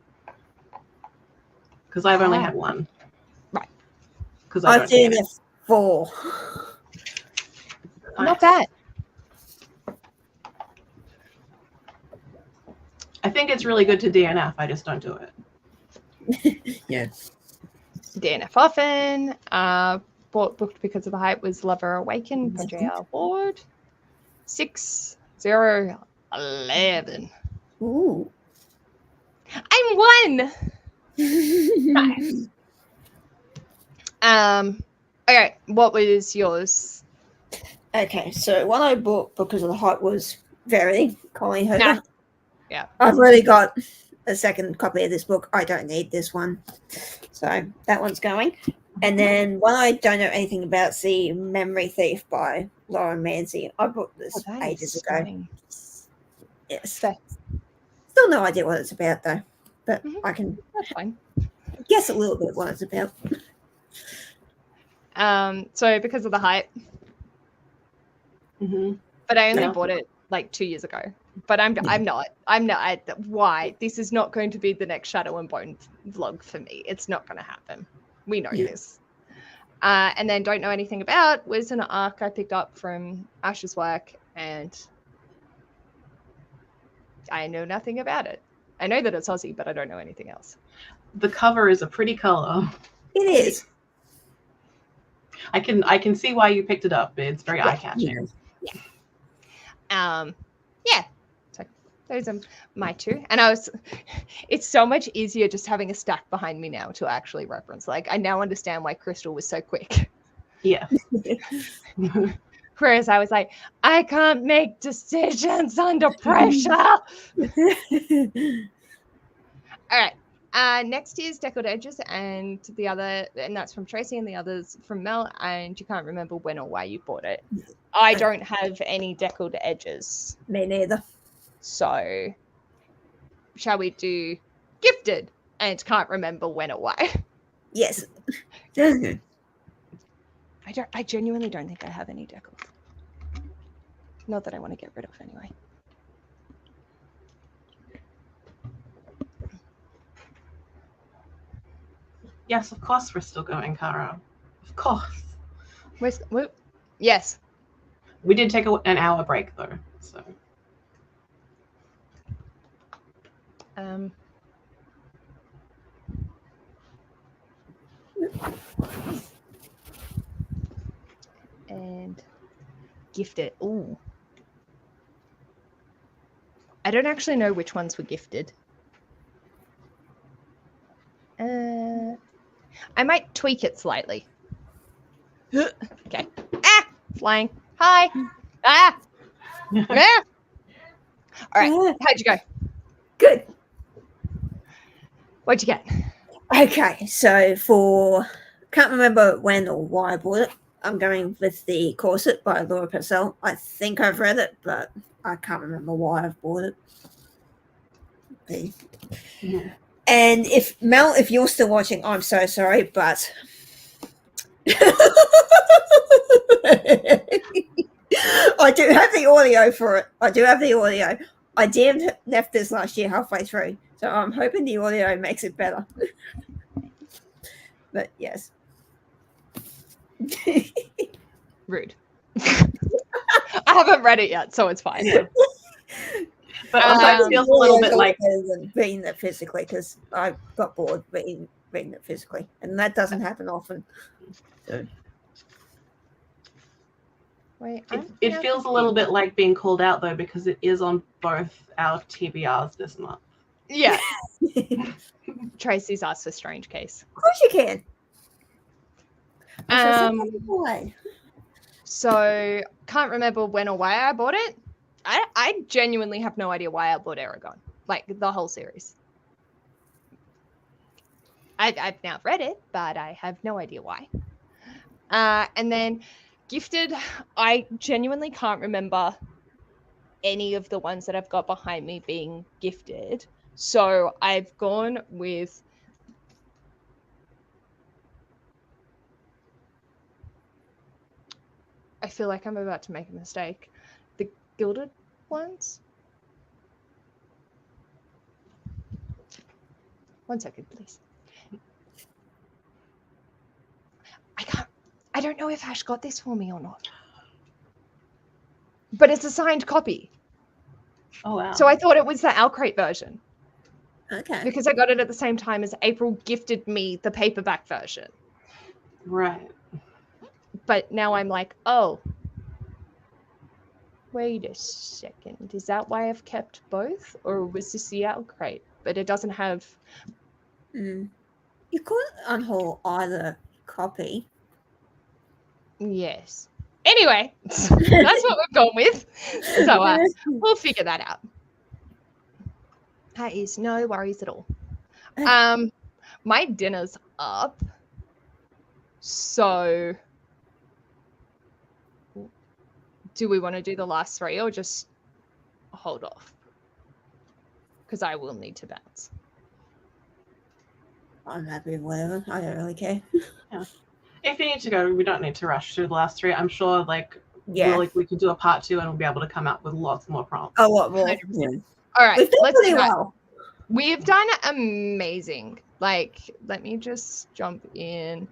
because I've only had one. Right. Because I've DNF. DNF 4. Not bad. I think it's really good to DNF. I just don't do it. Yeah. DNF often. Bought booked because of the hype was Lover Awakened by J.R. Ward. 6, 0, 11. Ooh. I'm 1. Nice. Okay, what was yours? Okay, so one I bought because of the hype was Verity, Colleen Hoover. Nah. Yeah. I've already got a second copy of this book. I don't need this one. So that one's going. And then one I don't know anything about is The Memory Thief by Laura Manzi. I bought this ages ago. Stunning. Yes. Fair. Still no idea what it's about though. But I can That's fine. guess a little bit what it's about. So because of the hype, but I only bought it like 2 years ago. But I'm not. Why? This is not going to be the next Shadow and Bone vlog for me. It's not going to happen. We know this. And then don't know anything about was an arc I picked up from Ash's work, and I know nothing about it. I know that it's Aussie, but I don't know anything else. The cover is a pretty color. It is. I can see why you picked it up. It's very eye-catching. Yeah. So those are my two. And it's so much easier just having a stack behind me now to actually reference. Like, I now understand why Krystal was so quick. Yeah. Whereas I was like, I can't make decisions under pressure. All right. Next is Deckled Edges, and that's from Tracy, and the other's from Mel, and you can't remember when or why you bought it. I don't have any Deckled Edges. Me neither. So shall we do Gifted and can't remember when or why? Yes. I genuinely don't think I have any Deckled. Not that I want to get rid of anyway. Yes, of course we're still going, Cara. Of course. Yes. We did take an hour break though, so. And Gifted. Ooh. I don't actually know which ones were gifted. I might tweak it slightly. Okay. Ah! Flying. Hi. Ah! Ah! All right. How'd you go? Good. What'd you get? Okay, so for can't remember when or why I bought it. I'm going with The Corset by Laura Purcell. I think I've read it, but I can't remember why I've bought it. And if Mel, if you're still watching, I'm so sorry, but I do have the audio for it. I DNF'd this last year halfway through, so I'm hoping the audio makes it better. But yes. Rude. I haven't read it yet, so it's fine. But also it feels a little bit like reading it physically, because I got bored reading it physically, and that doesn't happen often. So. Wait, it feels a little bit like being called out though, because it is on both our TBRs this month. Yeah. Tracy's asked for Strange Case. Of course you can. So can't remember when or why I bought it. I genuinely have no idea why I bought Aragon, like the whole series. I've now read it, but I have no idea why. And then Gifted, I genuinely can't remember any of the ones that I've got behind me being gifted. So I've gone with I feel like I'm about to make a mistake. The gilded ones? 1 second, please. I don't know if Ash got this for me or not. But it's a signed copy. Oh wow. So I thought it was the Alcrate version. Okay. Because I got it at the same time as April gifted me the paperback version. Right. But now I'm like, oh, wait a second. Is that why I've kept both? Or was this the Alcrate? But it doesn't have... You could unhaul either copy. Yes. Anyway, that's what we've gone with. So we'll figure that out. That is no worries at all. My dinner's up. So do we want to do the last 3 or just hold off? Because I will need to bounce. I'm happy with whatever. I don't really care. Yeah. If you need to go, we don't need to rush through the last 3. I'm sure, like, Yeah. we can do a part 2 and we'll be able to come out with lots more prompts. A lot more. 100%. Yeah. All right, We've done let's pretty do that. well. We've done amazing. Like, let me just jump in.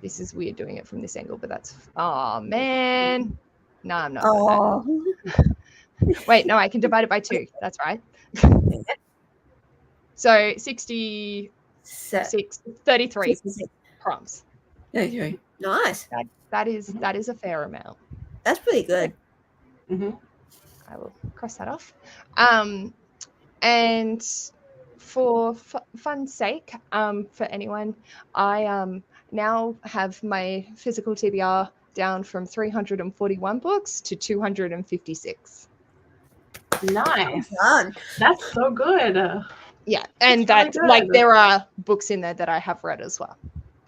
This is weird doing it from this angle, but that's... Oh, man. No, I'm not doing Oh. that. Wait, no, I can divide it by 2. That's right. So 66, 33 66. prompts. Okay. Nice. That is a fair amount. That's pretty good. Mm-hmm. I will cross that off. And for fun's sake, for anyone, I now have my physical TBR down from 341 books to 256. Nice. Done. That's so good. Yeah, and That's really that, like, good. there are books in there that I have read as well.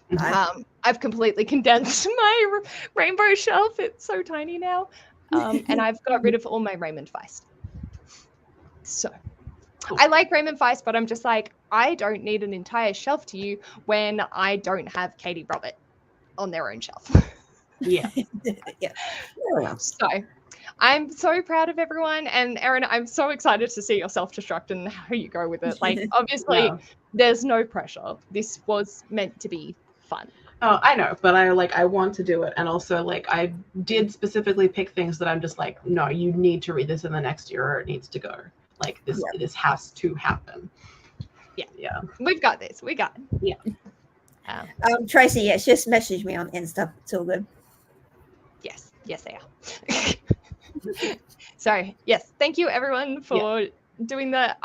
Nice. I've completely condensed my rainbow shelf. It's so tiny now. And I've got rid of all my Raymond Feist. So Cool. I like Raymond Feist, but I'm just like, I don't need an entire shelf to you when I don't have Katie Robert on their own shelf. Yeah. Yeah. Fair enough. So I'm so proud of everyone. And Erin, I'm so excited to see your self-destruct and how you go with it. Like, obviously, Yeah. there's no pressure. This was meant to be fun. Oh, I know, but I want to do it, and also, like, I did specifically pick things that I'm just like, no, you need to read this in the next year, or it needs to go. Like, this has to happen. Yeah. We've got this. We got it. Yeah. Tracy, yes, just message me on Insta. It's all good. Yes, they are. So, yes, thank you everyone for doing that.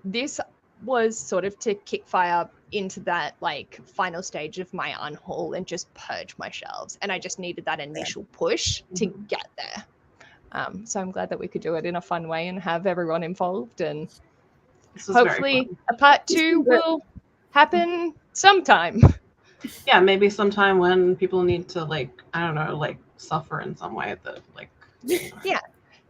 This was sort of to kick fire into that, like, final stage of my unhaul and just purge my shelves. And I just needed that initial push to get there. So I'm glad that we could do it in a fun way and have everyone involved. And This was very hopefully fun. a part 2 will happen sometime. Yeah, maybe sometime when people need to, like, I don't know, like, suffer in some way that, like, Yeah.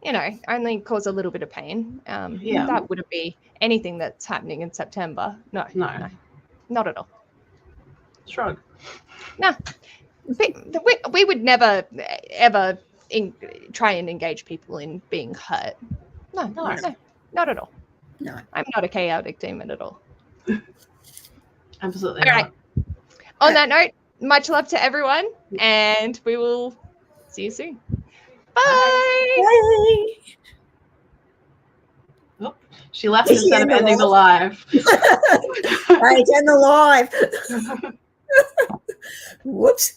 You know, only cause a little bit of pain. Yeah. That wouldn't be anything that's happening in September. No, not at all. shrug. No. We would never, ever try and engage people in being hurt. No, not at all. No. I'm not a chaotic demon at all. Absolutely. All right. On that note, much love to everyone, and we will see you soon. Bye. Yay! Oh, she left instead of ending the live. Right, end the live. Whoops.